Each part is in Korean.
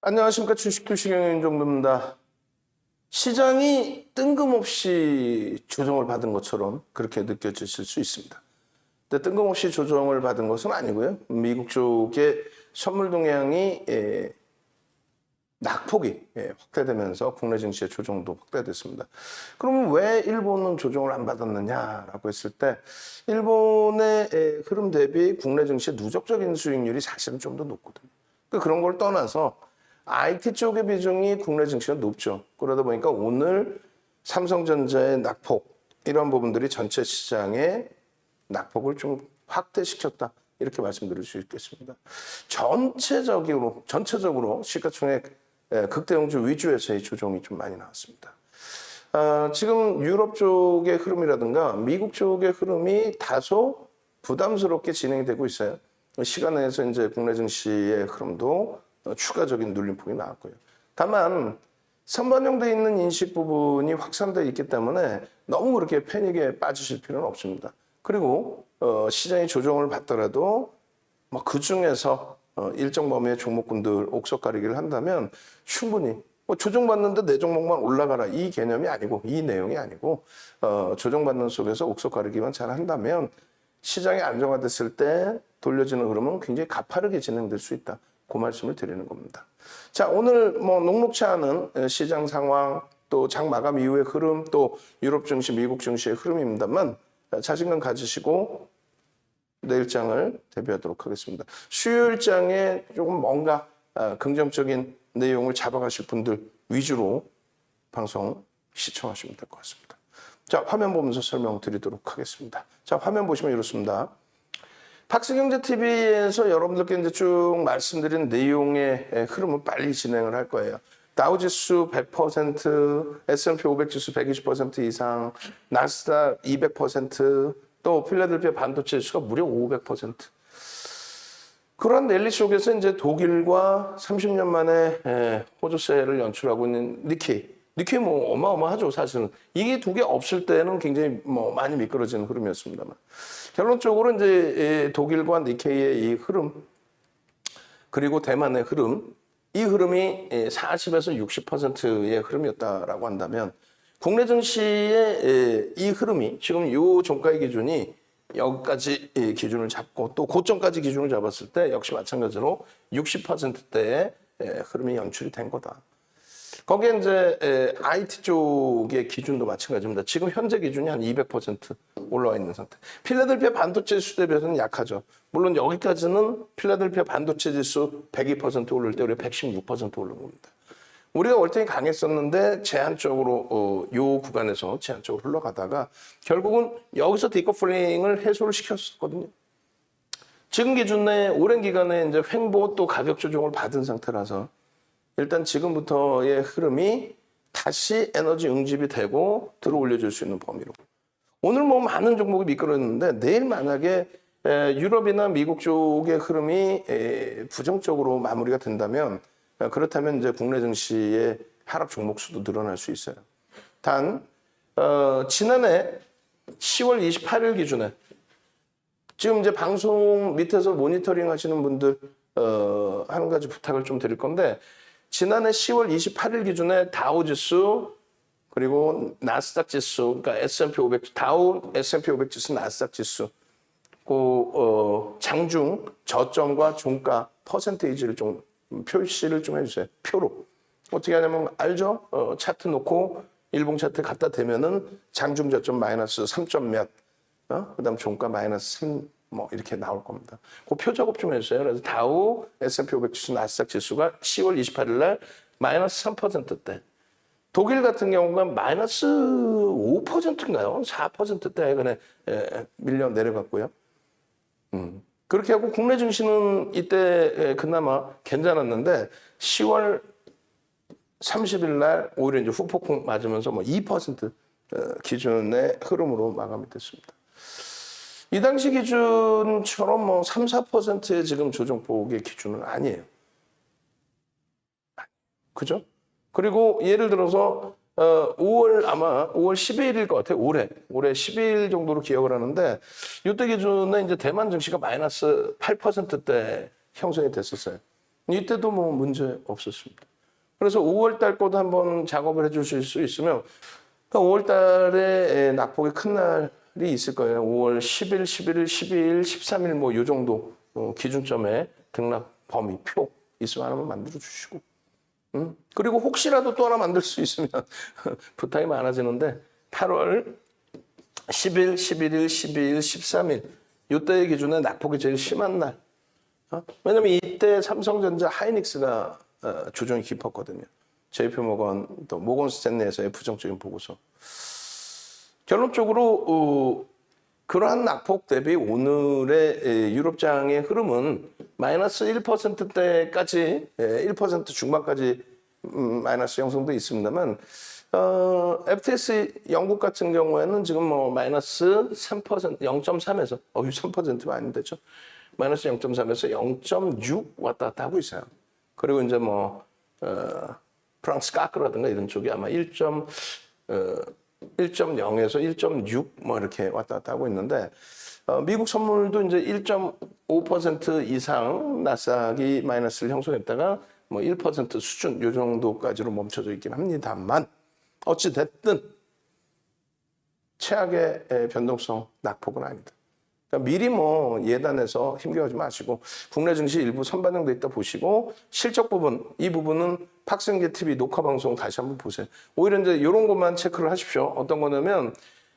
안녕하십니까. 주식투시경의 윤정도입니다. 시장이 뜬금없이 조정을 받은 것처럼 그렇게 느껴지실 수 있습니다. 근데 뜬금없이 조정을 받은 것은 아니고요. 미국 쪽의 선물 동향이 낙폭이 확대되면서 국내 증시의 조정도 확대됐습니다. 그러면 왜 일본은 조정을 안 받았느냐라고 했을 때 일본의 흐름 대비 국내 증시의 누적적인 수익률이 사실은 좀 더 높거든요. 그런 걸 떠나서 IT 쪽의 비중이 국내 증시가 높죠. 그러다 보니까 오늘 삼성전자의 낙폭 이런 부분들이 전체 시장의 낙폭을 좀 확대시켰다. 이렇게 말씀드릴 수 있겠습니다. 전체적으로 시가총액 극대형주 위주에서의 조정이 좀 많이 나왔습니다. 지금 유럽 쪽의 흐름이라든가 미국 쪽의 흐름이 다소 부담스럽게 진행이 되고 있어요. 시간 내에서 이제 국내 증시의 흐름도 추가적인 눌림폭이 나왔고요. 다만 선반영되어 있는 인식 부분이 확산되어 있기 때문에 너무 그렇게 패닉에 빠지실 필요는 없습니다. 그리고 시장이 조정을 받더라도 그 중에서 일정 범위의 종목군들 옥석 가리기를 한다면 충분히 조정받는데 내 종목만 올라가라 이 개념이 아니고 이 내용이 아니고 조정받는 속에서 옥석 가리기만 잘 한다면 시장이 안정화됐을 때 돌려지는 흐름은 굉장히 가파르게 진행될 수 있다. 그 말씀을 드리는 겁니다. 자, 오늘 녹록치 않은 시장 상황, 또 장 마감 이후의 흐름, 또 유럽 증시, 미국 증시의 흐름입니다만 자신감 가지시고 내일장을 대비하도록 하겠습니다. 수요일장에 조금 뭔가 긍정적인 내용을 잡아가실 분들 위주로 방송 시청하시면 될 것 같습니다. 자, 화면 보면서 설명드리도록 하겠습니다. 자, 화면 보시면 이렇습니다. 팍스경제TV에서 여러분들께 이제 쭉 말씀드린 내용의 흐름을 빨리 진행을 할 거예요. 다우지수 100%, S&P 500 지수 120% 이상, 나스닥 200%, 또 필라델피아 반도체 지수가 무려 500%. 그런 랠리 속에서 이제 독일과 30년 만에 호조세를 연출하고 있는 니케이 어마어마하죠, 사실은. 이게 두 개 없을 때는 굉장히 많이 미끄러지는 흐름이었습니다만. 결론적으로 이제 독일과 니케이의 이 흐름, 그리고 대만의 흐름, 이 흐름이 40에서 60%의 흐름이었다라고 한다면 국내 증시의 이 흐름이 지금 이 종가의 기준이 여기까지 기준을 잡고 또 고점까지 기준을 잡았을 때 역시 마찬가지로 60%대의 흐름이 연출이 된 거다. 거기에 이제 IT 쪽의 기준도 마찬가지입니다. 지금 현재 기준이 한 200% 올라와 있는 상태. 필라델피아 반도체 지수 대비해서는 약하죠. 물론 여기까지는 필라델피아 반도체 지수 102% 오를 때 우리가 116% 오른 겁니다. 우리가 월등히 강했었는데 제한적으로 요 구간에서 제한적으로 흘러가다가 결국은 여기서 디커플링을 해소를 시켰었거든요. 지금 기준 내 오랜 기간에 이제 횡보 또 가격 조정을 받은 상태라서 일단 지금부터의 흐름이 다시 에너지 응집이 되고 들어 올려줄 수 있는 범위로. 오늘 많은 종목이 미끄러졌는데 내일 만약에 유럽이나 미국 쪽의 흐름이 부정적으로 마무리가 된다면 그렇다면 이제 국내 증시의 하락 종목 수도 늘어날 수 있어요. 단 지난해 10월 28일 기준에 지금 이제 방송 밑에서 모니터링 하시는 분들 한 가지 부탁을 좀 드릴 건데 지난해 10월 28일 기준에 다우지수 그리고 나스닥 지수, 그러니까 S&P 500, 다우 S&P 500 지수, 나스닥 지수, 장중 저점과 종가 퍼센테이지를 좀 표시를 좀 해주세요. 표로 어떻게 하냐면 알죠? 차트 놓고 일봉 차트 갖다 대면은 장중 저점 마이너스 3점 몇, 그다음 종가 마이너스 3. 이렇게 나올 겁니다. 그 표 작업 좀 해주세요. 그래서 다우, S&P 500 지수, 나스닥 지수가 10월 28일 날 마이너스 3%대. 독일 같은 경우가 마이너스 5%인가요? 4%대에 그냥 밀려 내려갔고요. 그렇게 하고 국내 증시는 이때 그나마 괜찮았는데 10월 30일 날 오히려 이제 후폭풍 맞으면서 2% 기준의 흐름으로 마감이 됐습니다. 이 당시 기준처럼 3, 4%의 지금 조정폭의 기준은 아니에요. 그죠? 그리고 예를 들어서 5월 12일일 것 같아요. 올해 12일 정도로 기억을 하는데 이때 기준에 이제 대만 증시가 마이너스 8%대 형성이 됐었어요. 이때도 뭐 문제 없었습니다. 그래서 5월 달 것도 한번 작업을 해주실 수 있으면 5월 달에 낙폭이 큰 날이 있을 거예요. 5월 10일, 11일, 12일, 13일 뭐 요 정도 기준점에 등락 범위 표 있으면 하나만 만들어 주시고 그리고 혹시라도 또 하나 만들 수 있으면 부탁이 많아지는데 8월 10일, 11일, 12일, 13일 이때의 기준에 낙폭이 제일 심한 날. 왜냐면 이때 삼성전자 하이닉스가 조정이 깊었거든요. JP모건 또 모건 스탠리에서의 부정적인 보고서. 결론적으로 그러한 낙폭 대비 오늘의 유럽장의 흐름은 마이너스 1%대까지 1% 중반까지 마이너스 형성도 있습니다만 FTSE 영국 같은 경우에는 지금 뭐 마이너스 3%, 0.3에서 3%면 안 되죠. 마이너스 0.3에서 0.6 왔다 갔다 하고 있어요. 그리고 이제 뭐 프랑스 까크라든가 이런 쪽이 아마 1.0에서 1.6 뭐 이렇게 왔다 갔다 하고 있는데 미국 선물도 이제 1.5% 이상 나스닥이 마이너스를 형성했다가 뭐 1% 수준 요 정도까지로 멈춰져 있긴 합니다만 어찌 됐든 최악의 변동성 낙폭은 아니다. 그러니까 미리 뭐 예단해서 힘겨워하지 마시고 국내 증시 일부 선반영돼 있다 보시고 실적 부분 이 부분은 박승계 TV 녹화 방송 다시 한번 보세요. 오히려 이제 이런 것만 체크를 하십시오. 어떤 거냐면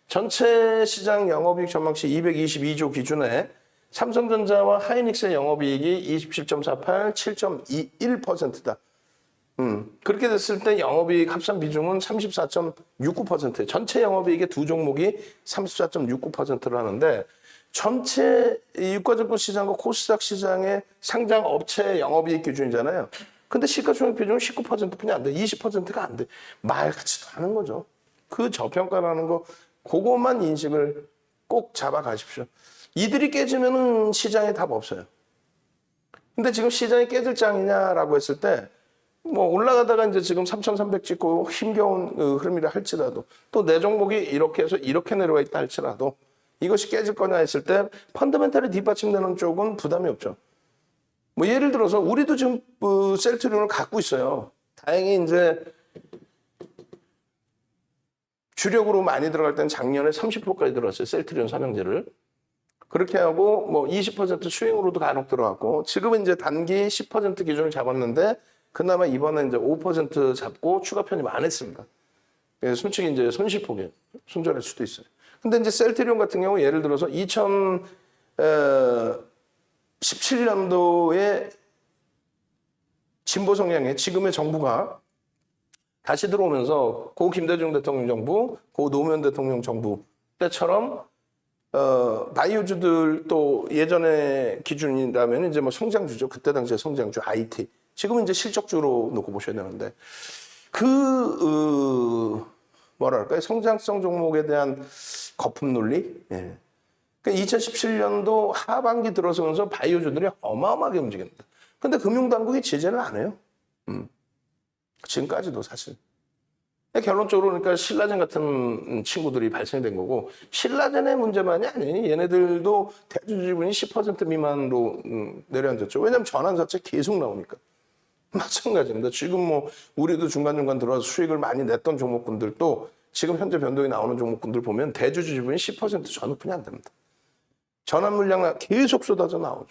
전체 시장 영업이익 전망치 222조 기준에 삼성전자와 하이닉스의 영업이익이 27.48, 7.21%다. 그렇게 됐을 때 영업이익 합산 비중은 34.69%. 전체 영업이익의 두 종목이 34.69%라는데 전체 유가증권 시장과 코스닥 시장의 상장 업체 영업이익 기준이잖아요. 근데 시가총액 비중은 19%뿐이 안 돼. 20%가 안 돼. 말 같지도 않은 거죠. 그 저평가라는 거 그것만 인식을 꼭 잡아 가십시오. 이들이 깨지면은 시장에 답 없어요. 근데 지금 시장이 깨질 장이냐라고 했을 때 뭐 올라가다가 이제 지금 3,300 찍고 힘겨운 흐름이라 할지라도 또 내 종목이 이렇게 해서 이렇게 내려와 있다 할지라도 이것이 깨질 거냐 했을 때 펀더멘탈이 뒷받침되는 쪽은 부담이 없죠. 뭐 예를 들어서 우리도 지금 셀트리온을 갖고 있어요. 다행히 이제 주력으로 많이 들어갈 때는 작년에 30%까지 들어갔어요. 셀트리온 삼형제를. 그렇게 하고 뭐 20% 수익으로도 간혹 들어갔고 지금은 이제 단기 10% 기준을 잡았는데 그나마 이번에 이제 5% 잡고 추가 편입 안 했습니다. 솔직히 이제 손실폭에 손절할 수도 있어요. 근데 이제 셀트리온 같은 경우 예를 들어서 2017년도에 진보 성향의 지금의 정부가 다시 들어오면서 고 김대중 대통령 정부, 고 노무현 대통령 정부 때처럼 바이오주들 또 예전에 기준이라면 이제 뭐 성장주죠. 그때 당시에 성장주 IT. 지금은 이제 실적주로 놓고 보셔야 되는데 뭐랄까요? 성장성 종목에 대한 거품 논리? 예. 그러니까 2017년도 하반기 들어서면서 바이오주들이 어마어마하게 움직입니다. 근데 금융당국이 제재를 안 해요. 지금까지도 사실. 결론적으로 그러니까 신라젠 같은 친구들이 발생된 거고 신라젠의 문제만이 아니에요. 얘네들도 대주주분이 10% 미만으로 내려앉았죠. 왜냐하면 전환 자체 계속 나오니까. 마찬가지입니다. 지금 뭐 우리도 중간중간 들어와서 수익을 많이 냈던 종목군들도 지금 현재 변동이 나오는 종목군들 보면 대주주 지분이 10% 전후뿐이 안 됩니다. 전환 물량 계속 쏟아져 나오죠.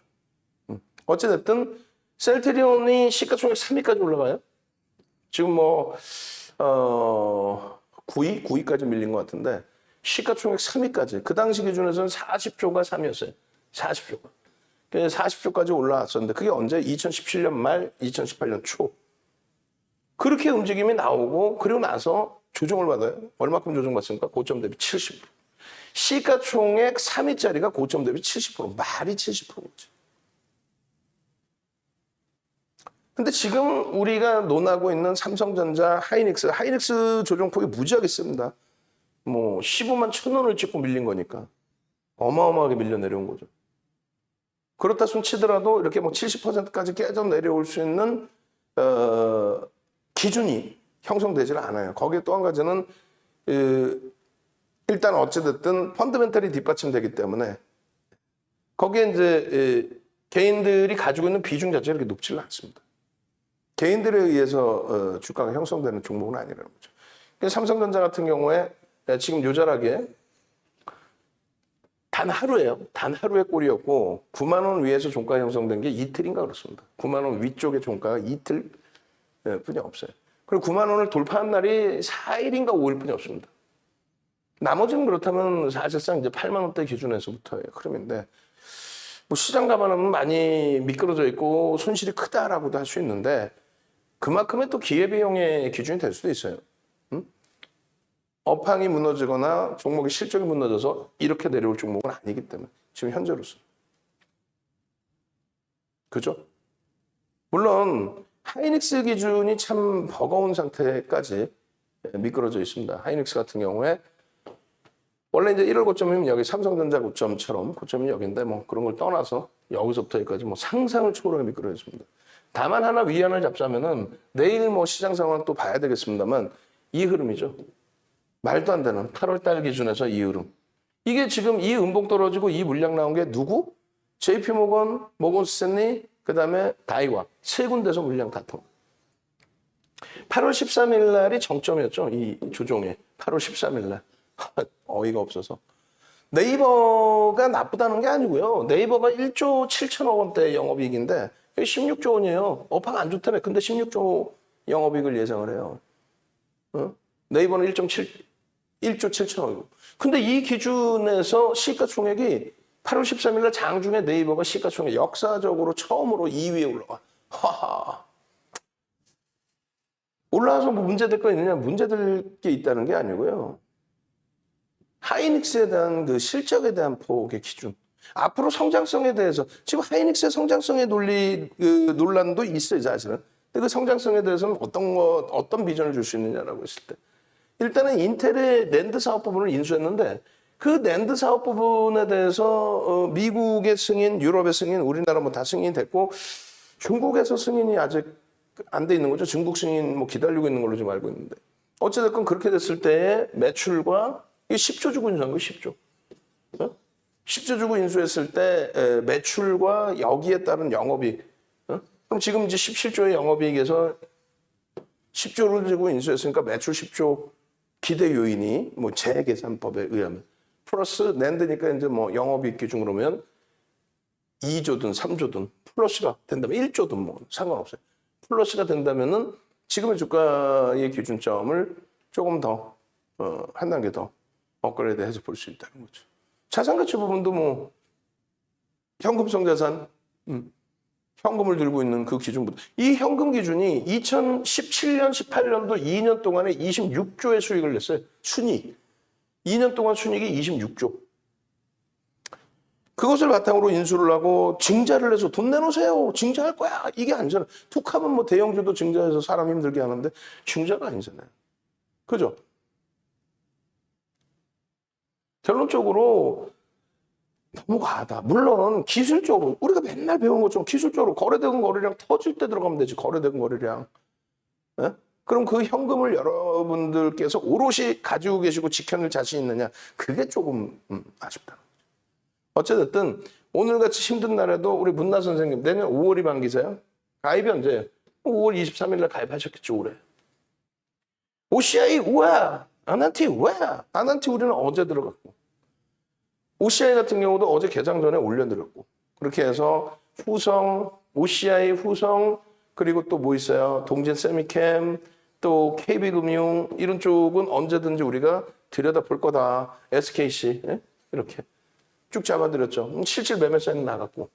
어찌됐든 셀트리온이 시가총액 3위까지 올라가요. 지금 뭐 9위까지 밀린 것 같은데 시가총액 3위까지 그 당시 기준에서는 40조가 3위였어요. 40조가. 40조까지 올라왔었는데 그게 언제? 2017년 말, 2018년 초. 그렇게 움직임이 나오고 그리고 나서 조정을 받아요. 얼마큼 조정받습니까? 고점 대비 70%. 시가총액 3위짜리가 고점 대비 70%. 말이 70%지. 근데 지금 우리가 논하고 있는 삼성전자, 하이닉스 조정폭이 무지하게 씁니다. 뭐 15만 1,000원을 찍고 밀린 거니까 어마어마하게 밀려 내려온 거죠. 그렇다 손 치더라도 이렇게 뭐 70%까지 깨져 내려올 수 있는 기준이 형성되질 않아요. 거기에 또 한 가지는 일단 어찌됐든 펀더멘탈이 뒷받침되기 때문에 거기에 이제 개인들이 가지고 있는 비중 자체가 그렇게 높지는 않습니다. 개인들에 의해서 주가가 형성되는 종목은 아니라는 거죠. 그래서 삼성전자 같은 경우에 지금 요절하게 단 하루예요. 단 하루의 꼴이었고 9만 원 위에서 종가 형성된 게 이틀인가 그렇습니다. 9만 원 위쪽의 종가가 이틀 뿐이 없어요. 그리고 9만 원을 돌파한 날이 4일인가 5일 뿐이 없습니다. 나머지는 그렇다면 사실상 이제 8만 원대 기준에서부터의 흐름인데 뭐 시장 감안하면 많이 미끄러져 있고 손실이 크다라고도 할 수 있는데 그만큼의 또 기회비용의 기준이 될 수도 있어요. 업황이 무너지거나 종목의 실적이 무너져서 이렇게 내려올 종목은 아니기 때문에 지금 현재로서. 그죠? 물론 하이닉스 기준이 참 버거운 상태까지 미끄러져 있습니다. 하이닉스 같은 경우에 원래 이제 1월 고점이면 여기 삼성전자 고점처럼 고점이 여기인데 뭐 그런 걸 떠나서 여기서부터 여기까지 뭐 상상을 초월하게 미끄러졌습니다. 다만 하나 위안을 잡자면은 내일 뭐 시장 상황 또 봐야 되겠습니다만 이 흐름이죠. 말도 안 되는 8월 달 기준에서 이 흐름. 이게 지금 이 음봉 떨어지고 이 물량 나온 게 누구? JP모건, 모건스탠리, 그다음에 다이와 세 군데서 물량 다 통. 8월 13일 날이 정점이었죠. 이 조종에 8월 13일 날. 어이가 없어서. 네이버가 나쁘다는 게 아니고요. 네이버가 1조 7천억 원대 영업이익인데 여기 16조 원이에요. 업황 안 좋다며. 근데 16조 영업이익을 예상을 해요. 네이버는 1조 7천억이고. 근데 이 기준에서 시가총액이 8월 13일 날 장중에 네이버가 시가총액 역사적으로 처음으로 2위에 올라와. 하하. 올라와서 뭐 문제될 거 있느냐? 문제될 게 있다는 게 아니고요. 하이닉스에 대한 그 실적에 대한 폭의 기준. 앞으로 성장성에 대해서 지금 하이닉스의 성장성에 논란도 있어요, 사실은. 근데 그 성장성에 대해서는 어떤 비전을 줄 수 있느냐라고 했을 때. 일단은 인텔의 낸드 사업 부분을 인수했는데 그 낸드 사업 부분에 대해서 미국의 승인, 유럽의 승인, 우리나라 뭐 다 승인이 됐고 중국에서 승인이 아직 안 돼 있는 거죠. 중국 승인 뭐 기다리고 있는 걸로 지금 알고 있는데. 어찌됐건 그렇게 됐을 때의 매출과 이게 10조 주고 인수한 거예요, 10조. 10조 주고 인수했을 때 매출과 여기에 따른 영업이익. 그럼 지금 이제 17조의 영업이익에서 10조를 주고 인수했으니까 매출 10조 기대 요인이 뭐 재계산법에 의하면 플러스 낸드니까 이제 뭐 영업이익 기준으로 면 2조든 3조든 플러스가 된다면 1조든 뭐 상관없어요. 플러스가 된다면은 지금의 주가의 기준점을 조금 더 한 단계 더 업그레이드해서 볼 수 있다는 거죠. 자산 가치 부분도 뭐 현금성 자산, 현금을 들고 있는 그 기준부터 이 현금 기준이 2017년, 18년도 2년 동안에 26조의 수익을 냈어요. 순이익. 2년 동안 순이익이 26조. 그것을 바탕으로 인수를 하고 증자를 해서 돈 내놓으세요. 증자할 거야. 이게 아니잖아요. 툭하면 뭐 대형주도 증자해서 사람 힘들게 하는데 증자가 아니잖아요. 그죠? 결론적으로 너무 과하다. 물론 기술적으로 우리가 맨날 배운 것처럼 기술적으로 거래대금 거래량 터질 때 들어가면 되지. 거래대금 거래량. 에? 그럼 그 현금을 여러분들께서 오롯이 가지고 계시고 지켜낼 자신 있느냐. 그게 조금 아쉽다. 어쨌든 오늘같이 힘든 날에도 우리 문나 선생님 내년 5월이 만기세요? 가입이 언제예요? 5월 23일 날 가입하셨겠죠. 올해. OCI 우와. 아난티 우와. 아난티 우리는 어제 들어갔고. OCI 같은 경우도 어제 개장 전에 올려드렸고 그렇게 해서 후성, OCI, 후성 그리고 또 뭐 있어요? 동진 세미캠 또 KB금융 이런 쪽은 언제든지 우리가 들여다볼 거다. SKC 이렇게 쭉 잡아드렸죠. 실질 매매 사이는 나갔고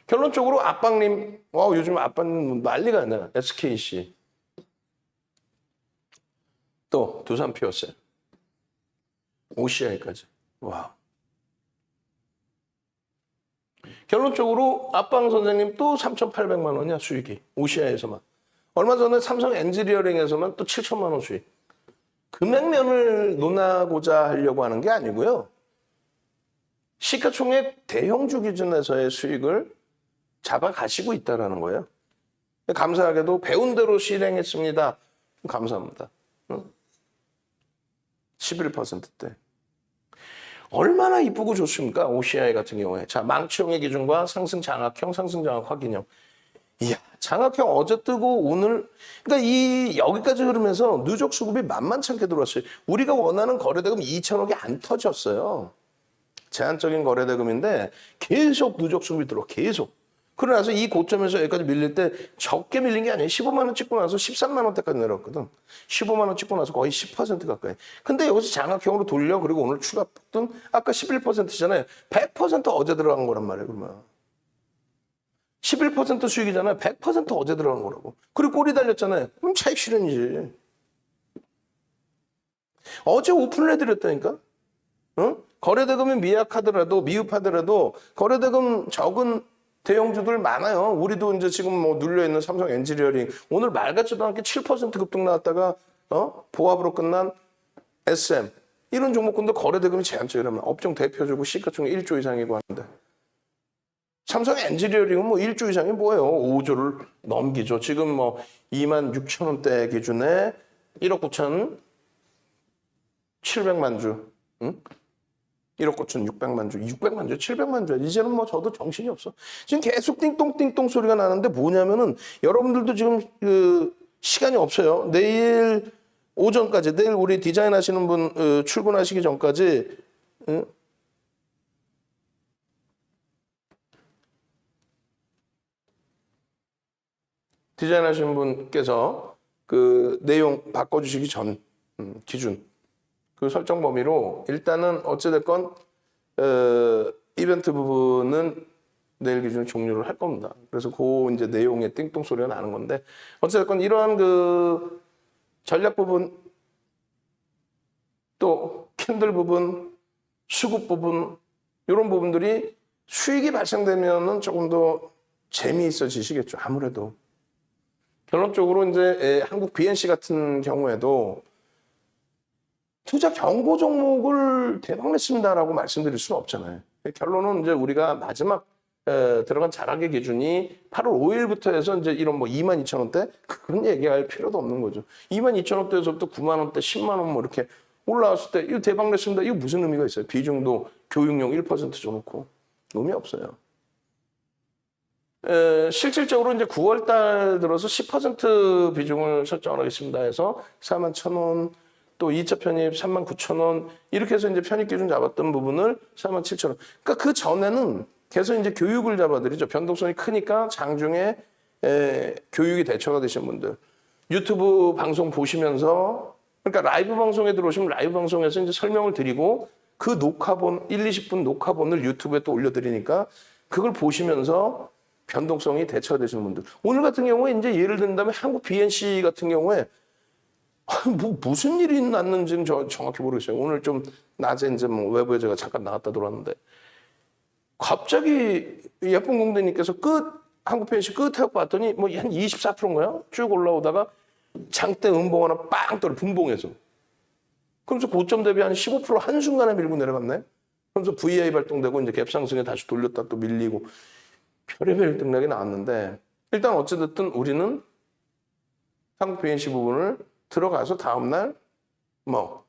결론적으로 압박님 요즘 압박님 난리가 나요. SKC 또 두산 피어스 OCI까지. 와. 결론적으로 압방 선생님 또 3,800만 원이야 수익이. OCI에서만. 얼마 전에 삼성 엔지니어링에서만 또 7천만 원 수익. 금액면을 논하고자 하려고 하는 게 아니고요. 시가총액 대형주 기준에서의 수익을 잡아가시고 있다는 거예요. 감사하게도 배운 대로 실행했습니다. 감사합니다. 11%대. 얼마나 이쁘고 좋습니까? OCI 같은 경우에. 자, 망치형의 기준과 상승 장악형, 상승 장악 확인형. 이야, 장학형 어제 뜨고 오늘, 그러니까 이 여기까지 흐르면서 누적 수급이 만만찮게 들어왔어요. 우리가 원하는 거래대금 2천억이 안 터졌어요. 제한적인 거래대금인데 계속 누적 수급이 들어, 계속. 그러고 나서 이 고점에서 여기까지 밀릴 때 적게 밀린 게 아니에요. 15만 원 찍고 나서 13만 원대까지 내려왔거든. 15만 원 찍고 나서 거의 10% 가까이. 근데 여기서 장학형으로 돌려. 그리고 오늘 추가 폭등 아까 11%잖아요. 100% 어제 들어간 거란 말이에요, 그러면. 11% 수익이잖아요. 100% 어제 들어간 거라고. 그리고 꼬리 달렸잖아요. 그럼 차익 실현이지. 어제 오픈을 해드렸다니까. 어? 거래대금이 미약하더라도 미흡하더라도 거래대금 적은 대형주들 많아요. 우리도 이제 지금 뭐 눌려있는 삼성 엔지니어링 오늘 말 같지도 않게 7% 급등 나왔다가 보합으로 끝난 SM 이런 종목군도 거래대금이 제한적이라면 업종 대표주고 시가총액 1조 이상이고 하는데 삼성 엔지니어링은 뭐 1조 이상이 뭐예요? 5조를 넘기죠. 지금 뭐 2만 6천 원대 기준에 1억 9천 7백만 주. 응? 1억 9천 6백만 주, 600만 주, 700만 주. 이제는 뭐 저도 정신이 없어. 지금 계속 띵똥띵똥 소리가 나는데 뭐냐면은 여러분들도 지금 그 시간이 없어요. 내일 오전까지, 내일 우리 디자인 하시는 분 출근하시기 전까지 디자인 하시는 분께서 그 내용 바꿔주시기 전 기준 그 설정 범위로 일단은 어찌됐건 이벤트 부분은 내일 기준 종료를 할 겁니다. 그래서 그 이제 내용의 띵동 소리가 나는 건데 어찌됐건 이러한 그 전략 부분 또 캔들 부분 수급 부분 이런 부분들이 수익이 발생되면은 조금 더 재미있어지시겠죠. 아무래도 결론적으로 이제 한국 BNC 같은 경우에도 투자 경고 종목을 대박냈습니다라고 말씀드릴 수는 없잖아요. 결론은 이제 우리가 마지막 들어간 자락의 기준이 8월 5일부터 해서 이제 이런 뭐 2만 2천 원대 그런 얘기할 필요도 없는 거죠. 2만 2천 원대에서부터 9만 원대, 10만 원 뭐 이렇게 올라왔을 때 이거 대박냈습니다. 이거 무슨 의미가 있어요? 비중도 교육용 1% 줘놓고 의미 없어요. 실질적으로 이제 9월 달 들어서 10% 비중을 설정을 하겠습니다 해서 4만 1천 원 또 2차 편입 3만 9천 원 이렇게 해서 이제 편입 기준 잡았던 부분을 4만 7천 원. 그러니까 그 전에는 계속 이제 교육을 잡아드리죠. 변동성이 크니까 장중에 교육이 대처가 되신 분들 유튜브 방송 보시면서 그러니까 라이브 방송에 들어오시면 라이브 방송에서 이제 설명을 드리고 그 녹화본 1, 20분 녹화본을 유튜브에 또 올려드리니까 그걸 보시면서 변동성이 대처가 되시는 분들. 오늘 같은 경우에 이제 예를 든다면 한국 BNC 같은 경우에 뭐 무슨 일이 났는지는 정확히 모르겠어요. 오늘 좀 낮에 이제 뭐 외부에 제가 잠깐 나갔다 들어왔는데 갑자기 예쁜 공대님께서 한국 BNC 끝 해갖고 봤더니 뭐 한 24%인가요? 쭉 올라오다가 장대 음봉 하나 빵 떨어 분봉해서 그러면서 고점 대비 한 15% 한순간에 밀고 내려갔네. 그러면서 VI 발동되고 이제 갭상승에 다시 돌렸다 또 밀리고 별의별 등락이 나왔는데 일단 어찌됐든 우리는 한국 BNC 부분을 들어가서 다음날 뭐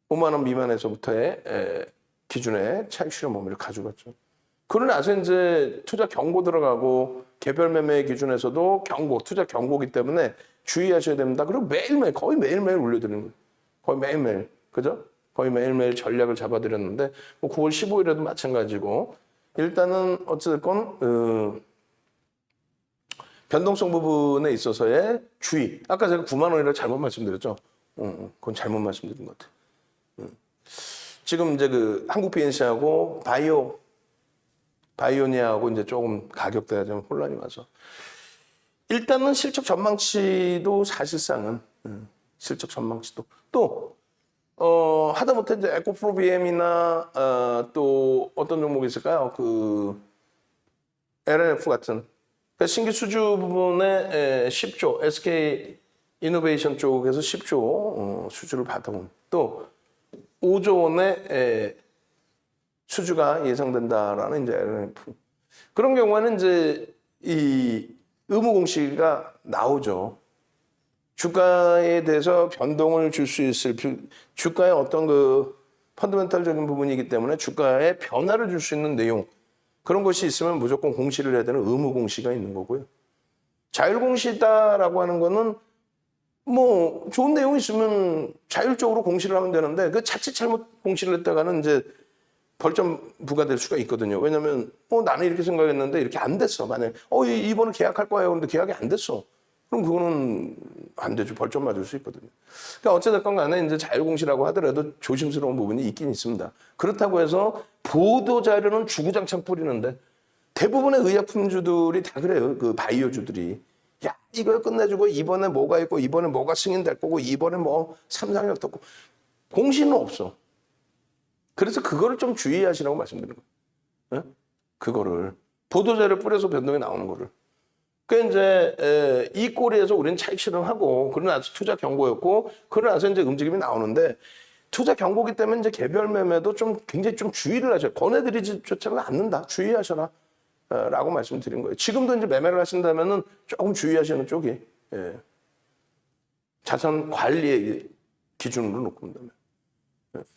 5만 원 미만에서부터의 기준의 차익 실현 범위를 가져갔죠. 그러고 나서 이제 투자 경고 들어가고 개별 매매 기준에서도 경고, 투자 경고기 때문에 주의하셔야 됩니다. 그리고 매일매일 거의 매일매일 올려드리는 거예요. 거의 매일매일 그죠? 거의 매일매일 전략을 잡아드렸는데 뭐 9월 15일에도 마찬가지고 일단은 어찌됐건 변동성 부분에 있어서의 주의. 아까 제가 9만 원이라고 잘못 말씀드렸죠? 그건 잘못 말씀드린 것 같아요. 지금 이제 그 한국 BNC하고 바이오니아하고 이제 조금 가격대가 좀 혼란이 와서. 일단은 실적 전망치도 사실상은, 실적 전망치도. 또, 하다못해 이제 에코프로비엠이나, 또 어떤 종목이 있을까요? 그, LNF 같은. 그러니까 신규 수주 부분에 10조, SK 이노베이션 쪽에서 10조 수주를 받아온 또 5조 원의 수주가 예상된다라는 이제 LNF. 그런 경우에는 이제 이 의무 공시가 나오죠. 주가에 대해서 변동을 줄 수 있을 주가의 어떤 그 펀더멘탈적인 부분이기 때문에 주가에 변화를 줄 수 있는 내용. 그런 것이 있으면 무조건 공시를 해야 되는 의무 공시가 있는 거고요. 자율공시다라고 하는 거는 뭐 좋은 내용이 있으면 자율적으로 공시를 하면 되는데 그 자칫 잘못 공시를 했다가는 이제 벌점 부과될 수가 있거든요. 왜냐면 나는 이렇게 생각했는데 이렇게 안 됐어. 만약에 이번에 계약할 거예요. 그런데 계약이 안 됐어. 그럼 그거는 안 되죠. 벌점 맞을 수 있거든요. 그러니까 어찌됐건 간에 이제 자율공시라고 하더라도 조심스러운 부분이 있긴 있습니다. 그렇다고 해서 보도자료는 주구장창 뿌리는데 대부분의 의약품주들이 다 그래요. 그 바이오주들이. 야, 이거 끝내주고 이번에 뭐가 있고 이번에 뭐가 승인될 거고 이번에 뭐 삼상이 어떻고 공시는 없어. 그래서 그거를 좀 주의하시라고 말씀드리는 거예요. 네? 그거를 보도자료 뿌려서 변동이 나오는 거를. 그 이제 이 꼬리에서 우리는 차익 실현하고 그러고 나서 투자 경고였고 그러고 나서 이제 움직임이 나오는데 투자 경고기 때문에 이제 개별 매매도 좀 굉장히 좀 주의를 하셔야 권해드리지조차는 않는다. 주의하셔라. 라고 말씀드린 거예요. 지금도 이제 매매를 하신다면은 조금 주의하시는 쪽이 자산 관리의 기준으로 놓고 본다면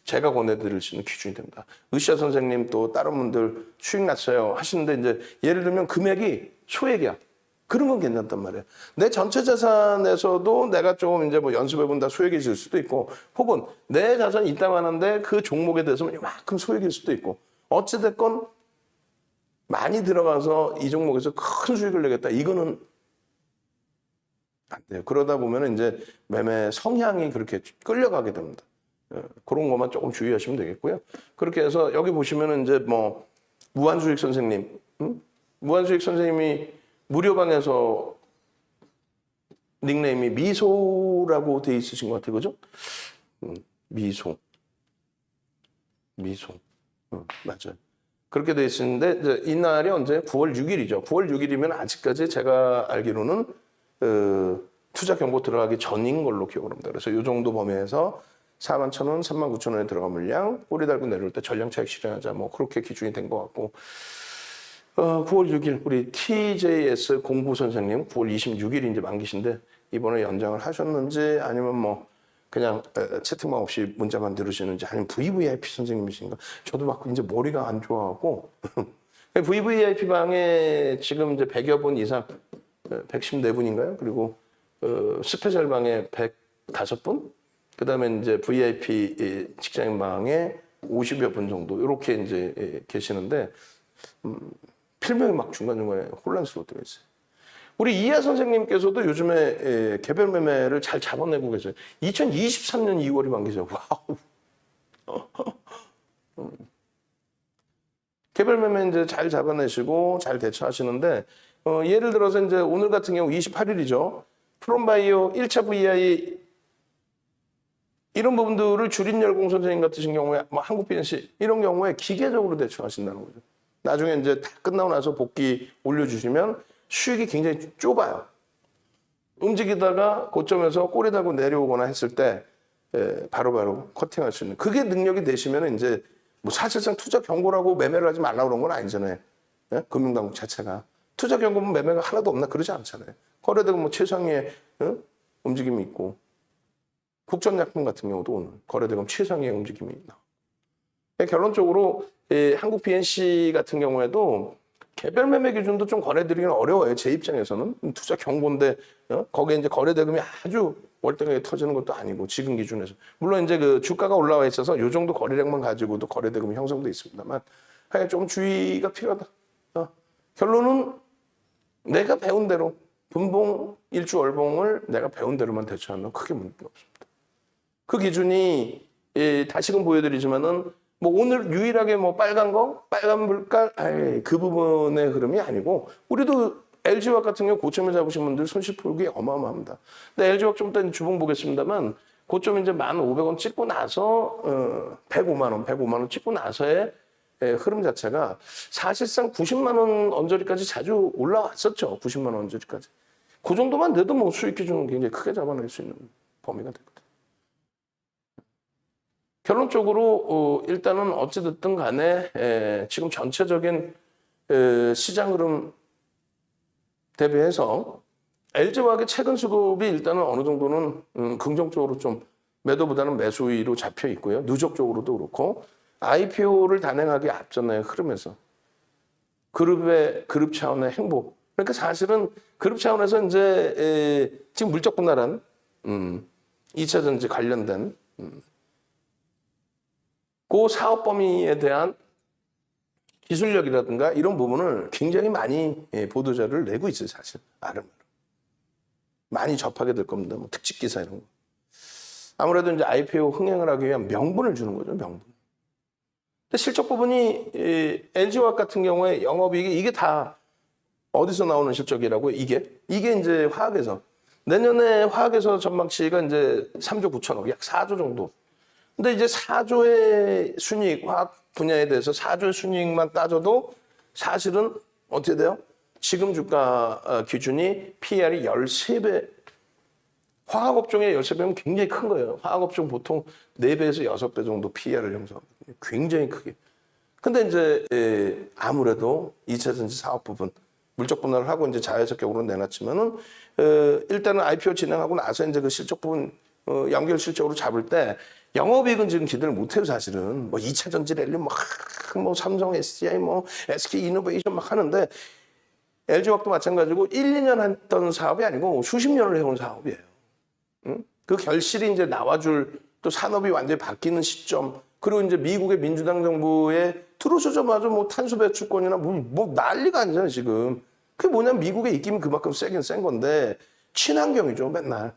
제가 권해드릴 수 있는 기준이 됩니다. 의사 선생님 또 다른 분들 수익 났어요 하시는데 이제 예를 들면 금액이 소액이야. 그런 건 괜찮단 말이에요. 내 전체 자산에서도 내가 조금 이제 뭐 연습해본다 소액이 질 수도 있고 혹은 내 자산이 있다만한데 그 종목에 대해서는 이만큼 소액일 수도 있고 어찌됐건 많이 들어가서 이 종목에서 큰 수익을 내겠다. 이거는 안 돼요. 그러다 보면 이제 매매 성향이 그렇게 끌려가게 됩니다. 그런 것만 조금 주의하시면 되겠고요. 그렇게 해서 여기 보시면은 이제 뭐 무한수익 선생님, 무한수익 선생님이 무료방에서 닉네임이 미소라고 돼 있으신 것 같아요, 그죠? 미소, 맞아요. 그렇게 돼 있는데 이제 이날이 언제? 9월 6일이죠. 9월 6일이면 아직까지 제가 알기로는 투자 경고 들어가기 전인 걸로 기억을 합니다. 그래서 이 정도 범위에서 41,000원, 39,000원에 들어간 물량 꼬리 달고 내려올 때 전량 차익 실현하자. 뭐 그렇게 기준이 된 것 같고 9월 6일 우리 TJS 공부 선생님 9월 26일이 이제 만기신데 이번에 연장을 하셨는지 아니면 뭐 그냥 채팅방 없이 문자만 들으시는지 아니면 VVIP 선생님이신가? 저도 막 이제 머리가 안 좋아하고 VVIP 방에 지금 이제 100여 분 이상 114분인가요? 그리고 스페셜 방에 105분? 그다음에 이제 VIP 직장인 방에 50여 분 정도 이렇게 이제 계시는데 필명이 막 중간중간에 혼란스러워져 있어요. 우리 이하 선생님께서도 요즘에 개별 매매를 잘 잡아내고 계세요. 2023년 2월이 만기죠. 와우. 개별 매매 이제 잘 잡아내시고 잘 대처하시는데 예를 들어서 이제 오늘 같은 경우 28일이죠. 프롬바이오 1차 VI 이런 부분들을 주린열공 선생님 같으신 경우에 뭐 한국BNC 이런 경우에 기계적으로 대처하신다는 거죠. 나중에 이제 다 끝나고 나서 복귀 올려주시면 수익이 굉장히 좁아요. 움직이다가 고점에서 꼬리 달고 내려오거나 했을 때 바로바로 커팅할 수 있는 그게 능력이 되시면 이제 뭐 사실상 투자 경고라고 매매를 하지 말라고 그런 건 아니잖아요. 예? 금융당국 자체가 투자 경고면 매매가 하나도 없나 그러지 않잖아요. 거래대금 뭐 최상위의 움직임이 있고 국전약품 같은 경우도 오늘 거래대금 최상위의 움직임이 나와. 결론적으로 한국 BNC 같은 경우에도 개별 매매 기준도 좀 권해드리기는 어려워요. 제 입장에서는 투자 경고인데 거기에 이제 거래대금이 아주 월등하게 터지는 것도 아니고 지금 기준에서 물론 이제 그 주가가 올라와 있어서 이 정도 거래량만 가지고도 거래대금이 형성돼 있습니다만 하여간 좀 주의가 필요하다. 결론은 내가 배운 대로 분봉 일주월봉을 내가 배운 대로만 대처하면 크게 문제가 없습니다. 그 기준이 다시금 보여드리지만은 뭐 오늘 유일하게 뭐 빨간 물깔 그 부분의 흐름이 아니고 우리도 LG화학 같은 경우 고점을 잡으신 분들 손실 폭이 어마어마합니다. 근데 LG화학 좀 이따 주봉 보겠습니다만 고점 이제 1,500원 찍고 나서 105만 원 찍고 나서의 흐름 자체가 사실상 90만 원 언저리까지 자주 올라왔었죠. 90만 원 언저리까지. 그 정도만 돼도 뭐 수익 기준은 굉장히 크게 잡아낼 수 있는 범위가 되거든요. 결론적으로 일단은 어찌됐든 간에 지금 전체적인 시장 흐름 대비해서 LG화학의 최근 수급이 일단은 어느 정도는 긍정적으로 좀 매도보다는 매수위로 잡혀 있고요. 누적적으로도 그렇고 IPO를 단행하기 앞전의 흐름에서 그룹 차원의 행보 그러니까 사실은 그룹 차원에서 이제 지금 물적 분할한 2차 전지 관련된 그 사업 범위에 대한 기술력이라든가 이런 부분을 굉장히 많이 보도 자료를 내고 있어요, 사실. 아름아름. 많이 접하게 될 겁니다. 뭐 특집 기사 이런 거. 아무래도 이제 IPO 흥행을 하기 위한 명분을 주는 거죠, 명분. 근데 실적 부분이 LG화학 같은 경우에 영업이익이 이게 다 어디서 나오는 실적이라고 이게 이제 화학에서 내년에 화학에서 전망치가 이제 3조 9천억, 약 4조 정도. 근데 이제 4조의 순이익, 화학 분야에 대해서 4조의 순이익만 따져도 사실은 어떻게 돼요? 지금 주가 기준이 PER이 13배. 화학업종의 13배면 굉장히 큰 거예요. 화학업종 보통 4배에서 6배 정도 PER을 형성합니다. 굉장히 크게. 근데 이제 아무래도 2차 전지 사업 부분 물적 분할을 하고 이제 자회사격으로 내놨지만은 일단은 IPO 진행하고 나서 이제 그 실적 부분 연결 실적으로 잡을 때 영업이익은 지금 기대를 못해요, 사실은. 뭐 2차 전지 랠리 뭐 삼성, SDI, 뭐 SK 이노베이션 막 하는데 LG화학도 마찬가지고 1, 2년 했던 사업이 아니고 수십 년을 해온 사업이에요. 응? 그 결실이 이제 나와줄 또 산업이 완전히 바뀌는 시점 그리고 이제 미국의 민주당 정부의 들어서자마자 뭐 탄소 배출권이나 뭐 난리가 아니잖아요, 지금. 그게 뭐냐면 미국의 입김이 그만큼 세긴 센 건데 친환경이죠, 맨날.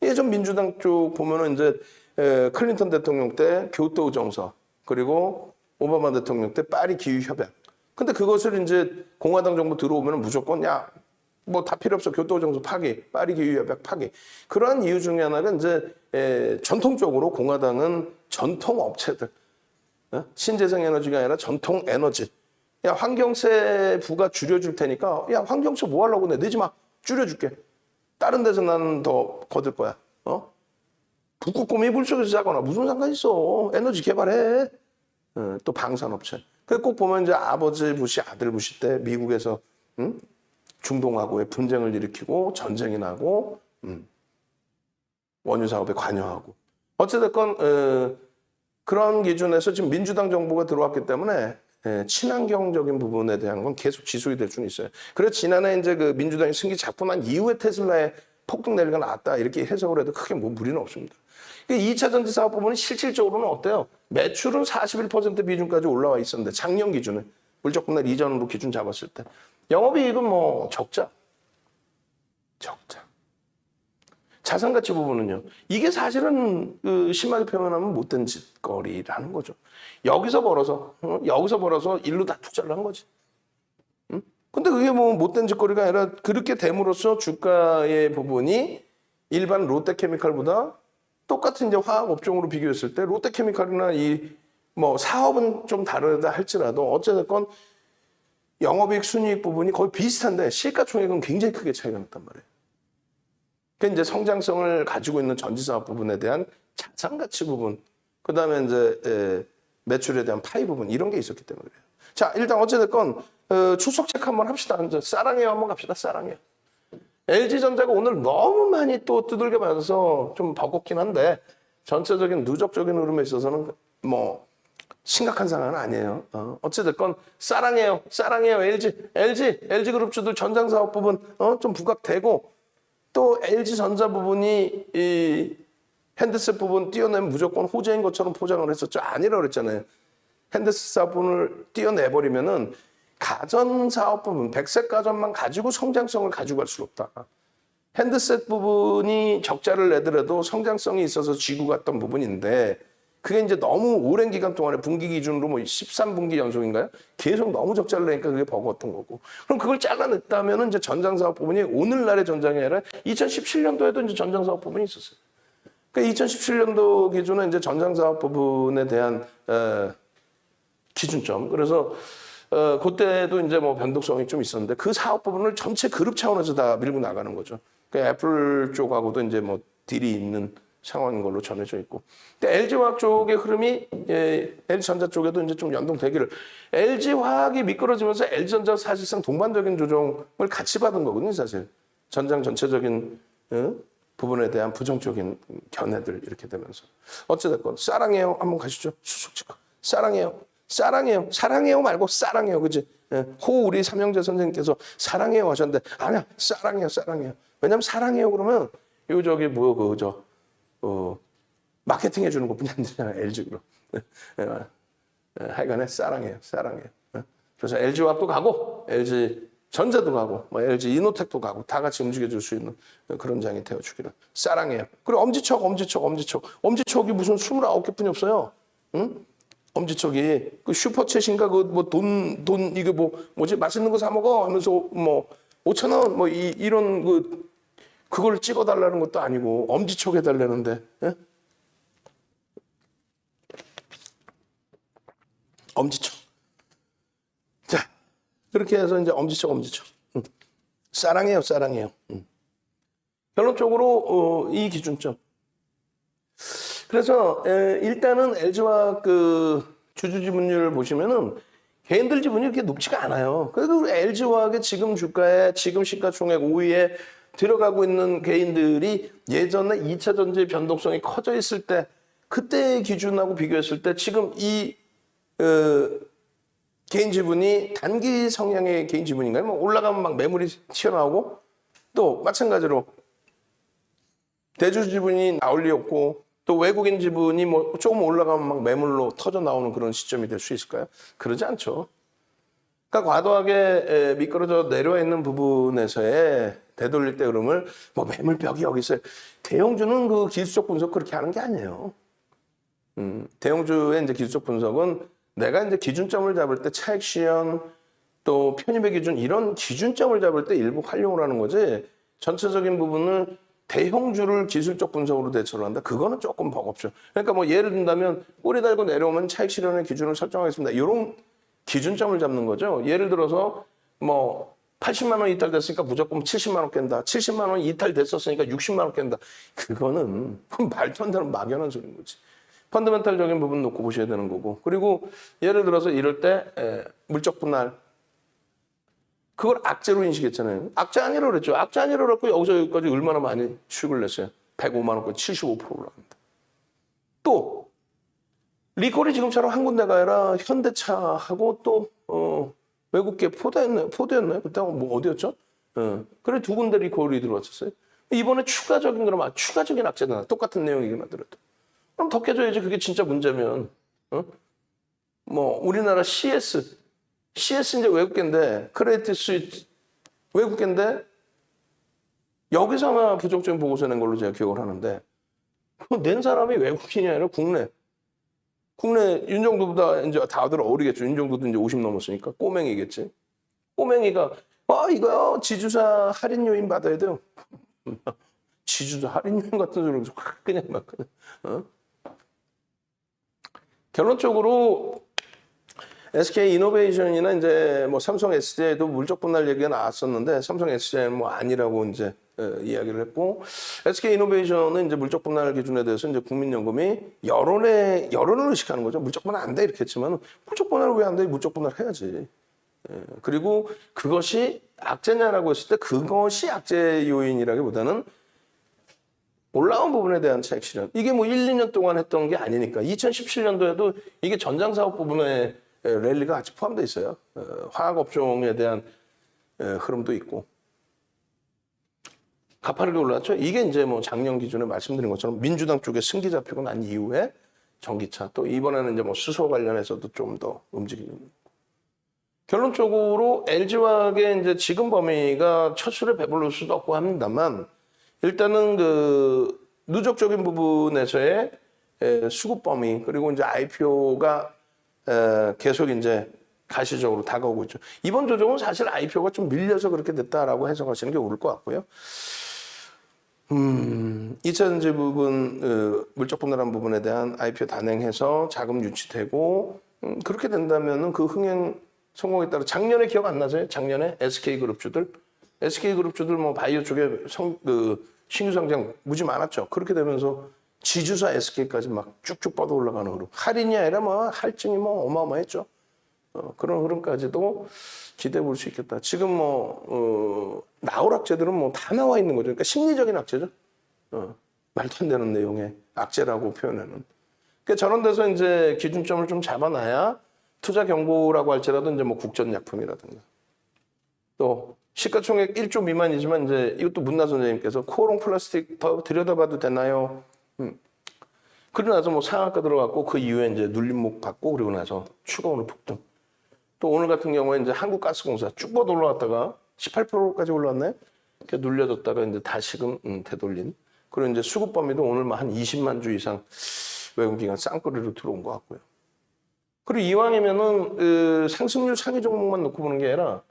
예전 민주당 쪽 보면은 이제 클린턴 대통령 때 교토 정서 그리고 오바마 대통령 때 파리 기후 협약. 근데 그것을 이제 공화당 정부 들어오면 무조건 뭐 다 필요 없어. 교토 정서 파기, 파리 기후 협약 파기. 그러한 이유 중에 하나가 이제 전통적으로 공화당은 전통 업체들, 신재생 에너지가 아니라 전통 에너지. 야, 환경세 부가 줄여줄 테니까 야, 환경세 뭐 하려고 내지 마. 줄여줄게. 다른 데서 나는 더 거둘 거야. 북극곰이 물속에서 자거나 무슨 상관 있어. 에너지 개발해. 또 방산업체. 그래서 꼭 보면 이제 아버지 부시, 아들 부시 때 미국에서 중동하고의 분쟁을 일으키고 전쟁이 나고 원유 사업에 관여하고 어찌됐건 그런 기준에서 지금 민주당 정부가 들어왔기 때문에 친환경적인 부분에 대한 건 계속 지속이 될 수는 있어요. 그래서 지난해 이제 그 민주당이 승기 잡고 난 이후에 테슬라의 폭등 랠리가 나왔다 이렇게 해석을 해도 크게 뭐 무리는 없습니다. 2차 전지 사업 부분은 실질적으로는 어때요? 매출은 41% 비중까지 올라와 있었는데 작년 기준에 물적 분할 이전으로 기준 잡았을 때 영업이익은 뭐 적자. 자산 가치 부분은요. 이게 사실은 심하게 표현하면 못된 짓거리라는 거죠. 여기서 벌어서 일로 다 투자를 한 거지. 근데 그게 뭐 못된 짓거리가 아니라 그렇게 됨으로써 주가의 부분이 일반 롯데케미칼보다 똑같은 이제 화학 업종으로 비교했을 때 롯데케미칼이나 이 뭐 사업은 좀 다르다 할지라도 어쨌든 영업이익 순이익 부분이 거의 비슷한데 시가총액은 굉장히 크게 차이가 났단 말이에요. 그러니까 이제 성장성을 가지고 있는 전지사업 부분에 대한 자산 가치 부분, 그 다음에 이제 매출에 대한 파이 부분 이런 게 있었기 때문에 그래요. 자, 일단 어쨌든 추석 체크 한번 합시다. 이제 사랑해요 한번 갑시다. 사랑해요. LG전자가 오늘 너무 많이 또 두들겨 맞아서 좀 버겁긴 한데 전체적인 누적적인 흐름에 있어서는 뭐 심각한 상황은 아니에요. 어찌됐건 사랑해요 LG그룹주들 전장사업 부분 좀 부각되고 또 LG전자 부분이 이 핸드셋 부분 띄어내면 무조건 호재인 것처럼 포장을 했었죠. 아니라 그랬잖아요. 핸드셋 사업 부분을 띄어내버리면은 가전사업 부분, 백색 가전만 가지고 성장성을 가지고 갈 수 없다. 핸드셋 부분이 적자를 내더라도 성장성이 있어서 쥐고 갔던 부분인데 그게 이제 너무 오랜 기간 동안에 분기 기준으로 뭐 13분기 연속인가요? 계속 너무 적자를 내니까 그게 버거웠던 거고. 그럼 그걸 잘라냈다면 이제 전장사업 부분이 오늘날의 전장이 아니라 2017년도에도 이제 전장사업 부분이 있었어요. 그러니까 2017년도 기준은 이제 전장사업 부분에 대한 기준점. 그래서 그때도 이제 뭐 변동성이 좀 있었는데 그 사업 부분을 전체 그룹 차원에서 다 밀고 나가는 거죠. 그러니까 애플 쪽하고도 이제 뭐 딜이 있는 상황인 걸로 전해져 있고. 근데 LG화학 쪽의 흐름이 LG전자 쪽에도 이제 좀 연동되기를. LG화학이 미끄러지면서 LG전자 사실상 동반적인 조정을 같이 받은 거거든요, 사실. 전장 전체적인 부분에 대한 부정적인 견해들 이렇게 되면서. 어찌됐건 사랑해요 한번 가시죠. 수숙 체크. 사랑해요 말고 사랑해요, 그지? 예, 우리 삼형제 선생님께서 사랑해요 하셨는데 아니야 사랑해요. 왜냐면 사랑해요 그러면 요 저기 뭐요 그저 마케팅 해주는 것뿐이 안 되잖아요. LG 그룹. 하여간에 사랑해요. 그래서 LG 화학도 가고 LG 전자도 가고 뭐 LG 이노텍도 가고 다 같이 움직여줄 수 있는 그런 장이 되어주기를 사랑해요. 그리고 엄지척이 무슨 29개뿐이 없어요. 응? 엄지척이 그 슈퍼챗인가 그 뭐 돈 이게 뭐지 맛있는 거 사 먹어 하면서 뭐 5,000원 뭐 이런 그걸 찍어달라는 것도 아니고 엄지척 해달라는데 예? 엄지척. 자 그렇게 해서 이제 엄지척. 사랑해요. 결론적으로 이 기준점. 그래서 일단은 LG화학 그 주주 지분율을 보시면은 개인들 지분이 이렇게 높지가 않아요. 그래도 LG화학의 지금 주가에 지금 시가총액 5위에 들어가고 있는 개인들이 예전에 2차 전지 변동성이 커져 있을 때 그때 기준하고 비교했을 때 지금 이 개인 지분이 단기 성향의 개인 지분인가요? 뭐 올라가면 막 매물이 튀어나오고 또 마찬가지로 대주 지분이 나올 리 없고 또 외국인 지분이 뭐 조금 올라가면 막 매물로 터져 나오는 그런 시점이 될 수 있을까요? 그러지 않죠. 그러니까 과도하게 미끄러져 내려와 있는 부분에서의 되돌릴 때 흐름을 뭐 매물벽이 여기 있어요. 대형주는 그 기술적 분석 그렇게 하는 게 아니에요. 대형주의 이제 기술적 분석은 내가 이제 기준점을 잡을 때 차익 시현 또 편입의 기준 이런 기준점을 잡을 때 일부 활용을 하는 거지 전체적인 부분을 대형주를 기술적 분석으로 대처를 한다. 그거는 조금 버겁죠. 그러니까 뭐 예를 든다면 꼬리 달고 내려오면 차익 실현의 기준을 설정하겠습니다. 이런 기준점을 잡는 거죠. 예를 들어서 뭐 80만 원 이탈됐으니까 무조건 70만 원 깬다. 70만 원 이탈됐었으니까 60만 원 깬다. 그거는 말도 안 되는 막연한 소리인 거지. 펀더멘탈적인 부분 놓고 보셔야 되는 거고. 그리고 예를 들어서 이럴 때 물적 분할 그걸 악재로 인식했잖아요. 악재 아니라고 그랬죠. 악재 아니라고 그랬고 여기서 여기까지 얼마나 많이 수익을 냈어요. 105만 원까지 75% 올라갑니다. 또 리콜이 지금처럼 한 군데가 아니라 현대차하고 또 외국계 포드였나요? 그때 뭐 어디였죠? 그래 두 군데 리콜이 들어왔었어요. 이번에 추가적인 악재다. 똑같은 내용이긴 하더라도. 그럼 더 깨져야지. 그게 진짜 문제면. 뭐 우리나라 CS 이제 외국계인데 크레디트 스위스 외국계인데 여기서 아마 부정적인 보고서 낸 걸로 제가 기억을 하는데 낸 사람이 외국인이 아니라 국내 윤정도보다 이제 다들 어리겠죠. 윤정도도 이제 50 넘었으니까 꼬맹이겠지. 꼬맹이가 이거요 지주사 할인 요인 받아야 돼요. 지주사 할인 요인 같은 소리 그냥 막 결론적으로 SK 이노베이션이나 이제 뭐 삼성 SDI도 물적 분할 얘기가 나왔었는데 삼성 SDI는 뭐 아니라고 이제 이야기를 했고 SK 이노베이션은 이제 물적 분할 기준에 대해서 이제 국민연금이 여론을 의식하는 거죠. 물적 분할 안 돼 이렇게 했지만 물적 분할 왜 안 돼? 물적 분할 해야지. 그리고 그것이 악재냐라고 했을 때 그것이 악재 요인이라기보다는 올라온 부분에 대한 차익 실현. 이게 뭐 1, 2년 동안 했던 게 아니니까 2017년도에도 이게 전장사업 부분에 랠리가 같이 포함되어 있어요. 화학업종에 대한 흐름도 있고. 가파르게 올랐죠. 이게 이제 뭐 작년 기준에 말씀드린 것처럼 민주당 쪽에 승기 잡히고 난 이후에 전기차 또 이번에는 이제 뭐 수소 관련해서도 좀 더 움직이는. 결론적으로 LG화학의 이제 지금 범위가 첫술에 배불릴 수도 없고 합니다만 일단은 그 누적적인 부분에서의 수급 범위 그리고 이제 IPO가 계속 이제 가시적으로 다가오고 있죠. 이번 조정은 사실 IPO가 좀 밀려서 그렇게 됐다라고 해석하시는 게 옳을 것 같고요. 2차 전지 부분, 물적 분할한 부분에 대한 IPO 단행해서 자금 유치되고 그렇게 된다면은 그 흥행 성공에 따라 작년에 기억 안 나세요? 작년에 SK그룹주들 뭐 바이오 쪽에 신규 상장 무지 많았죠. 그렇게 되면서 지주사 SK까지 막 쭉쭉 뻗어 올라가는 흐름. 할인이 아니라 뭐 할증이 뭐 어마어마했죠. 그런 흐름까지도 기대해 볼 수 있겠다. 지금 뭐 나올 악재들은 뭐 다 나와 있는 거죠. 그러니까 심리적인 악재죠. 말도 안 되는 내용의 악재라고 표현하는. 그러니까 저런 데서 이제 기준점을 좀 잡아놔야 투자 경고라고 할지라도 이제 뭐 국전약품이라든가 또 시가총액 1조 미만이지만 이제 이것도 문나 선생님께서 코오롱 플라스틱 더 들여다봐도 되나요? 그러고 나서 뭐 상한가 들어갔고 그 이후에 이제 눌림목 받고 그리고 나서 추가 오늘 폭등. 또 오늘 같은 경우에 이제 한국가스공사 쭉 뻗어 올라왔다가 18%까지 올라왔나요? 이렇게 눌려졌다가 이제 다시금 되돌린. 그리고 이제 수급 범위도 오늘 한 20만 주 이상 외국인기관 쌍끌이로 들어온 것 같고요. 그리고 이왕이면은 상승률 상위 종목만 놓고 보는 게 아니라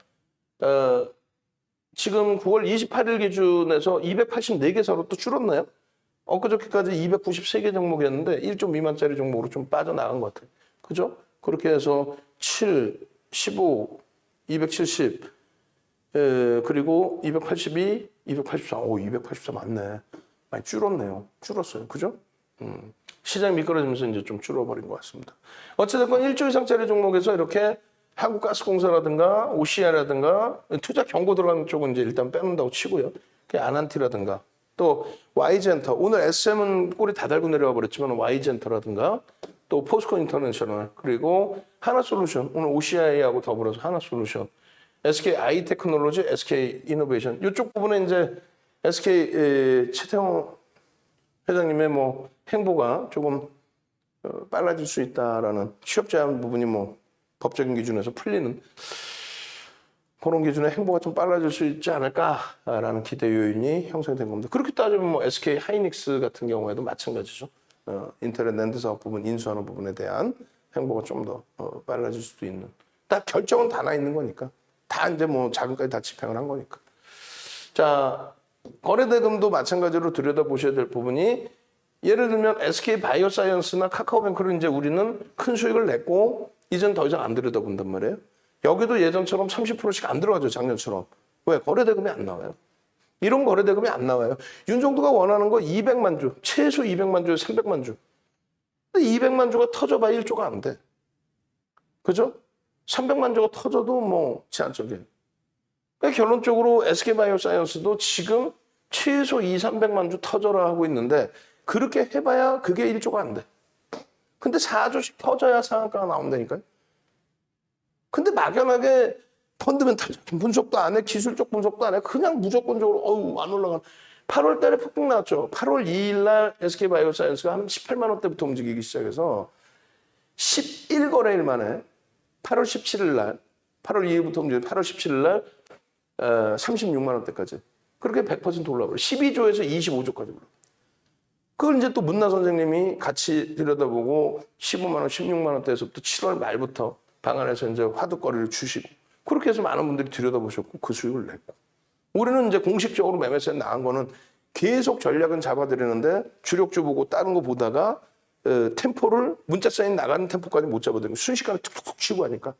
지금 9월 28일 기준에서 284개 사로 또 줄었나요? 엊그저께까지 293개 종목이었는데 1조 미만짜리 종목으로 좀 빠져나간 것 같아요. 그죠? 그렇게 해서 7, 15, 270, 그리고 282, 284. 오, 284 맞네. 많이 줄었네요. 줄었어요. 그죠? 시장이 미끄러지면서 이제 좀 줄어버린 것 같습니다. 어찌됐건 1조 이상짜리 종목에서 이렇게 한국가스공사라든가 OCI라든가 투자 경고 들어가는 쪽은 이제 일단 빼놓는다고 치고요. 아난티라든가 또 Y젠터, 오늘 SM은 꼬리 다 달고 내려와 버렸지만 Y젠터라든가 또 포스코 인터내셔널 그리고 하나솔루션, 오늘 OCI하고 더불어서 하나솔루션, SK 아이테크놀로지, SK 이노베이션 이쪽 부분에 이제 SK 최태원 회장님의 뭐 행보가 조금 빨라질 수 있다라는 취업 제한 부분이 뭐 법적인 기준에서 풀리는 그런 기준의 행보가 좀 빨라질 수 있지 않을까라는 기대 요인이 형성된 겁니다. 그렇게 따지면 뭐 SK 하이닉스 같은 경우에도 마찬가지죠. 인터넷 랜드 사업 부분 인수하는 부분에 대한 행보가 좀 더 빨라질 수도 있는. 딱 결정은 다 나 있는 거니까. 다 이제 뭐 자금까지 다 집행을 한 거니까. 자, 거래대금도 마찬가지로 들여다보셔야 될 부분이 예를 들면 SK 바이오사이언스나 카카오뱅크를 이제 우리는 큰 수익을 냈고 이젠 더 이상 안 들여다본단 말이에요. 여기도 예전처럼 30%씩 안 들어가죠, 작년처럼. 왜? 거래대금이 안 나와요. 이런 거래대금이 안 나와요. 윤정도가 원하는 거 200만 주, 최소 200만 주에 300만 주. 근데 200만 주가 터져봐야 1조가 안 돼. 그죠? 300만 주가 터져도 뭐 제한적이에요. 그러니까 결론적으로 SK바이오사이언스도 지금 최소 300만 주 터져라 하고 있는데 그렇게 해봐야 그게 1조가 안 돼. 근데 4조씩 터져야 상한가가 나온다니까요. 근데 막연하게 펀드멘탈적인 분석도 안 해, 기술적 분석도 안 해. 그냥 무조건적으로 안 올라가는. 8월 달에 폭등 났죠. 8월 2일 날 SK바이오사이언스가 한 18만 원대부터 움직이기 시작해서 11거래일 만에 8월 17일 날, 8월 2일부터 움직여서 8월 17일 날 36만 원대까지. 그렇게 100% 올라버려. 12조에서 25조까지 올라. 그걸 이제 또 문나 선생님이 같이 들여다보고 15만 원, 16만 원대에서부터 7월 말부터 방안에서 이제 화두거리를 주시고 그렇게 해서 많은 분들이 들여다보셨고 그 수익을 냈고 우리는 이제 공식적으로 매매세에 나간 거는 계속 전략은 잡아드리는데 주력주 보고 다른 거 보다가 템포를 문자 사인 나가는 템포까지 못 잡아드리고 순식간에 툭툭툭 치고 하니까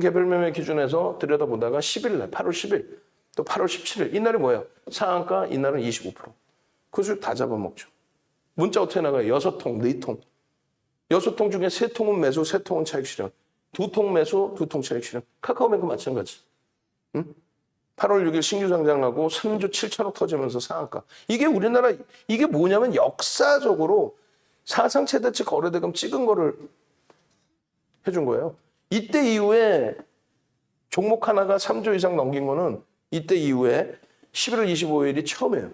개별 매매 기준에서 들여다보다가 10일 날 8월 10일 또 8월 17일 이날이 뭐예요? 상한가 이날은 25%. 그 수익 다 잡아먹죠. 문자 어떻게 나가요? 6통, 4통. 6통 중에 3통은 매수, 3통은 차익 실현. 2통 매수, 2통 차익 실현. 카카오뱅크 마찬가지. 응? 8월 6일 신규 상장하고 3조 7천억 터지면서 상한가. 이게 우리나라 이게 뭐냐면 역사적으로 사상 최대치 거래대금 찍은 거를 해준 거예요. 이때 이후에 종목 하나가 3조 이상 넘긴 거는 이때 이후에 11월 25일이 처음이에요.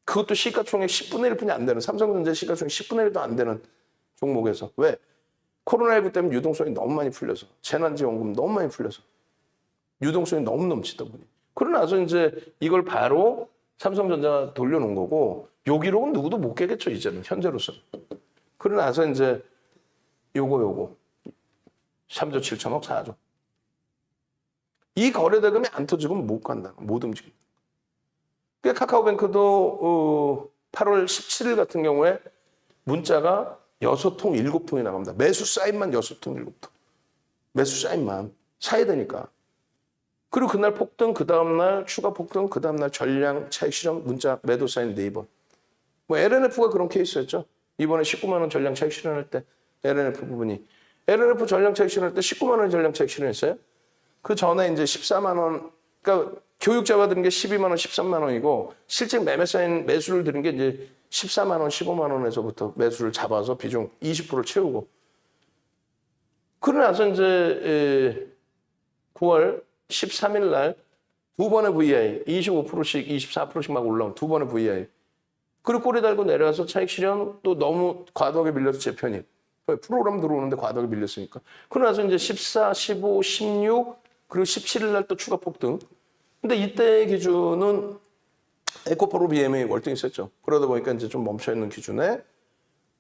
그것도 시가총액 10분의 1뿐이 안 되는 삼성전자 시가총액 10분의 1도 안 되는 종목에서. 왜? 코로나19 때문에 유동성이 너무 많이 풀려서 재난지원금 너무 많이 풀려서 유동성이 너무 넘치다 보니 그러고 나서 이제 이걸 바로 삼성전자가 돌려놓은 거고 요 기록은 누구도 못 깨겠죠 이제는 현재로서는. 그러고 나서 이제 요거 3조 7천억 4조 이 거래대금이 안 터지면 못 간다. 못 움직여. 그러니까 카카오뱅크도 8월 17일 같은 경우에 문자가 6통, 7통이 나갑니다. 매수 사인만 6통, 7통. 매수 사인만 사야 되니까. 그리고 그날 폭등, 그 다음날 추가 폭등, 그 다음날 전량 차익 실현 문자 매도 사인 4번. 뭐 LNF가 그런 케이스였죠. 이번에 19만 원 전량 차익 실현할 때 LNF 부분이. LNF 전량 차익 실현할 때 19만 원 전량 차익 실현했어요. 그 전에 이제 14만 원, 그러니까 교육자가 드는 게 12만 원, 13만 원이고 실제 매매 사인 매수를 드는 게 이제 14만 원, 15만 원에서부터 매수를 잡아서 비중 20%를 채우고 그러고 나서 이제 9월 13일 날 두 번의 VI, 25%씩, 24%씩 막 올라온 두 번의 VI. 그리고 꼬리 달고 내려와서 차익 실현 또 너무 과도하게 밀려서 재편입. 프로그램 들어오는데 과도하게 밀렸으니까. 그러고 나서 이제 14, 15, 16, 그리고 17일 날 또 추가 폭등. 근데 이때 기준은 에코프로 BM이 월등했었죠. 그러다 보니까 이제 좀 멈춰있는 기준에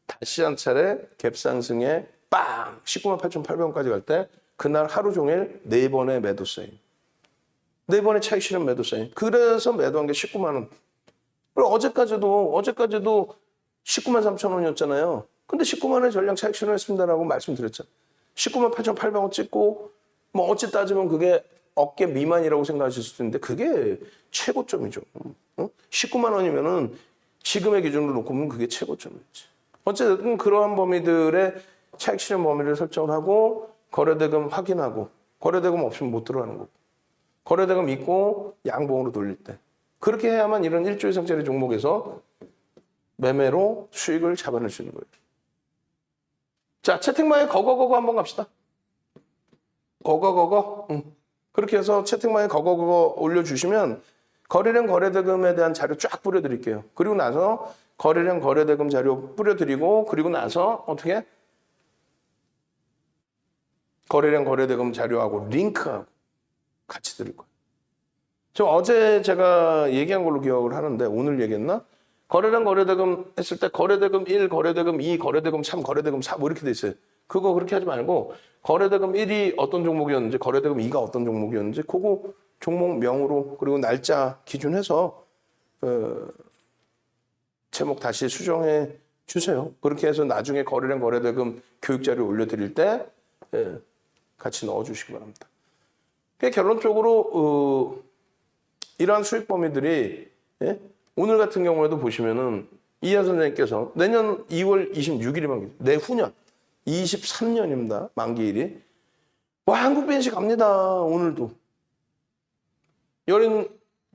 다시 한 차례 갭 상승에 빵! 19만 8,800원까지 갈 때 그날 하루 종일 4번의 매도 사인. 4번의 차익 실현 매도 사인. 그래서 매도한 게 19만 원. 그리고 어제까지도 19만 3천 원이었잖아요. 근데 19만 원의 전량 차익 실현했습니다라고 말씀드렸잖아요. 19만 8,800원 찍고 뭐 어찌 따지면 그게 어깨 미만이라고 생각하실 수도 있는데 그게 최고점이죠. 19만 원이면은 지금의 기준으로 놓고 보면 그게 최고점이지. 어쨌든 그러한 범위들의 차익 실현 범위를 설정을 하고 거래대금 확인하고 거래대금 없으면 못 들어가는 거고 거래대금 있고 양봉으로 돌릴 때 그렇게 해야만 이런 1조 이상짜리 종목에서 매매로 수익을 잡아낼 수 있는 거예요. 자, 채팅방에 거거거거 한번 갑시다. 거거거거. 그렇게 해서 채팅방에 거거거거 올려주시면 거래량 거래대금에 대한 자료 쫙 뿌려드릴게요. 그리고 나서 거래량 거래대금 자료 뿌려드리고 그리고 나서 어떻게? 거래량 거래대금 자료하고 링크하고 같이 드릴 거예요. 저 어제 제가 얘기한 걸로 기억을 하는데 오늘 얘기했나? 거래량 거래대금 했을 때 거래대금 1, 거래대금 2, 거래대금 3, 거래대금 4 뭐 이렇게 돼 있어요. 그거 그렇게 하지 말고 거래대금 1이 어떤 종목이었는지 거래대금 2가 어떤 종목이었는지 그거 종목명으로 그리고 날짜 기준해서 제목 다시 수정해 주세요. 그렇게 해서 나중에 거래량 거래대금 교육자료 올려드릴 때 같이 넣어주시기 바랍니다. 결론적으로 이러한 수익 범위들이 오늘 같은 경우에도 보시면은 이하 선생님께서 내년 2월 26일이 만기, 내후년 23년입니다. 만기일이. 와, 한국 BNC 갑니다. 오늘도.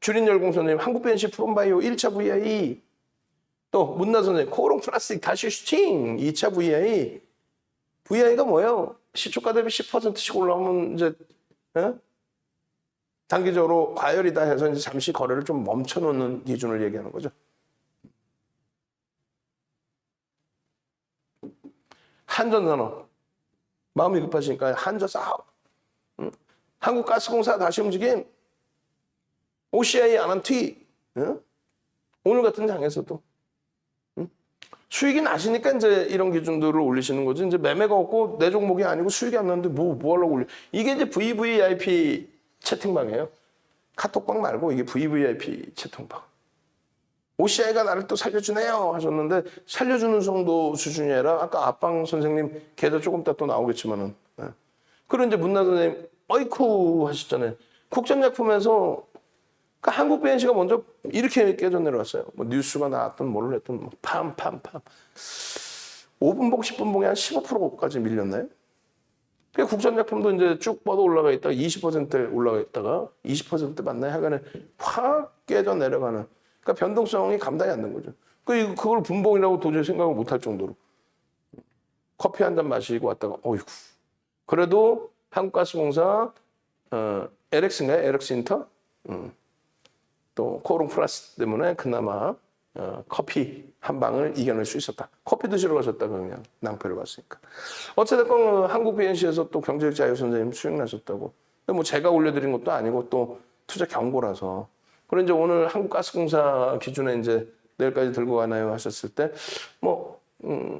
주린 열공 선생님, 한국 BNC 프롬바이오 1차 VI, 또 문나 선생님, 코오롱 플라스틱 다시 슈팅 2차 VI. VI가 뭐예요? 시초가 대비 10%씩 올라오면 이제 단기적으로 과열이다 해서 이제 잠시 거래를 좀 멈춰놓는 기준을 얘기하는 거죠. 한전산업 마음이 급하시니까 한전사업, 한국가스공사 다시 움직임, OCI 안함튀, 오늘 같은 장에서도 수익이 나시니까 이제 이런 기준들을 올리시는 거지. 이제 매매가 없고 내 종목이 아니고 수익이 안 나는데 뭐 하려고 올려? 이게 이제 VVIP 채팅방이에요. 카톡방 말고 이게 VVIP 채팅방. OCI가 나를 또 살려주네요 하셨는데 살려주는 정도 수준이 아니라 아까 앞방 선생님 계좌 조금 이따 또 나오겠지만은 그리고 이제 문나 선생님 어이쿠 하셨잖아요. 국전약품에서 그러니까 한국 BNC가 먼저 이렇게 깨져 내려왔어요. 뭐 뉴스가 나왔든 뭘 했든 뭐 팜 5분봉 10분봉이 한 15%까지 밀렸나요? 그러니까 국전약품도 이제 쭉 뻗어 올라가 있다가 20%에 올라가 있다가 20% 맞나요? 하여간에 확 깨져 내려가는. 그러니까 변동성이 감당이 안 된 거죠. 그걸 분봉이라고 도저히 생각을 못 할 정도로. 커피 한 잔 마시고 왔다가 어이구. 그래도 한국가스공사 LX인가요? LX인터? 또 코오롱 플러스 때문에 그나마 커피 한 방을 이겨낼 수 있었다. 커피 드시러 가셨다가 그냥 낭패를 봤으니까. 어쨌든 한국 BNC에서 또 경제적 자유 선생님 수익 나셨다고. 뭐 제가 올려드린 것도 아니고 또 투자 경고라서. 그리고 이제 오늘 한국가스공사 기준에 이제 내일까지 들고 가나요 하셨을 때 뭐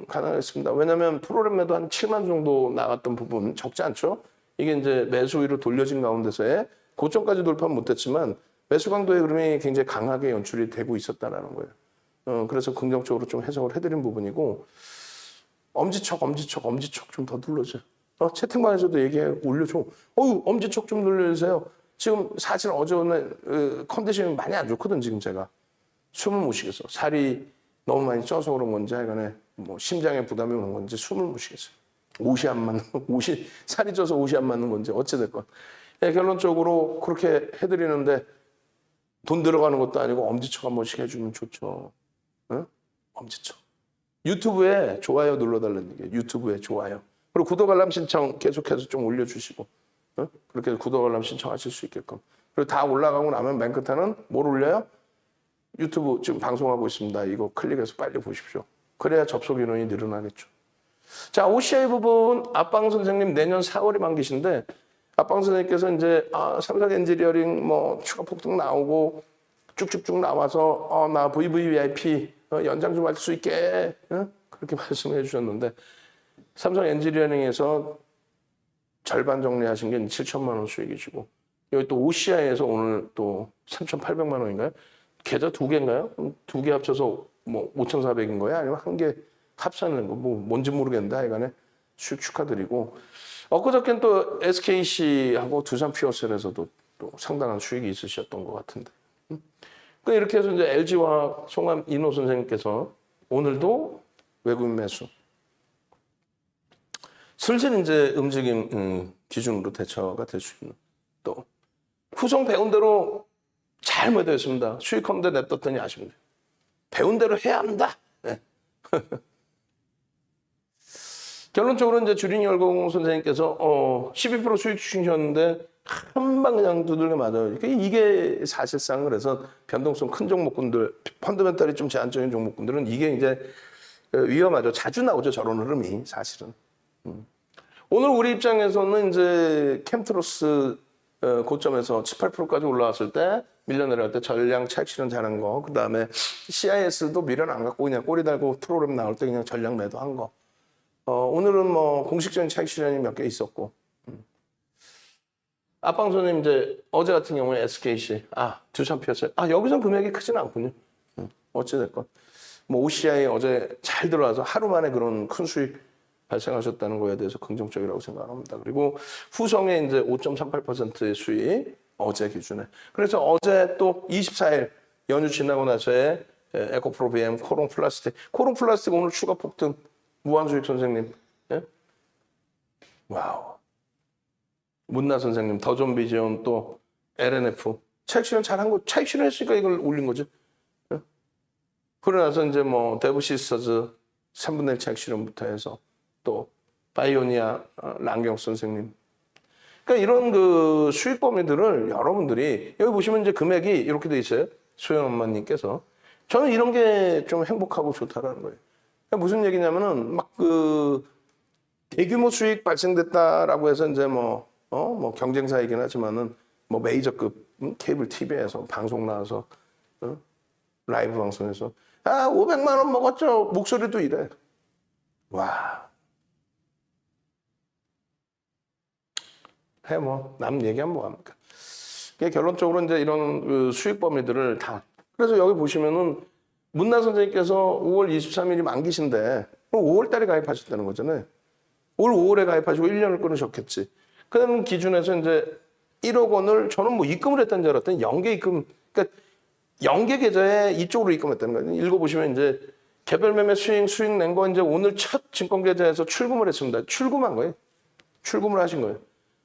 가능하겠습니다. 왜냐하면 프로그램에도 한 7만 정도 나갔던 부분 적지 않죠. 이게 이제 매수 위로 돌려진 가운데서의 고점까지 돌파는 못했지만 매수 강도의 흐름이 굉장히 강하게 연출이 되고 있었다는 거예요. 그래서 긍정적으로 좀 해석을 해드린 부분이고 엄지척 좀 더 눌러줘요. 채팅방에서도 얘기해 올려줘. 엄지척 좀 눌러주세요. 지금 사실 어제 오늘 컨디션이 많이 안 좋거든. 지금 제가 숨을 못 쉬겠어. 살이 너무 많이 쪄서 그런 건지 하여간에 뭐 심장에 부담이 오는 건지 숨을 못 쉬겠어요. 옷이 안 맞는 살이 쪄서 옷이 안 맞는 건지 어찌됐건 결론적으로 그렇게 해드리는데 돈 들어가는 것도 아니고 엄지척 한 번씩 해주면 좋죠. 엄지척. 유튜브에 좋아요 눌러달라는 얘기예요. 유튜브에 좋아요. 그리고 구독 알람 신청 계속해서 좀 올려주시고 그렇게 해서 구독 알람 신청하실 수 있게끔. 그리고 다 올라가고 나면 맨 끝에는 뭘 올려요? 유튜브 지금 방송하고 있습니다. 이거 클릭해서 빨리 보십시오. 그래야 접속 인원이 늘어나겠죠. 자, OCI 부분 앞방 선생님 내년 4월이 만기신데 앞방 선생님께서 이제 삼성 엔지니어링 뭐 추가 폭등 나오고 쭉쭉쭉 나와서 나 VVVIP 연장 좀 할 수 있게 그렇게 말씀해 주셨는데 삼성 엔지니어링에서 절반 정리하신 게 7천만 원 수익이시고 여기 또 OCI에서 오늘 또 3,800만 원인가요? 계좌 두 개인가요? 두 개 합쳐서 뭐 5,400인 거예요? 아니면 한 개 합산하는 거? 뭐 뭔지 모르겠는데 하여간에 수익 축하드리고 엊그저께는 또 SKC하고 두산 피어셀에서도 또 상당한 수익이 있으셨던 것 같은데 그러니까 이렇게 해서 이제 LG와 송암 이노 선생님께서 오늘도 외국인 매수 슬슬 이제 움직임 기준으로 대처가 될 수 있는 또 후송 배운 대로 잘 매도했습니다. 수익컨대 냅뒀더니 아쉽네요. 배운 대로 해야 한다. 네. 결론적으로 이제 주린이 열공 선생님께서 12% 수익 주셨는데 한 방 그냥 두들겨 맞아요. 이게 사실상 그래서 변동성 큰 종목군들, 펀더멘탈이 좀 제한적인 종목군들은 이게 이제 위험하죠. 자주 나오죠. 저런 흐름이 사실은. 오늘 우리 입장에서는 이제 캠트로스 고점에서 7, 8%까지 올라왔을 때 밀려 내려갈 때 전량 차익 실현 잘한 거, 그 다음에 CIS도 미련 안 갖고 그냥 꼬리 달고 프로그램 나올 때 그냥 전량 매도한 거. 오늘은 뭐 공식적인 차익 실현이 몇 개 있었고. 앞방송님 이제 어제 같은 경우에 SKC, 두산 피었어요. 여기서 금액이 크지는 않군요. 어찌됐건. 뭐 OCI 어제 잘 들어와서 하루 만에 그런 큰 수익 발생하셨다는 거에 대해서 긍정적이라고 생각합니다. 그리고 후성의 이제 5.38%의 수익 어제 기준에. 그래서 어제 또 24일 연휴 지나고 나서의 에코프로 BM, 코롱 플라스틱. 코롱 플라스틱 오늘 추가 폭등. 무한수익 선생님. 예? 와우. 문나 선생님, 더존비전 또 LNF. 차익 실현 잘한 거, 차익 실현 했으니까 이걸 올린 거죠. 예? 그러고 나서 이제 뭐 데브시스터즈 3분의 1 차익 실현부터 해서 또 바이오니아 랑경 선생님. 그러니까 이런 그 수익 범위들을 여러분들이 여기 보시면 이제 금액이 이렇게 돼 있어요. 소연 엄마님께서. 저는 이런 게 좀 행복하고 좋다라는 거예요. 그러니까 무슨 얘기냐면은 막 그 대규모 수익 발생됐다라고 해서 이제 뭐 경쟁사이긴 하지만은 뭐 메이저급 케이블 TV에서 방송 나와서 라이브 방송에서 500만 원 먹었죠. 목소리도 이래. 와. 뭐 남 얘기하면 뭐합니까? 결론적으로 이제 이런 그 수익 범위들을 다. 그래서 여기 보시면은 문나 선생님께서 5월 23일이 만기신데 5월 달에 가입하셨다는 거잖아요. 올 5월에 가입하시고 1년을 끊으셨겠지. 그런 기준에서 이제 1억 원을 저는 뭐 입금을 했다는 줄 알았더니 연계 입금, 그러니까 연계 계좌에 이쪽으로 입금했다는 거예요. 읽어보시면 이제 개별 매매 수익 낸 거 이제 오늘 첫 증권 계좌에서 출금을 했습니다. 출금한 거예요. 출금을 하신 거예요.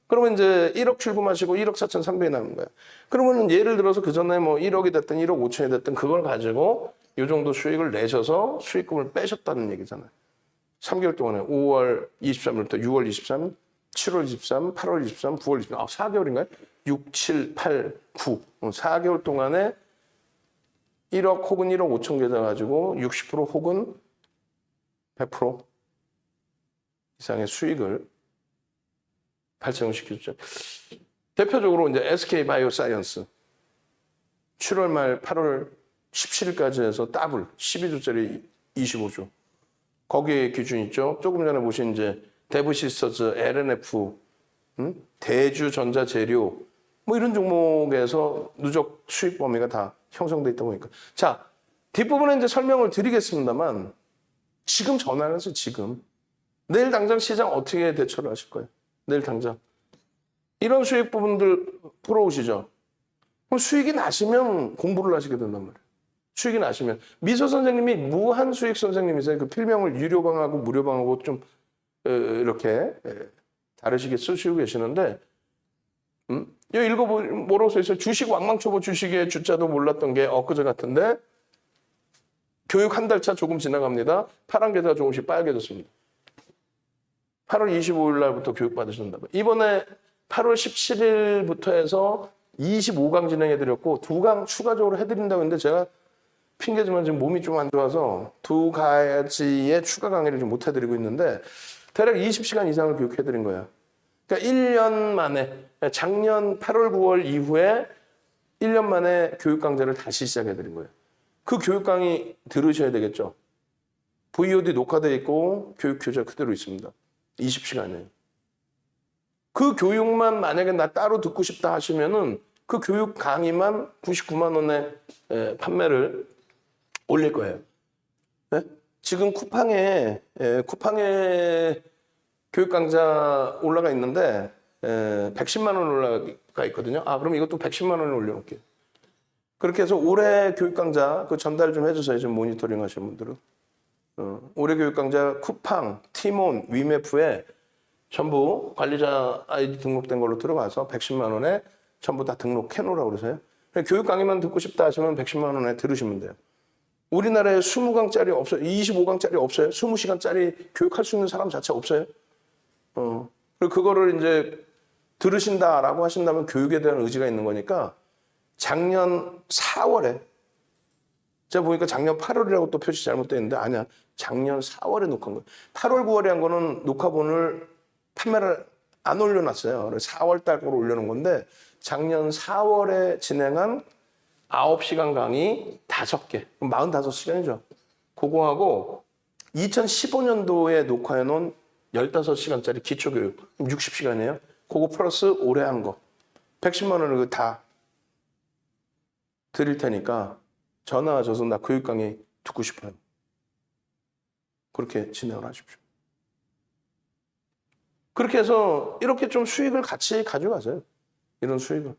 그러면 이제 1억 출금하시고 1억 4,300이 남은 거예요. 그러면 예를 들어서 그 전에 뭐 1억이 됐든 1억 5천이 됐든 그걸 가지고 이 정도 수익을 내셔서 수익금을 빼셨다는 얘기잖아요. 3개월 동안에 5월 23일부터 6월 23일, 7월 23, 8월 23, 9월 23, 4개월인가요? 6, 7, 8, 9. 4개월 동안에 1억 혹은 1억 5천 계좌 가지고 60% 혹은 100% 이상의 수익을 발생시켰죠. 대표적으로 이제 SK 바이오사이언스 7월 말 8월 17일까지 해서 더블 12조짜리 25조. 거기에 기준 있죠. 조금 전에 보신 이제 데브시스터즈, LNF, 대주전자재료 뭐 이런 종목에서 누적 수익 범위가 다 형성돼 있다 보니까. 자, 뒷부분에 이제 설명을 드리겠습니다만 지금 전환해서 지금 내일 당장 시장 어떻게 대처를 하실 거예요? 내일 당장. 이런 수익 부분들 풀어오시죠. 그럼 수익이 나시면 공부를 하시게 된단 말이에요. 수익이 나시면. 미소 선생님이 무한 수익 선생님이세요. 그 필명을 유료방하고 무료방하고 좀 이렇게 다르시게 쓰시고 계시는데 여기 뭐라고 써있어요? 주식 왕망초보 주식의 주자도 몰랐던 게 엊그제 같은데 교육 한 달 차 조금 지나갑니다. 파란 계좌가 조금씩 빨개졌습니다. 8월 25일 날부터 교육 받으신다고. 이번에 8월 17일부터 해서 25강 진행해드렸고 2강 추가적으로 해드린다고 했는데 제가 핑계지만 지금 몸이 좀 안 좋아서 2가지의 추가 강의를 좀 못 해드리고 있는데 대략 20시간 이상을 교육해드린 거예요. 그러니까 1년 만에 작년 8월 9월 이후에 1년 만에 교육 강좌를 다시 시작해드린 거예요. 그 교육 강의 들으셔야 되겠죠. VOD 녹화되어 있고 교육 교재 그대로 있습니다. 20시간이에요. 그 교육만 만약에 나 따로 듣고 싶다 하시면은 그 교육 강의만 99만 원에 판매를 올릴 거예요. 네? 지금 쿠팡에 교육 강좌 올라가 있는데 110만 원 올라가 있거든요. 아, 그럼 이것도 110만 원을 올려놓을게요. 그렇게 해서 올해 교육 강좌 그 전달 좀 해주세요. 지금 모니터링 하시는 분들은. 올해 교육 강좌 쿠팡, 티몬, 위메프에 전부 관리자 아이디 등록된 걸로 들어가서 110만 원에 전부 다 등록해 놓으라고 그러세요. 교육 강의만 듣고 싶다 하시면 110만 원에 들으시면 돼요. 우리나라에 20강짜리 없어요. 25강짜리 없어요. 20시간짜리 교육할 수 있는 사람 자체 없어요. 그리고 그거를 이제 들으신다라고 하신다면 교육에 대한 의지가 있는 거니까 작년 4월에 제가 보니까 작년 8월이라고 또 표시 잘못되어 있는데 아니야. 작년 4월에 녹화한 거예요. 8월 9월에 한 거는 녹화본을 판매를 안 올려놨어요. 4월 달 거로 올려놓은 건데 작년 4월에 진행한 9시간 강의 5개, 45시간이죠. 그거하고 2015년도에 녹화해놓은 15시간짜리 기초교육, 60시간이에요. 그거 플러스 올해 한 거. 110만 원을 다 드릴 테니까 전화하셔서 나 교육 강의 듣고 싶어요. 그렇게 진행을 하십시오. 그렇게 해서 이렇게 좀 수익을 같이 가져가세요. 이런 수익을.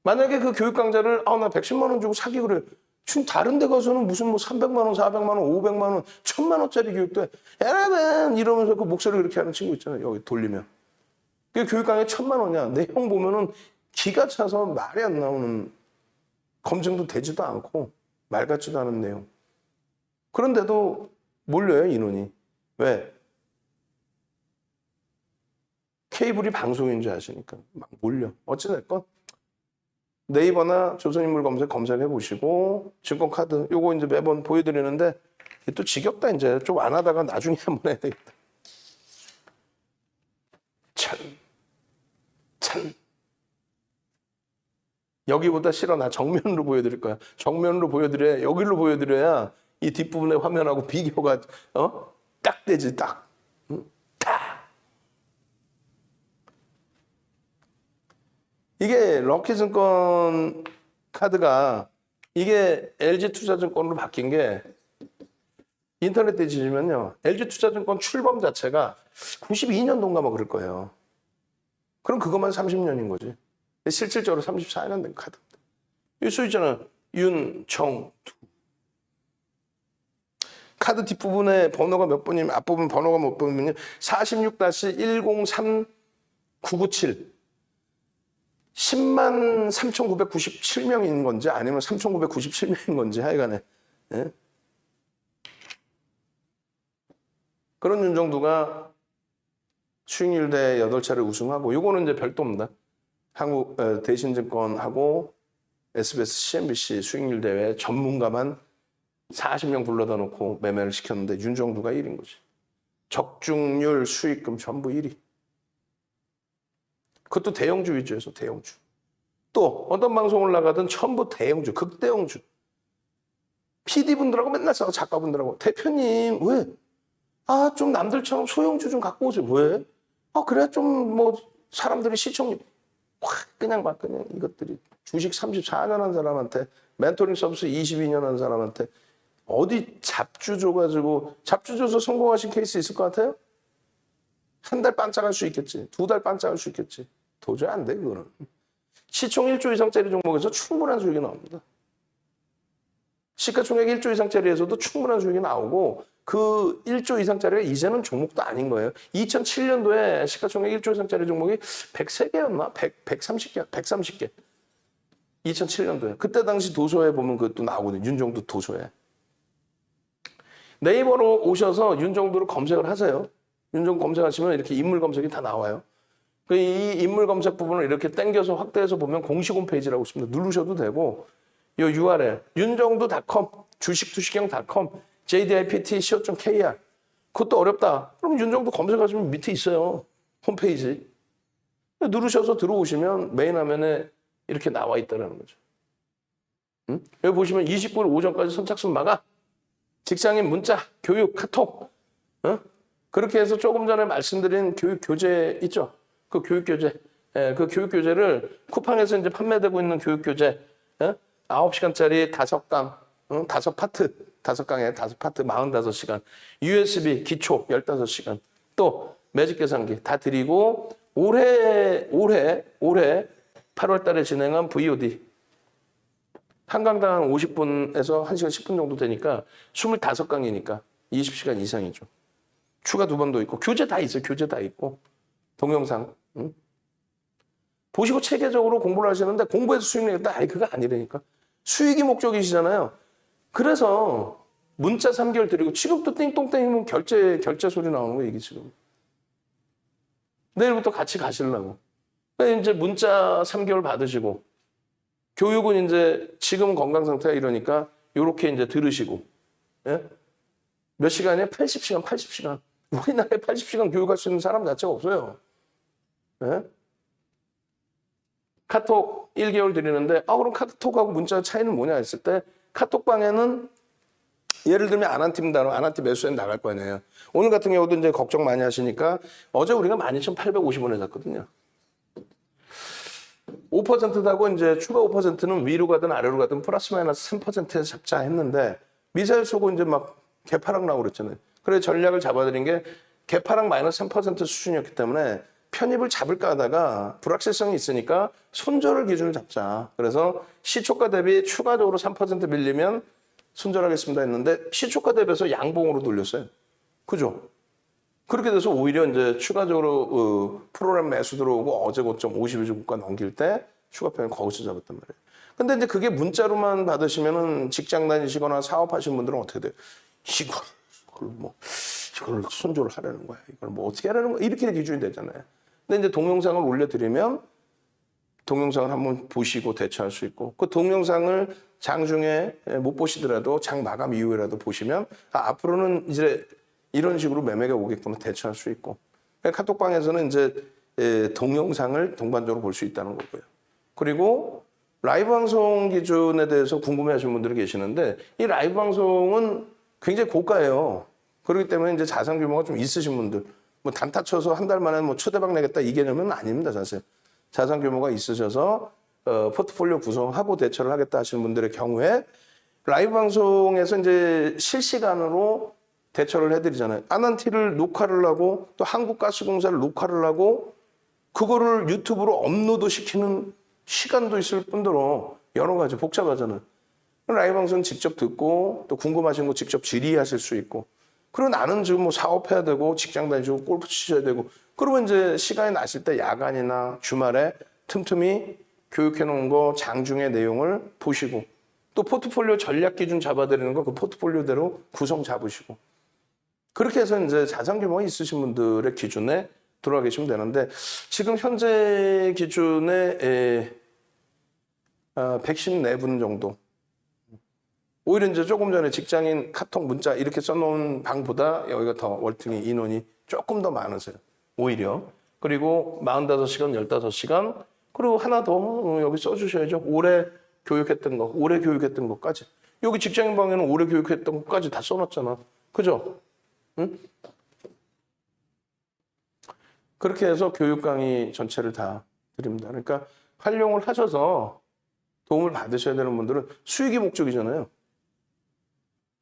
만약에 그 교육 강좌를 나 110만 원 주고 사기 그래. 지금 다른 데 가서는 무슨 뭐 300만 원, 400만 원, 500만 원, 1000만 원짜리 교육도 해. 여러분 이러면서 그 목소리 그렇게 하는 친구 있잖아요. 여기 돌리면. 그 교육 강의 1000만 원이야. 내용 보면은 기가 차서 말이 안 나오는 검증도 되지도 않고 말 같지도 않은 내용. 그런데도 몰려요, 인원이. 왜? 케이블이 방송인 줄 아시니까 막 몰려. 어찌됐건 네이버나 조선인물 검색해 보시고 증권카드 요거 이제 매번 보여드리는데 또 지겹다 이제 좀 안 하다가 나중에 한번 해야 되겠다. 참 여기보다 싫어. 나 정면으로 보여드릴 거야. 정면으로 보여드려야 여기로 보여드려야 이 뒷부분의 화면하고 비교가 딱 되지 딱. 딱. 이게 럭키증권 카드가 이게 LG투자증권으로 바뀐 게 인터넷 뒤지면요. LG투자증권 출범 자체가 92년도인가 뭐 그럴 거예요. 그럼 그것만 30년인 거지. 실질적으로 34년 된 카드입니다. 여기 있잖아. 윤정두. 카드 뒷부분에 번호가 몇 번이면 앞부분 번호가 몇 번이면요. 46-103997. 10만 3,997명인 건지 아니면 3,997명인 건지 하여간에. 예? 그런 윤정두가 수익률 대 8차례 우승하고 요거는 이제 별도입니다. 한국 대신증권하고 SBS, CNBC 수익률 대회 전문가만 40명 불러다 놓고 매매를 시켰는데 윤정두가 1위인 거지. 적중률, 수익금 전부 1위. 그것도 대형주 위주에서 대형주. 또 어떤 방송을 나가든 전부 대형주, 극대형주. PD분들하고 맨날 싸워, 작가분들하고. 대표님 왜? 좀 남들처럼 소형주 좀 갖고 오세요. 왜? 그래야 좀 뭐 사람들이 시청률 확 그냥 이것들이 주식 34년 한 사람한테 멘토링 서비스 22년 한 사람한테 어디 잡주 줘가지고 잡주 줘서 성공하신 케이스 있을 것 같아요? 한 달 반짝할 수 있겠지. 2달 반짝할 수 있겠지. 도저히 안 돼, 그거는. 시총 1조 이상짜리 종목에서 충분한 수익이 나옵니다. 시가총액 1조 이상짜리에서도 충분한 수익이 나오고 그 1조 이상짜리가 이제는 종목도 아닌 거예요. 2007년도에 시가총액 1조 이상짜리 종목이 103개였나? 130개, 130개. 2007년도에. 그때 당시 도서에 보면 그것도 나오거든요. 윤정두 도서에. 네이버로 오셔서 윤정두를 검색을 하세요. 윤종국 검색하시면 이렇게 인물 검색이 다 나와요. 이 인물 검색 부분을 이렇게 당겨서 확대해서 보면 공식 홈페이지라고 있습니다. 누르셔도 되고, 이 URL 윤정두.com, 주식투시경.com, jdipt.co.kr. 그것도 어렵다. 그럼 윤정두 검색하시면 밑에 있어요. 홈페이지. 누르셔서 들어오시면 메인 화면에 이렇게 나와 있다는 거죠. 응? 여기 보시면 29일 오전까지 선착순 마감. 직장인 문자, 교육, 카톡. 어? 그렇게 해서 조금 전에 말씀드린 교육 교재 있죠? 그 교육 교재. 예, 그 교육 교재를 쿠팡에서 이제 판매되고 있는 교육 교재. 예? 9시간짜리 5강, 5파트, 5강에 5파트, 45시간. USB 기초 15시간. 또 매직 계산기 다 드리고 올해 8월 달에 진행한 VOD 한 강당 50분에서 1시간 10분 정도 되니까 25강이니까 20시간 이상이죠. 추가 2번도 있고 교재 다 있어요. 교재 다 있고 동영상. 응? 보시고 체계적으로 공부를 하시는데 공부해서 수익 내겠다. 아니 그거 아니라니까. 수익이 목적이시잖아요. 그래서 문자 3개월 드리고 취급도 띵똥땡이면 결제 소리 나오는 거예요. 이게 지금. 내일부터 같이 가시려고. 이제 문자 3개월 받으시고 교육은 이제 지금 건강 상태가 이러니까 요렇게 이제 들으시고. 예? 몇 시간이에요? 80시간. 우리나라에 80시간 교육할 수 있는 사람 자체가 없어요. 예? 카톡 1개월 드리는데 그럼 카톡하고 문자 차이는 뭐냐 했을 때 카톡방에는 예를 들면 아난팀 매수에 나갈 거 아니에요. 오늘 같은 경우도 이제 걱정 많이 하시니까 어제 우리가 12,850원에 샀거든요. 5%다고 이제 추가 5%는 위로 가든 아래로 가든 플러스 마이너스 3%에서 잡자 했는데 미사일 쏘고 이제 막 개파락 나오고 그랬잖아요. 그래 전략을 잡아드린 게 개파락 마이너스 3% 수준이었기 때문에 편입을 잡을까 하다가 불확실성이 있으니까 손절을 기준을 잡자. 그래서 시초가 대비 추가적으로 3% 밀리면 손절하겠습니다 했는데 시초가 대비해서 양봉으로 돌렸어요. 그죠? 그렇게 돼서 오히려 이제 추가적으로 프로그램 매수 들어오고 어제 고점 52주 고가 넘길 때 추가 편을 거기서 잡았단 말이에요. 근데 이제 그게 문자로만 받으시면은 직장 다니시거나 사업하시는 분들은 어떻게 돼요? 이걸 손절을 하라는 거야. 이걸 뭐 어떻게 하라는 거야? 이렇게 기준이 되잖아요. 근데 이제 동영상을 올려드리면 동영상을 한번 보시고 대처할 수 있고 그 동영상을 장중에 못 보시더라도 장 마감 이후에라도 보시면 앞으로는 이제 이런 식으로 매매가 오겠구나 대처할 수 있고 카톡방에서는 이제 동영상을 동반적으로 볼 수 있다는 거고요. 그리고 라이브 방송 기준에 대해서 궁금해하시는 분들이 계시는데 이 라이브 방송은 굉장히 고가예요. 그렇기 때문에 이제 자산 규모가 좀 있으신 분들 뭐 단타 쳐서 한 달 만에 뭐 초대박 내겠다 이 개념은 아닙니다. 사실 자산 규모가 있으셔서 포트폴리오 구성하고 대처를 하겠다 하시는 분들의 경우에 라이브 방송에서 이제 실시간으로 대처를 해드리잖아요. 아난티를 녹화를 하고 또 한국가스공사를 녹화를 하고 그거를 유튜브로 업로드 시키는 시간도 있을 뿐더러 여러 가지 복잡하잖아요. 라이브 방송 직접 듣고 또 궁금하신 거 직접 질의하실 수 있고 그리고 나는 지금 뭐 사업해야 되고 직장 다니시고 골프 치셔야 되고 그러면 이제 시간이 나실 때 야간이나 주말에 틈틈이 교육해 놓은 거 장중의 내용을 보시고 또 포트폴리오 전략 기준 잡아드리는 거 그 포트폴리오대로 구성 잡으시고 그렇게 해서 이제 자산 규모가 있으신 분들의 기준에 들어가 계시면 되는데 지금 현재 기준에 114분 정도 오히려 이제 조금 전에 직장인 카톡 문자 이렇게 써놓은 방보다 여기가 더 월등히 인원이 조금 더 많으세요. 오히려. 그리고 45시간, 15시간 그리고 하나 더 여기 써주셔야죠. 올해 교육했던 것까지. 여기 직장인 방에는 올해 교육했던 것까지 다 써놨잖아. 그죠? 응? 그렇게 해서 교육 강의 전체를 다 드립니다. 그러니까 활용을 하셔서 도움을 받으셔야 되는 분들은 수익이 목적이잖아요.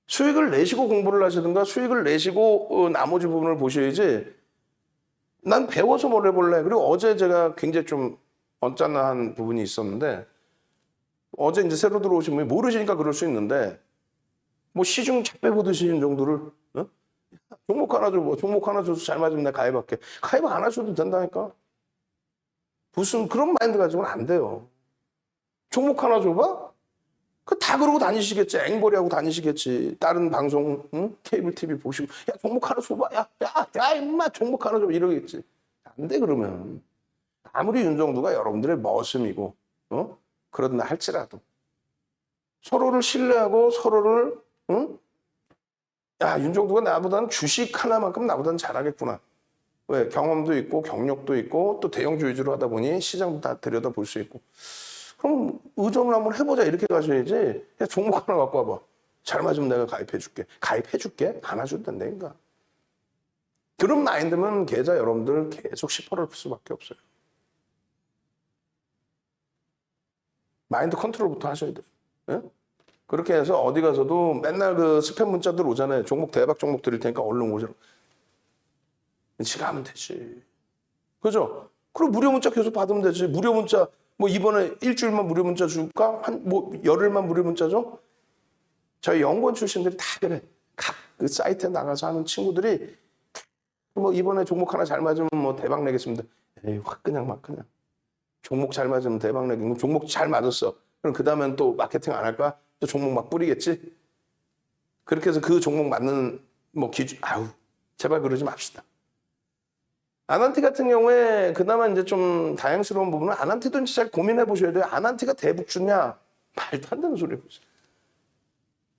수익을 내시고 공부를 하시든가 수익을 내시고 나머지 부분을 보셔야지 난 배워서 뭘 해볼래. 그리고 어제 제가 굉장히 좀 언짢아한 부분이 있었는데 어제 이제 새로 들어오신 분이 모르시니까 그럴 수 있는데 뭐 시중 잡배 보듯이 정도를 종목 하나 줘, 종목 하나 줘서 잘 맞으면 내가 가입할게. 가입 안 하셔도 된다니까. 무슨 그런 마인드 가지고는 안 돼요. 종목 하나 줘봐? 그 다 그러고 다니시겠지. 앵벌이 하고 다니시겠지. 다른 방송, 응? 케이블 TV 보시고, 야, 종목 하나 줘봐. 야, 임마, 종목 하나 줘. 이러겠지. 안 돼, 그러면. 아무리 윤정두가 여러분들의 머슴이고, 그런다 할지라도. 서로를 신뢰하고 서로를, 응? 야, 윤정두가 나보다는 주식 하나만큼 나보다는 잘하겠구나. 왜? 경험도 있고, 경력도 있고, 또 대형주 위주로 하다 보니 시장도 다 들여다 볼 수 있고. 그럼 의존을 한번 해보자 이렇게 가셔야지. 야, 종목 하나 갖고 와봐. 잘 맞으면 내가 가입해줄게. 가입해줄게? 안 해줘도 된다니까. 그런 마인드면 계좌 여러분들 계속 10%를 풀 수밖에 없어요. 마인드 컨트롤부터 하셔야 돼요. 예? 그렇게 해서 어디 가서도 맨날 그 스팸 문자들 오잖아요. 종목 대박 종목 드릴 테니까 얼른 오셔라. 지가 하면 되지. 그죠? 그리고 무료 문자 계속 받으면 되지. 무료 문자 뭐 이번에 일주일만 무료 문자 줄까? 뭐 열흘만 무료 문자 줘? 저희 연구원 출신들이 다 그래. 각 그 사이트에 나가서 하는 친구들이 뭐 이번에 종목 하나 잘 맞으면 뭐 대박 내겠습니다. 에이, 확 그냥 막 그냥. 종목 잘 맞으면 대박 내겠고 종목 잘 맞았어. 그럼 그 다음엔 또 마케팅 안 할까? 또 종목 막 뿌리겠지? 그렇게 해서 그 종목 맞는 뭐 기준, 아우, 제발 그러지 맙시다. 아난티 같은 경우에 그나마 이제 좀 다양스러운 부분은 아난티도 진짜 잘 고민해 보셔야 돼요. 아난티가 대북주냐? 말도 안 되는 소리 보세요.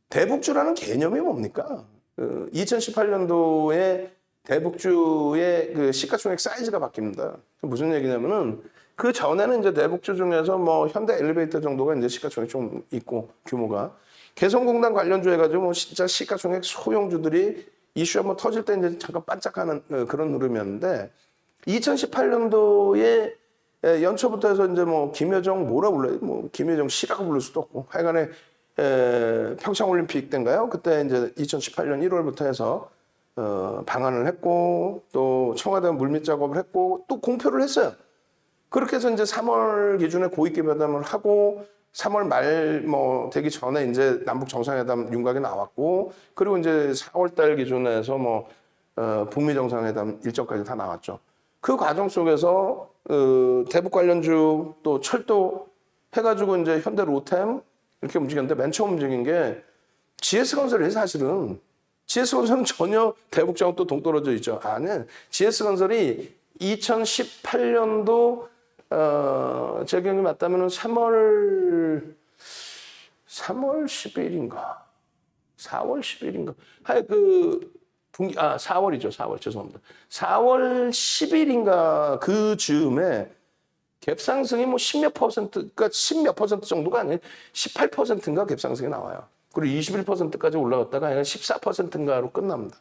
대북주라는 개념이 뭡니까? 2018년도에 대북주의 그 시가총액 사이즈가 바뀝니다. 무슨 얘기냐면은 그 전에는 이제 대북주 중에서 뭐 현대 엘리베이터 정도가 이제 시가총액 좀 있고 규모가 개성공단 관련주 해가지고 뭐 진짜 시가총액 소형주들이 이슈 한번 터질 때 이제 잠깐 반짝하는 그런 흐름이었는데 2018년도에 연초부터 해서 이제 뭐 김여정 뭐라 불러요? 뭐 김여정 씨라고 부를 수도 없고 하여간에 평창올림픽 때인가요? 그때 이제 2018년 1월부터 해서 방한을 했고 또 청와대 물밑 작업을 했고 또 공표를 했어요. 그렇게 해서 이제 3월 기준에 고위기회담을 하고 3월 말 뭐 되기 전에 이제 남북 정상회담 윤곽이 나왔고 그리고 이제 4월 달 기준에서 뭐 북미 정상회담 일정까지 다 나왔죠. 그 과정 속에서 대북 관련주 또 철도 해가지고 이제 현대 로템 이렇게 움직였는데 맨 처음 움직인 게 GS건설이 사실은 GS건설은 전혀 대북 장도 동떨어져 있죠. 아니, GS건설이 2018년도 제 기억이 맞다면 3월 10일인가 4월 10일인가 하여 4월이죠. 4월 죄송합니다. 4월 10일인가 그 즈음에 갭상승이 뭐 10몇 퍼센트, 그러니까 10몇 퍼센트 정도가 아니에요. 18%인가 갭상승이 나와요. 그리고 21%까지 올라갔다가 그냥 14%인가로 끝납니다.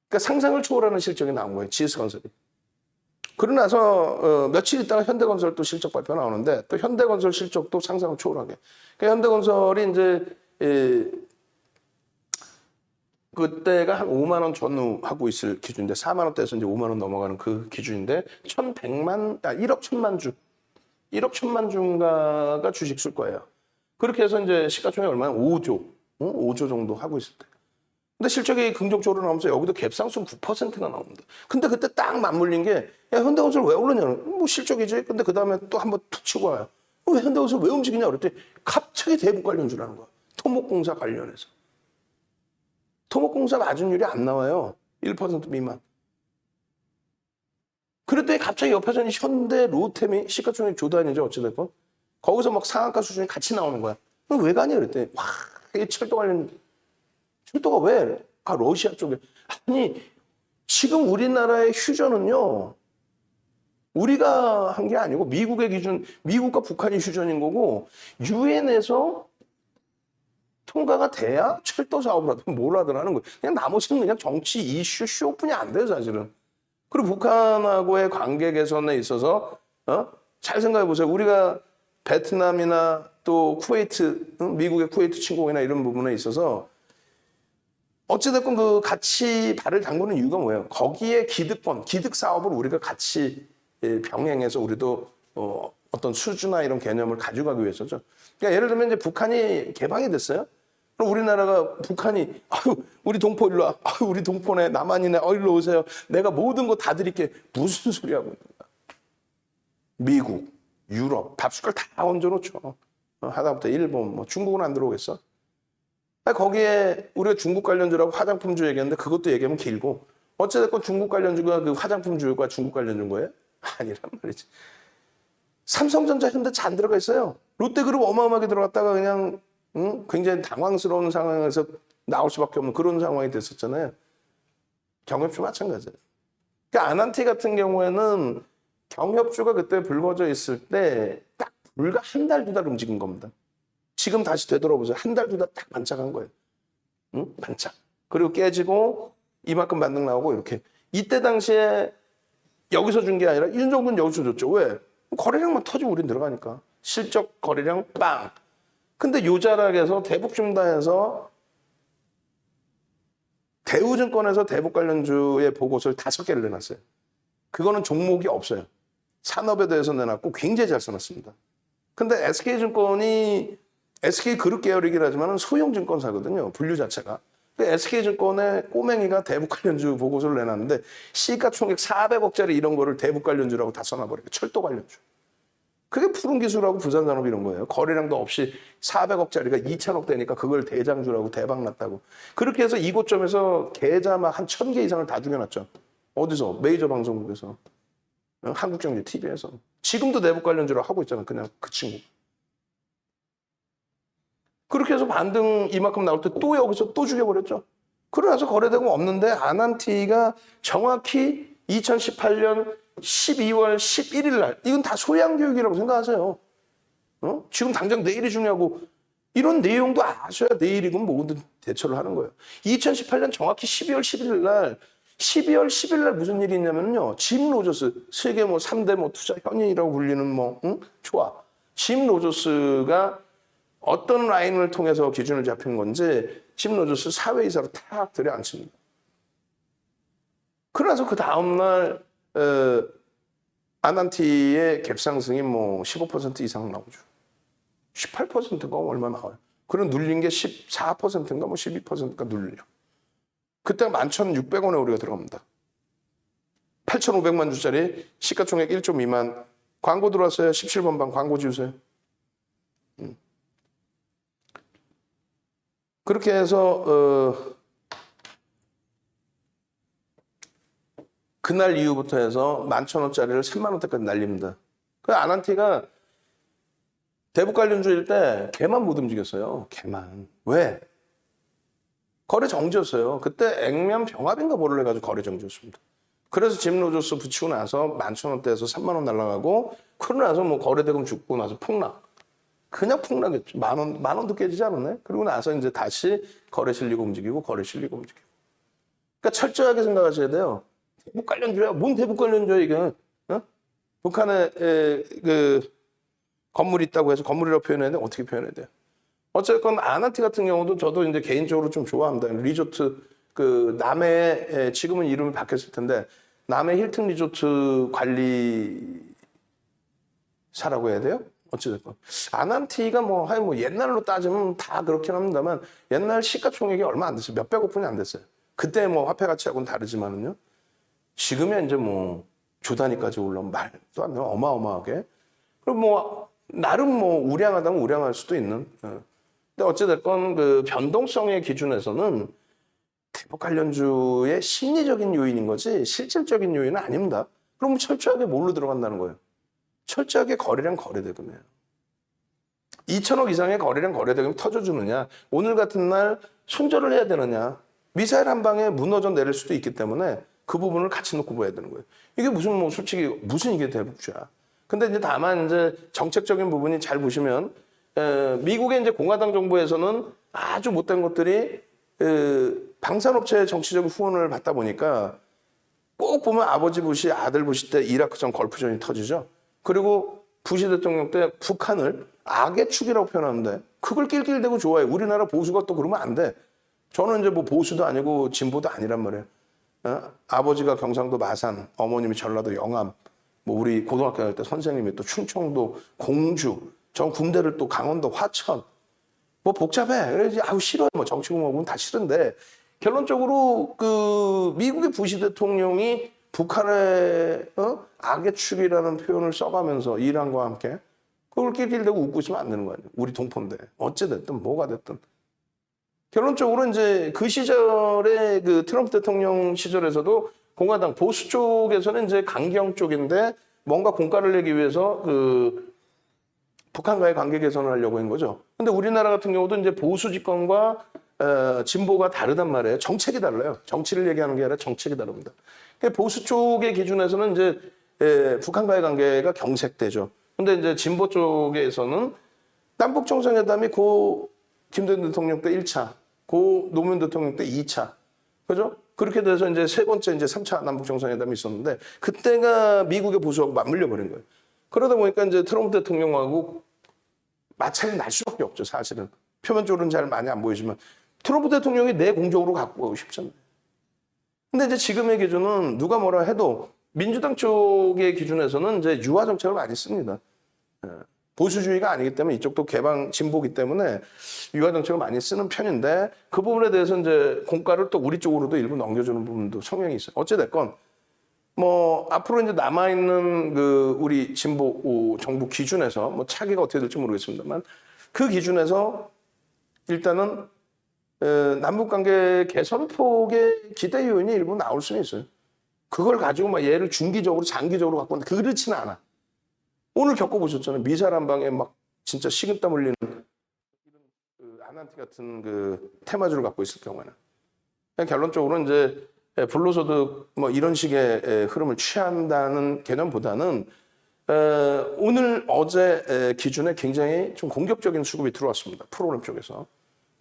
그러니까 상상을 초월하는 실적이 나온 거예요. GS건설이. 그러고 나서 며칠 있다가 현대건설 또 실적 발표 나오는데 또 현대건설 실적도 상상을 초월하게. 그러니까 현대건설이 이제 그때가 한 5만 원 전후하고 있을 기준인데 4만 원대에서 이제 5만 원 넘어가는 그 기준인데 1억 1천만 주 1억 1천만 주인가가 주식 쓸 거예요. 그렇게 해서 이제 시가총액 얼마나 5조 5조 정도 하고 있을 때. 근데 실적이 긍정적으로 나오면서 여기도 갭상승 9%가 나옵니다. 근데 그때 딱 맞물린 게 야, 현대건설 왜 오르냐는 뭐 실적이지. 근데 그 다음에 또 한번 툭 치고 와요. 왜 현대건설 왜 움직이냐 그랬더니 갑자기 대북 관련주라는 거야. 토목공사 관련해서. 토목공사 마진율이 안 나와요. 1% 미만. 그랬더니 갑자기 옆에서 현대 로템이 시가총액 조단이죠. 어찌됐건. 거기서 막 상한가 수준이 같이 나오는 거야. 왜 가냐 그랬더니 와, 이게 철도 관련 철도가 왜? 아, 러시아 쪽에. 아니, 지금 우리나라의 휴전은요. 우리가 한 게 아니고 미국의 기준, 미국과 북한이 휴전인 거고 유엔에서 통과가 돼야 철도 사업을 하든 뭘 하든 하는 거예요. 그냥 나머지는 그냥 정치 이슈 쇼뿐이 안 돼요, 사실은. 그리고 북한하고의 관계 개선에 있어서 잘 생각해 보세요. 우리가 베트남이나 또 쿠웨이트, 미국의 쿠웨이트 침공이나 이런 부분에 있어서 어찌됐건 그 같이 발을 담그는 이유가 뭐예요? 거기에 기득 사업을 우리가 같이 병행해서 우리도 어떤 수주나 이런 개념을 가져가기 위해서죠. 그러니까 예를 들면 이제 북한이 개방이 됐어요. 그럼 우리나라가 북한이 아유 우리 동포 일로 와, 아유 우리 동포네 남한이네, 일로 오세요. 내가 모든 거 다 드릴게. 무슨 소리 하고 있는 거야? 미국, 유럽, 밥숟갈 다 얹어놓죠. 하다못해 일본, 뭐 중국은 안 들어오겠어? 아니, 거기에 우리가 중국 관련주라고 화장품주 얘기했는데 그것도 얘기하면 길고 어찌됐건 중국 관련주가 그 화장품주가 중국 관련주인 거예요? 아니란 말이지. 삼성전자, 현대차 안 들어가 있어요. 롯데그룹 어마어마하게 들어갔다가 그냥 굉장히 당황스러운 상황에서 나올 수밖에 없는 그런 상황이 됐었잖아요. 경협주 마찬가지예요. 그러니까 아난티 같은 경우에는 경협주가 그때 불거져 있을 때 딱 불과 한 달, 두 달 움직인 겁니다. 지금 다시 되돌아보세요. 한 달, 두 달 딱 반짝한 거예요. 반짝. 그리고 깨지고 이만큼 반등 나오고 이렇게. 이때 당시에 여기서 준 게 아니라 이 정도는 여기서 줬죠. 왜? 거래량만 터지고 우린 들어가니까. 실적 거래량 빵. 근데 요 자락에서 대북준다해서 대우증권에서 대북 관련주의 보고서를 5개를 내놨어요. 그거는 종목이 없어요. 산업에 대해서 내놨고 굉장히 잘 써놨습니다. 근데 SK증권이 SK그룹 계열이긴 하지만 소형증권사거든요. 분류 자체가. SK증권의 꼬맹이가 대북 관련주 보고서를 내놨는데 시가총액 400억짜리 이런 거를 대북 관련주라고 다 써놔버리고 철도 관련주. 그게 푸른기술하고 부산산업 이런 거예요. 거래량도 없이 400억짜리가 2천억 되니까 그걸 대장주라고 대박 났다고. 그렇게 해서 이곳점에서 계좌 막 한 1000개 이상을 다 죽여놨죠. 어디서? 메이저 방송국에서. 한국경제 TV에서. 지금도 대북 관련주라고 하고 있잖아. 그냥 그 친구. 그렇게 해서 반등 이만큼 나올 때 또 여기서 또 죽여버렸죠. 그러면서 거래대금 없는데 아난티가 정확히 2018년 12월 11일 날 이건 다 소양교육이라고 생각하세요. 지금 당장 내일이 중요하고 이런 내용도 아셔야 내일이건 뭐든 대처를 하는 거예요. 2018년 정확히 12월 11일 날 12월 10일 날 무슨 일이 있냐면요. 짐 로저스 세계 뭐 3대 뭐 투자 현인이라고 불리는 뭐 좋아. 짐 로저스가 어떤 라인을 통해서 기준을 잡힌 건지 짐 로저스 사회이사로 탁 들여앉힙니다. 그러면서 그 다음날 아난티의 갭상승이 뭐 15% 이상 나오죠. 18%가 얼마 나와요. 그럼 눌린 게 14%인가 뭐 12%가 눌려. 그때 11,600원에 우리가 들어갑니다. 8,500만 주짜리 시가총액 1조 미만 광고 들어왔어요. 17번 방 광고 지우세요. 그렇게 해서 그날 이후부터 해서 11,000원짜리를 3만 원대까지 날립니다. 그 아난티가 대북 관련주일 때 걔만 못 움직였어요. 걔만. 왜? 거래 정지였어요. 그때 액면 병합인가 뭐를 해가지고 거래 정지였습니다. 그래서 짐 로저스 붙이고 나서 11,000원대에서 3만 원 날라가고 그러고 나서 뭐 거래대금 죽고 나서 폭락. 그냥 폭락했죠. 만 원도 깨지지 않았네. 그리고 나서 이제 다시 거래 실리고 움직이고 거래 실리고 움직이고. 그러니까 철저하게 생각하셔야 돼요. 대북 관련주야. 뭔 대북 관련주야 이게. 북한에 그 건물이 있다고 해서 건물이라고 표현해야 돼? 어떻게 표현해야 돼요? 어쨌건 아난티 같은 경우도 저도 이제 개인적으로 좀 좋아합니다. 리조트 그 남해 지금은 이름이 바뀌었을 텐데 남해 힐튼 리조트 관리사라고 해야 돼요? 어찌됐건 아난티가 뭐 옛날로 따지면 다 그렇긴 합니다만 옛날 시가총액이 얼마 안 됐어요. 몇백억 뿐이 안 됐어요. 그때 뭐 화폐 가치하고는 다르지만은요. 지금이야 이제 뭐 조 단위까지 올라오면 말도 안 돼요. 어마어마하게. 그리고 뭐 나름 뭐 우량하다면 우량할 수도 있는. 근데 어찌됐건 그 변동성의 기준에서는 대북 관련주의 심리적인 요인인 거지 실질적인 요인은 아닙니다. 그럼 철저하게 뭘로 들어간다는 거예요? 철저하게 거래량 거래대금이에요. 2천억 이상의 거래량 거래대금이 터져주느냐 오늘 같은 날 손절을 해야 되느냐 미사일 한 방에 무너져 내릴 수도 있기 때문에 그 부분을 같이 놓고 봐야 되는 거예요. 이게 무슨 솔직히 무슨 이게 대북주야. 근데 이제 다만 이제 정책적인 부분이 잘 보시면 미국의 이제 공화당 정부에서는 아주 못된 것들이 방산업체의 정치적 후원을 받다 보니까 꼭 보면 아버지 부시 아들 부시 때 이라크전 걸프전이 터지죠. 그리고 부시 대통령 때 북한을 악의 축이라고 표현하는데 그걸 낄낄대고 좋아해. 우리나라 보수가 또 그러면 안 돼. 저는 이제 뭐 보수도 아니고 진보도 아니란 말이에요. 아버지가 경상도 마산, 어머님이 전라도 영암, 뭐 우리 고등학교 다닐 때 선생님이 또 충청도 공주, 전 군대를 또 강원도 화천, 뭐 복잡해. 그래서 아우 싫어요. 뭐 정치 공학은 다 싫은데 결론적으로 그 미국의 부시 대통령이 북한의 악의 축이라는 표현을 써가면서 이란과 함께 그걸 낄낄대고 웃고 있으면 안 되는 거 아니에요. 우리 동포인데. 어찌됐든 뭐가 됐든. 결론적으로 이제 그 시절에 그 트럼프 대통령 시절에서도 공화당 보수 쪽에서는 이제 강경 쪽인데 뭔가 공과를 내기 위해서 그 북한과의 관계 개선을 하려고 한 거죠. 근데 우리나라 같은 경우도 이제 보수 집권과 진보가 다르단 말이에요. 정책이 달라요. 정치를 얘기하는 게 아니라 정책이 다릅니다. 보수 쪽의 기준에서는 이제 북한과의 관계가 경색되죠. 근데 이제 진보 쪽에서는 남북 정상회담이 고 김대중 대통령 때 1차, 고 노무현 대통령 때 2차. 그죠? 그렇게 돼서 이제 세 번째 이제 3차 남북 정상회담이 있었는데 그때가 미국의 보수하고 맞물려 버린 거예요. 그러다 보니까 이제 트럼프 대통령하고 마찰이 날 수밖에 없죠, 사실은. 표면적으로는 잘 많이 안 보이지만 트럼프 대통령이 내공적으로 갖고 가고 싶잖아요. 근데 이제 지금의 기준은 누가 뭐라 해도 민주당 쪽의 기준에서는 이제 유화 정책을 많이 씁니다. 보수주의가 아니기 때문에 이쪽도 개방 진보기 때문에 유화 정책을 많이 쓰는 편인데 그 부분에 대해서 이제 공과를 또 우리 쪽으로도 일부 넘겨주는 부분도 성향이 있어요. 어찌됐건 뭐 앞으로 이제 남아 있는 그 우리 진보 정부 기준에서 뭐 차기가 어떻게 될지 모르겠습니다만 그 기준에서 일단은 남북 관계 개선 폭의 기대 요인이 일부 나올 수는 있어요. 그걸 가지고 막 얘를 중기적으로 장기적으로 갖고 있는데 그렇지는 않아. 오늘 겪어보셨잖아요. 미사일 한 방에 막 진짜 식은땀 흘리는 그 아난티 같은 그 테마주를 갖고 있을 경우에는 결론적으로 이제 불로소득 뭐 이런 식의 흐름을 취한다는 개념보다는 오늘 어제 기준에 굉장히 좀 공격적인 수급이 들어왔습니다. 프로그램 쪽에서.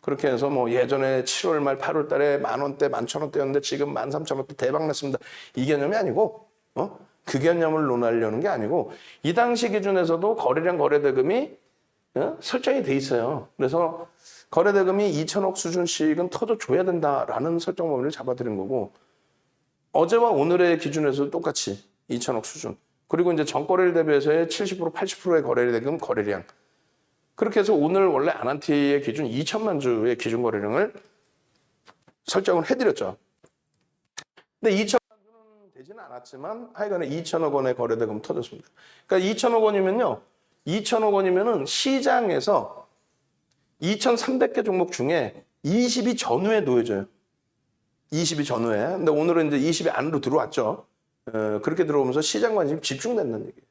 그렇게 해서 뭐 예전에 7월 말 8월 달에 10,000원대, 11,000원대였는데 지금 13,000원대 대박 났습니다. 이 개념이 아니고 그 개념을 논하려는 게 아니고 이 당시 기준에서도 거래량 거래대금이 설정이 돼 있어요. 그래서 거래대금이 2천억 수준씩은 터져줘야 된다라는 설정 범위를 잡아드린 거고 어제와 오늘의 기준에서도 똑같이 2천억 수준. 그리고 이제 전거래를 대비해서의 70%, 80%의 거래대금 거래량. 그렇게 해서 오늘 원래 아난티의 기준 2천만 주의 기준 거래량을 설정을 해드렸죠. 근데 2천만 주는 되지는 않았지만 하여간에 2천억 원의 거래대금 터졌습니다. 그러니까 2천억 원이면요. 2천억 원이면은 시장에서 2,300개 종목 중에 20이 전후에 놓여져요. 20이 전후에. 근데 오늘은 이제 20이 안으로 들어왔죠. 그렇게 들어오면서 시장 관심이 집중된다는 얘기예요.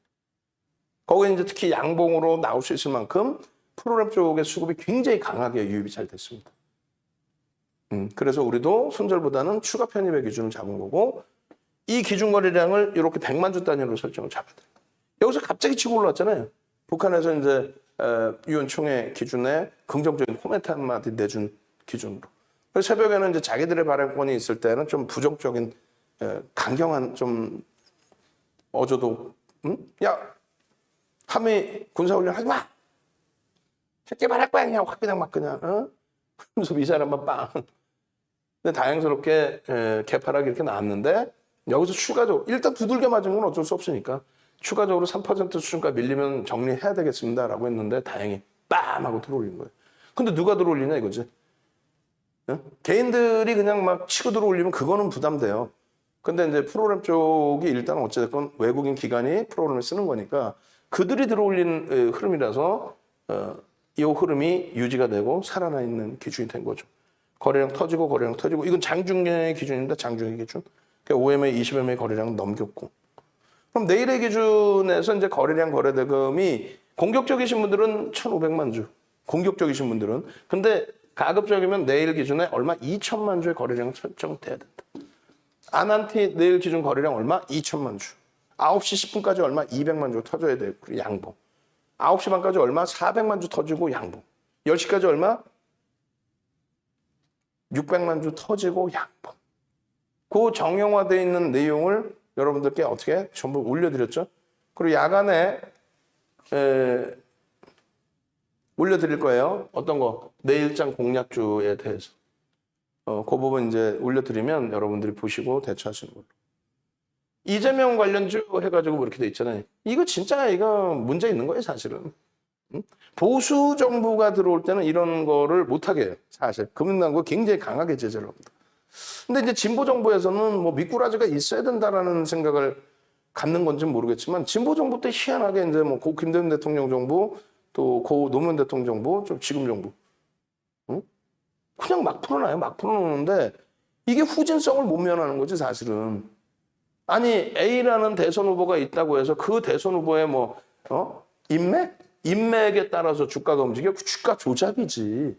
거기에 이제 특히 양봉으로 나올 수 있을 만큼 프로그램 쪽의 수급이 굉장히 강하게 유입이 잘 됐습니다. 그래서 우리도 손절보다는 추가 편입의 기준을 잡은 거고 이 기준 거래량을 이렇게 100만 주 단위로 설정을 잡아야 돼요. 여기서 갑자기 치고 올라왔잖아요. 북한에서 이제 유엔 총회 기준에 긍정적인 코멘트 한마디 내준 기준으로. 그래서 새벽에는 이제 자기들의 발행권이 있을 때는 좀 부정적인 강경한 좀 어조도 야 함의 군사훈련 하지 마. 새끼 말할 거야 그냥 확 그냥 막 그냥 그러면서 미사일 한번 빵. 근데 다행스럽게 개파락이 이렇게 나왔는데 여기서 추가적으로 일단 두들겨 맞은 건 어쩔 수 없으니까 추가적으로 3% 수준까지 밀리면 정리해야 되겠습니다라고 했는데 다행히 빰 하고 들어올린 거예요. 근데 누가 들어올리냐 이거지. 개인들이 그냥 막 치고 들어올리면 그거는 부담돼요. 근데 이제 프로그램 쪽이 일단 어찌됐건 외국인 기관이 프로그램을 쓰는 거니까 그들이 들어올린 흐름이라서 이 흐름이 유지가 되고 살아나 있는 기준이 된 거죠. 거래량 터지고 거래량 터지고 이건 장중의 기준입니다. 장중의 기준. 그러니까 5MA, 20MA 거래량 넘겼고. 그럼 내일의 기준에서 이제 거래량 거래대금이 공격적이신 분들은 1,500만 주. 공격적이신 분들은. 근데 가급적이면 내일 기준에 얼마? 2천만 주의 거래량 설정돼야 된다. 아난티 내일 기준 거래량 얼마? 2천만 주. 9시 10분까지 얼마? 200만 주 터져야 돼요. 양봉. 9시 반까지 얼마? 400만 주 터지고 양봉. 10시까지 얼마? 600만 주 터지고 양봉. 그 정형화되어 있는 내용을 여러분들께 어떻게 전부 올려드렸죠. 그리고 야간에 올려드릴 거예요. 어떤 거? 내일장 공략주에 대해서. 그 부분 이제 올려드리면 여러분들이 보시고 대처하시는 걸로. 이재명 관련주 해가지고 뭐 이렇게 돼 있잖아요. 이거 진짜 이거 문제 있는 거예요, 사실은. 보수 정부가 들어올 때는 이런 거를 못하게 해요, 사실. 금융당국이 굉장히 강하게 제재를 합니다. 근데 이제 진보 정부에서는 뭐 미꾸라지가 있어야 된다라는 생각을 갖는 건지는 모르겠지만 진보 정부 때 희한하게 이제 뭐 고 김대중 대통령 정부 또 고 노무현 대통령 정부 좀 지금 정부 그냥 막 풀어놔요. 막 풀어놓는데 이게 후진성을 못 면하는 거지 사실은. 아니 A라는 대선 후보가 있다고 해서 그 대선 후보의 뭐 인맥? 인맥에 따라서 주가가 움직여? 주가 조작이지.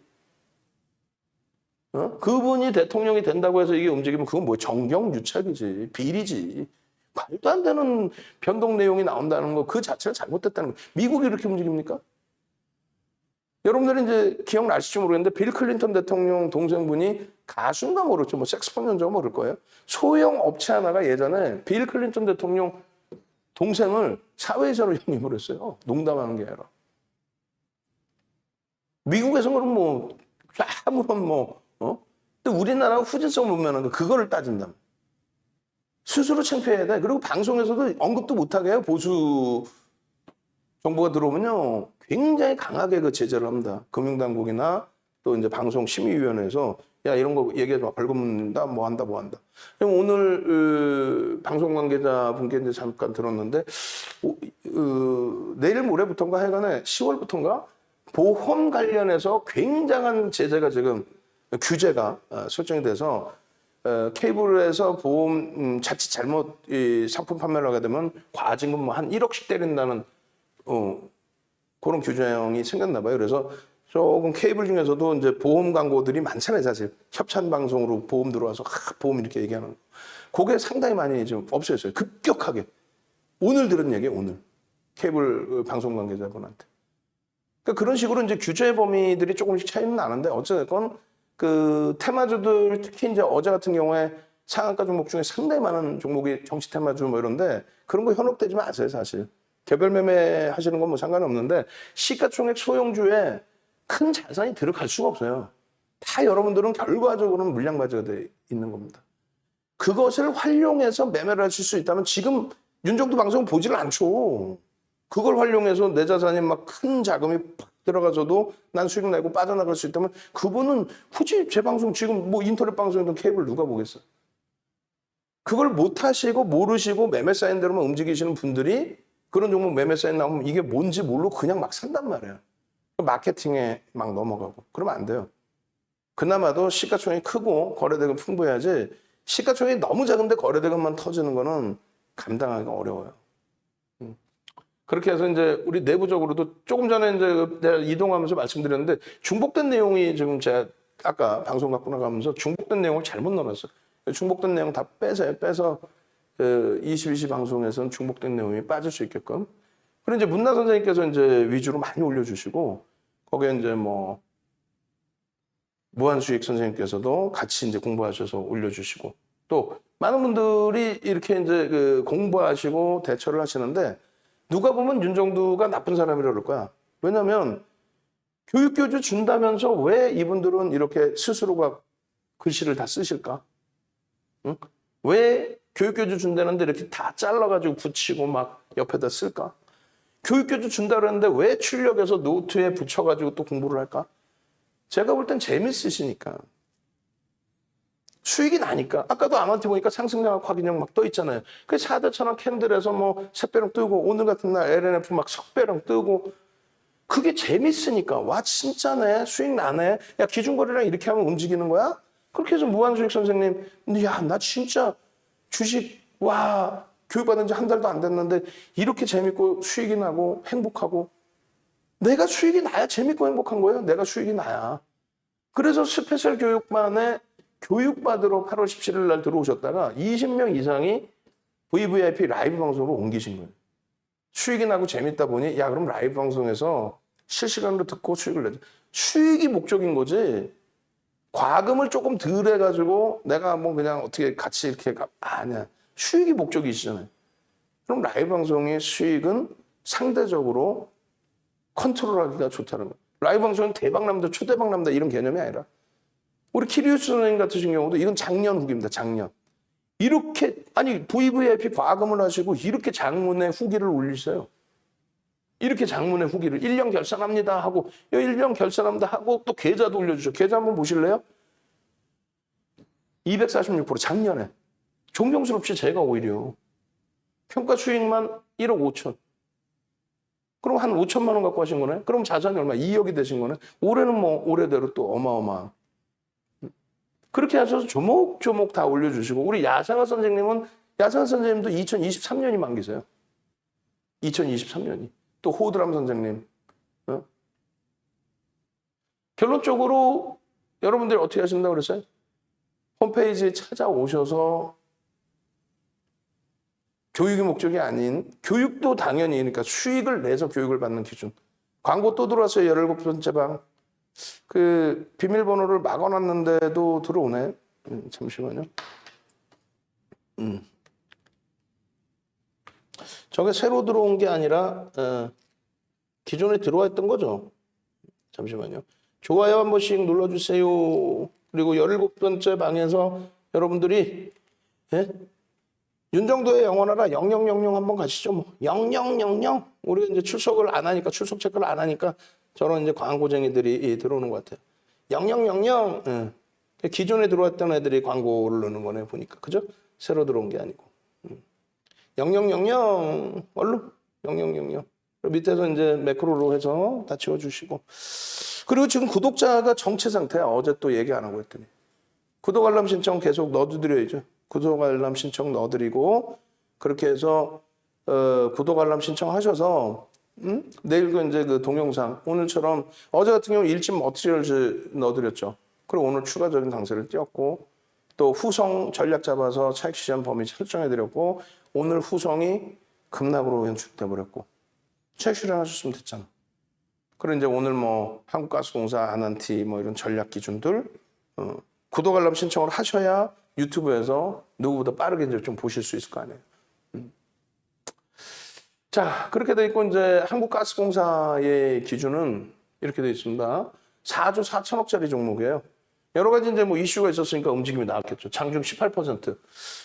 그분이 대통령이 된다고 해서 이게 움직이면 그건 뭐 정경유착이지. 비리지. 말도 안 되는 변동 내용이 나온다는 거 그 자체가 잘못됐다는 거. 미국이 이렇게 움직입니까? 여러분들이 이제 기억나실지 모르겠는데 빌 클린턴 대통령 동생분이 가수인가 모르죠. 뭐 색스폰 연주가 모를 거예요. 소형 업체 하나가 예전에 빌 클린턴 대통령 동생을 사회이사로 영입을 했어요. 농담하는 게 아니라. 미국에서는 그럼 뭐 아무런 근데 우리나라가 후진성을 못 면하는 거 그거를 따진다면. 스스로 창피해야 돼. 그리고 방송에서도 언급도 못하게 해요. 보수 정부가 들어오면요. 굉장히 강하게 그 제재를 합니다. 금융당국이나 또 이제 방송심의위원회에서 야, 이런 거 얘기하지 마. 벌금 묻는다. 뭐 한다. 그럼 오늘 방송 관계자분께 이제 잠깐 들었는데 내일 모레부터인가 하여간에 10월부터인가 보험 관련해서 굉장한 제재가 지금 규제가 설정이 돼서 케이블에서 보험 자칫 잘못 상품 판매를 하게 되면 과징금 뭐 한 1억씩 때린다는 그런 규정이 생겼나 봐요. 그래서 조금 케이블 중에서도 이제 보험 광고들이 많잖아요, 사실. 협찬 방송으로 보험 들어와서 보험 이렇게 얘기하는 거. 그게 상당히 많이 지금 없어졌어요. 급격하게. 오늘 들은 얘기예요, 오늘. 케이블 방송 관계자분한테. 그러니까 그런 식으로 이제 규제 범위들이 조금씩 차이는 나는데 어쨌든 그 테마주들 특히 이제 어제 같은 경우에 상한가 종목 중에 상당히 많은 종목이 정치 테마주 뭐 이런데 그런 거 현혹되지 마세요, 사실. 개별 매매 하시는 건 뭐 상관없는데 시가총액 소형주에 큰 자산이 들어갈 수가 없어요. 다 여러분들은 결과적으로는 물량바지가 돼 있는 겁니다. 그것을 활용해서 매매를 하실 수 있다면 지금 윤정도 방송은 보지를 않죠. 그걸 활용해서 내 자산이 막 큰 자금이 팍 들어가서도 난 수익 내고 빠져나갈 수 있다면 그분은 굳이 제 방송 지금 뭐 인터넷 방송이든 케이블 누가 보겠어요. 그걸 못 하시고 모르시고 매매 사인 대로만 움직이시는 분들이 그런 종목 매매 사인 나오면 이게 뭔지 모르고 그냥 막 산단 말이에요. 마케팅에 막 넘어가고. 그러면 안 돼요. 그나마도 시가총액이 크고 거래대금 풍부해야지 시가총액이 너무 작은데 거래대금만 터지는 거는 감당하기가 어려워요. 그렇게 해서 이제 우리 내부적으로도 조금 전에 이제 내가 이동하면서 말씀드렸는데 중복된 내용이 지금 제가 아까 방송 갖고 나가면서 중복된 내용을 잘못 넣어놨어요. 중복된 내용 다 빼세요. 빼서 22시 방송에서는 중복된 내용이 빠질 수 있게끔. 그리고 이제 문나 선생님께서 이제 위주로 많이 올려주시고 거기에 이제 뭐 무한수익 선생님께서도 같이 이제 공부하셔서 올려주시고 또 많은 분들이 이렇게 이제 그 공부하시고 대처를 하시는데 누가 보면 윤정두가 나쁜 사람이라 그럴 거야. 왜냐면 교육교주 준다면서 왜 이분들은 이렇게 스스로가 글씨를 다 쓰실까? 응? 왜 교육교주 준다는데 이렇게 다 잘라가지고 붙이고 막 옆에다 쓸까? 교육교주 준다 그러는데 왜 출력해서 노트에 붙여가지고 또 공부를 할까? 제가 볼 땐 재밌으시니까. 수익이 나니까. 아까도 아마한테 보니까 상승장학 확인형 막 떠 있잖아요. 그 4대천원 캔들에서 뭐 샛배랑 뜨고 오늘 같은 날 LNF 막 석배랑 뜨고 그게 재밌으니까. 와 진짜네. 수익 나네. 야 기준거래량 이렇게 하면 움직이는 거야? 그렇게 해서 무한수익 선생님 야 나 진짜 주식 와 교육받은 지 한 달도 안 됐는데 이렇게 재밌고 수익이 나고 행복하고 내가 수익이 나야 재밌고 행복한 거예요. 내가 수익이 나야. 그래서 스페셜 교육반에 교육받으러 8월 17일 날 들어오셨다가 20명 이상이 VVIP 라이브 방송으로 옮기신 거예요. 수익이 나고 재밌다 보니 야 그럼 라이브 방송에서 실시간으로 듣고 수익을 내자. 수익이 목적인 거지. 과금을 조금 덜 해가지고 내가 뭐 그냥 어떻게 같이 이렇게 아니야. 수익이 목적이시잖아요. 그럼 라이브 방송의 수익은 상대적으로 컨트롤하기가 좋다는 거예요. 라이브 방송은 대박납니다, 초대박납니다 이런 개념이 아니라 우리 키리우스 선생님 같으신 경우도 이건 작년 후기입니다. 작년. 이렇게 아니 VVIP 과금을 하시고 이렇게 장문의 후기를 올리세요. 이렇게 장문의 후기를 1년 결산합니다 하고 1년 결산합니다 하고 또 계좌도 올려주죠. 계좌 한번 보실래요? 246% 작년에. 존경스럽지 제가 오히려. 평가 수익만 1억 5천. 그럼 한 5천만 원 갖고 하신 거네? 그럼 자산이 얼마? 2억이 되신 거네? 올해는 뭐 올해대로 또 어마어마한. 그렇게 하셔서 조목조목 다 올려주시고, 우리 야상화 선생님도 2023년이 만기세요. 2023년이. 또 호드람 선생님. 어? 결론적으로 여러분들이 어떻게 하신다고 그랬어요? 홈페이지에 찾아오셔서 교육의 목적이 아닌, 교육도 당연히, 그러니까 수익을 내서 교육을 받는 기준. 광고 또 들어왔어요. 17번째 방. 그 비밀번호를 막아놨는데도 들어오네. 잠시만요. 저게 새로 들어온 게 아니라 기존에 들어와 있던 거죠. 잠시만요. 좋아요 한 번씩 눌러주세요. 그리고 17번째 방에서 여러분들이 윤정도의 영원하라 0000 한번 가시죠. 뭐 0000 우리가 이제 출석을 안 하니까, 출석 체크를 안 하니까 저런 이제 광고쟁이들이 들어오는 것 같아요. 0000 기존에 들어왔던 애들이 광고를 넣는 거네 보니까, 그죠? 새로 들어온 게 아니고. 0000 얼른 0000 밑에서 이제 매크로로 해서 다 지워주시고. 그리고 지금 구독자가 정체 상태야. 어제 또 얘기 안 하고 했더니. 구독 알람 신청 계속 넣어드려야죠. 구독 알람 신청 넣어드리고, 그렇게 해서 구독 알람 신청하셔서 내일도 이제 그 동영상, 오늘처럼 어제 같은 경우 일집 머티리얼즈 넣어드렸죠. 그리고 오늘 추가적인 강세를 띄웠고, 또 후성 전략 잡아서 차익 시전 범위 설정해드렸고, 오늘 후성이 급락으로 연출돼 버렸고, 차익 실현하셨으면 됐잖아. 그리고 이제 오늘 뭐 한국가스공사, 아난티 뭐 이런 전략 기준들 구독 알람 신청을 하셔야 유튜브에서 누구보다 빠르게 이제 좀 보실 수 있을 거 아니에요. 자, 그렇게 돼 있고, 이제 한국가스공사의 기준은 이렇게 돼 있습니다. 4조 4천억짜리 종목이에요. 여러 가지 이제 뭐 이슈가 있었으니까 움직임이 나왔겠죠. 장중 18%.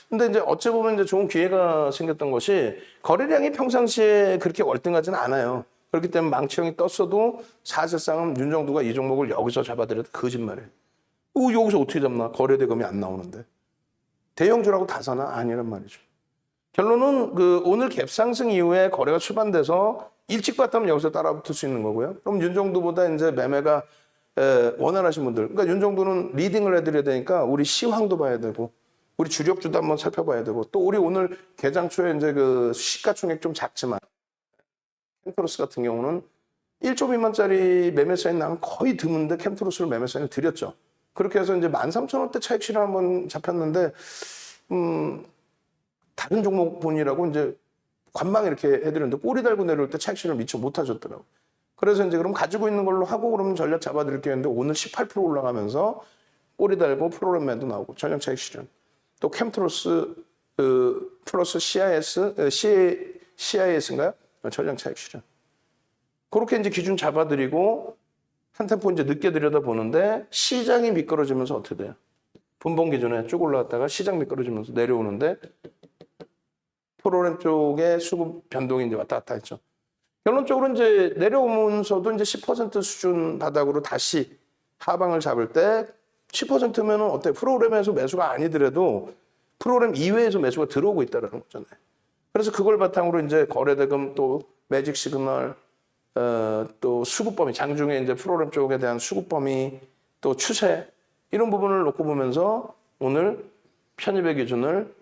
근데 이제 어찌 보면 이제 좋은 기회가 생겼던 것이, 거래량이 평상시에 그렇게 월등하지는 않아요. 그렇기 때문에 망치형이 떴어도 사실상은 윤정도가 이 종목을 여기서 잡아들여도 거짓말이에요. 여기서 어떻게 잡나? 거래대금이 안 나오는데. 대형주라고 다 사나? 아니란 말이죠. 결론은 그 오늘 갭상승 이후에 거래가 출반돼서 일찍 봤다면 여기서 따라붙을 수 있는 거고요. 그럼 윤정도보다 이제 매매가 원활하신 분들, 그러니까 윤정도는 리딩을 해드려야 되니까 우리 시황도 봐야 되고, 우리 주력주도 한번 살펴봐야 되고, 또 우리 오늘 개장 초에 이제 그 시가총액 좀 작지만 캠트로스 같은 경우는 1조 미만짜리 매매 사인 나면 거의 드문데 캠트로스를 매매 사인을 드렸죠. 그렇게 해서 이제 13,000원대 차익 실현 한번 잡혔는데, 다른 종목 본이라고 이제 관망 이렇게 해드렸는데 꼬리 달고 내려올 때 차익 실현 미처 못 하셨더라고. 그래서 이제 그럼 가지고 있는 걸로 하고 그러면 전략 잡아드릴게요 했는데, 오늘 18% 올라가면서 꼬리 달고 프로그램 매도 나오고 전략 차익 실현. 또 캠트로스 플러스 CIS인가요? 전략 차익 실현. 그렇게 이제 기준 잡아드리고 한 템포 이제 늦게 들여다보는데, 시장이 미끄러지면서 어떻게 돼요? 분봉 기준에 쭉 올라갔다가 시장 미끄러지면서 내려오는데, 프로그램 쪽에 수급 변동이 이제 왔다 갔다 했죠. 결론적으로 이제 내려오면서도 이제 10% 수준 바닥으로 다시 하방을 잡을 때 10%면은 어때? 프로그램에서 매수가 아니더라도 프로그램 이외에서 매수가 들어오고 있다는 거잖아요. 그래서 그걸 바탕으로 이제 거래대금, 또 매직 시그널, 또 수급 범위, 장중에 이제 프로그램 쪽에 대한 수급 범위, 또 추세, 이런 부분을 놓고 보면서 오늘 편입의 기준을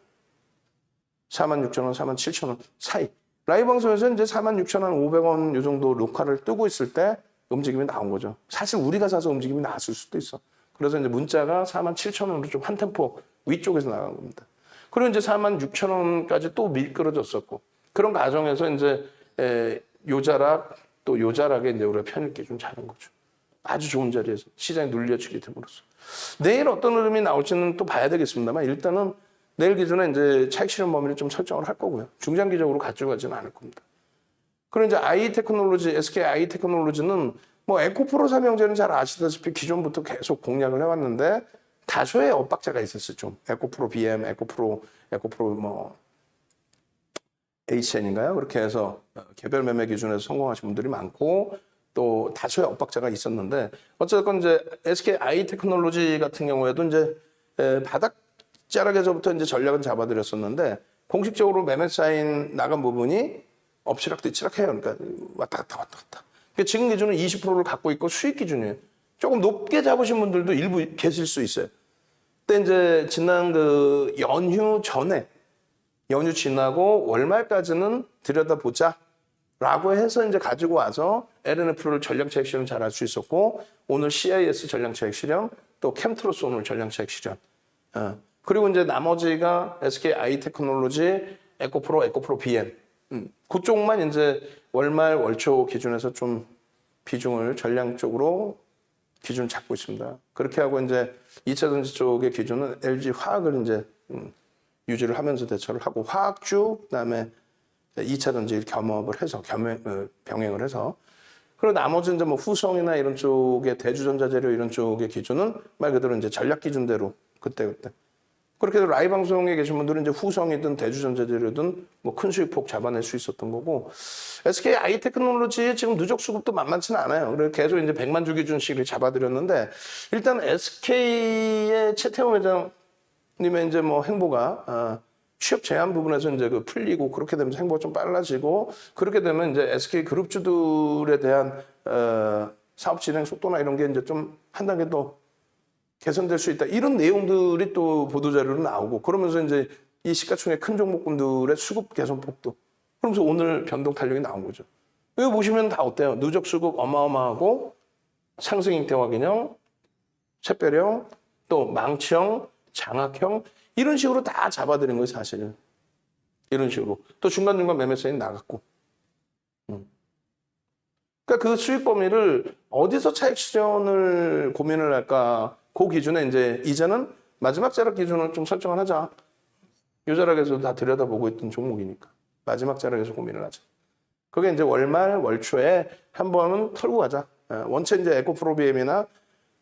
46,000원, 47,000원 사이. 라이브 방송에서 이제 46,500원 이 정도 로카를 뜨고 있을 때 움직임이 나온 거죠. 사실 우리가 사서 움직임이 나왔을 수도 있어. 그래서 이제 문자가 47,000원으로 좀 한 템포 위쪽에서 나간 겁니다. 그리고 이제 46,000원까지 또 미끄러졌었고, 그런 과정에서 이제 요자락, 또 요자락에 이제 우리가 편입 기준 잡은 거죠. 아주 좋은 자리에서 시장이 눌려지게 됨으로써. 내일 어떤 흐름이 나올지는 또 봐야 되겠습니다만, 일단은 내일 기준에 이제 차익 실현 범위를 좀 설정을 할 거고요. 중장기적으로 가지고 가지는 않을 겁니다. 그리고 이제 아이테크놀로지, SK 아이테크놀로지는 뭐 에코프로 삼형제는 잘 아시다시피 기존부터 계속 공략을 해왔는데 다소의 엇박자가 있었어요. 좀 에코프로 BM, 에코프로 뭐 HN인가요? 그렇게 해서 개별 매매 기준에서 성공하신 분들이 많고, 또 다소의 엇박자가 있었는데, 어쨌건 이제 SK 아이테크놀로지 같은 경우에도 이제 바닥 자락에서부터 이제 전략은 잡아드렸었는데, 공식적으로 매매 사인 나간 부분이 엎치락뒤치락해요. 그러니까 왔다 갔다 왔다 갔다. 그러니까 지금 기준은 20%를 갖고 있고 수익 기준이에요. 조금 높게 잡으신 분들도 일부 계실 수 있어요. 근데 이제 지난 그 연휴 전에 연휴 지나고 월말까지는 들여다보자 라고 해서 이제 가지고 와서 LNF를 전량차익 실현 잘 할 수 있었고 오늘 CIS 전량차익 실현 또 캠트로스 오늘 전량차익 실현 그리고 이제 나머지가 SK 아이테크놀로지 에코프로 에코프로 BM 그쪽만 이제 월말 월초 기준에서 좀 비중을 전량 쪽으로 기준 잡고 있습니다. 그렇게 하고 이제 2차 전지 쪽의 기준은 LG 화학을 이제 유지를 하면서 대처를 하고 화학주 그다음에 2차 전지 겸업을 해서 병행을 해서 그리고 나머지 이제 뭐 후성이나 이런 쪽의 대주전자재료 이런 쪽의 기준은 말 그대로 이제 전략 기준대로 그때 그렇게 라이브 방송에 계신 분들은 이제 후성이든 대주전자재료든 뭐 큰 수익폭 잡아낼 수 있었던 거고 SK 아이테크놀로지의 지금 누적 수급도 만만치는 않아요. 그래서 계속 이제 100만 주 기준씩을 잡아드렸는데 일단 SK의 최태원 회장님의 이제 뭐 행보가 취업 제한 부분에서 이제 그 풀리고 그렇게 되면서 행보가 좀 빨라지고 그렇게 되면 이제 SK 그룹주들에 대한 사업 진행 속도나 이런 게 이제 좀 한 단계 더 개선될 수 있다. 이런 내용들이 또 보도자료로 나오고 그러면서 이제 이 시가총액 큰 종목군들의 수급 개선폭도 그러면서 오늘 변동 탄력이 나온 거죠. 여기 보시면 다 어때요? 누적 수급 어마어마하고 상승 잉태화 기념, 샛별형, 또 망치형, 장악형 이런 식으로 다 잡아드린 거예요, 사실은. 이런 식으로. 또 중간중간 매매 사인 나갔고. 그러니까 그 수익 범위를 어디서 차익 실현을 고민을 할까? 그 기준에 이제는 마지막 자락 기준을 좀 설정을 하자. 이 자락에서 다 들여다보고 있던 종목이니까. 마지막 자락에서 고민을 하자. 그게 이제 월말, 월초에 한 번은 털고 가자. 원체 이제 에코프로비엠이나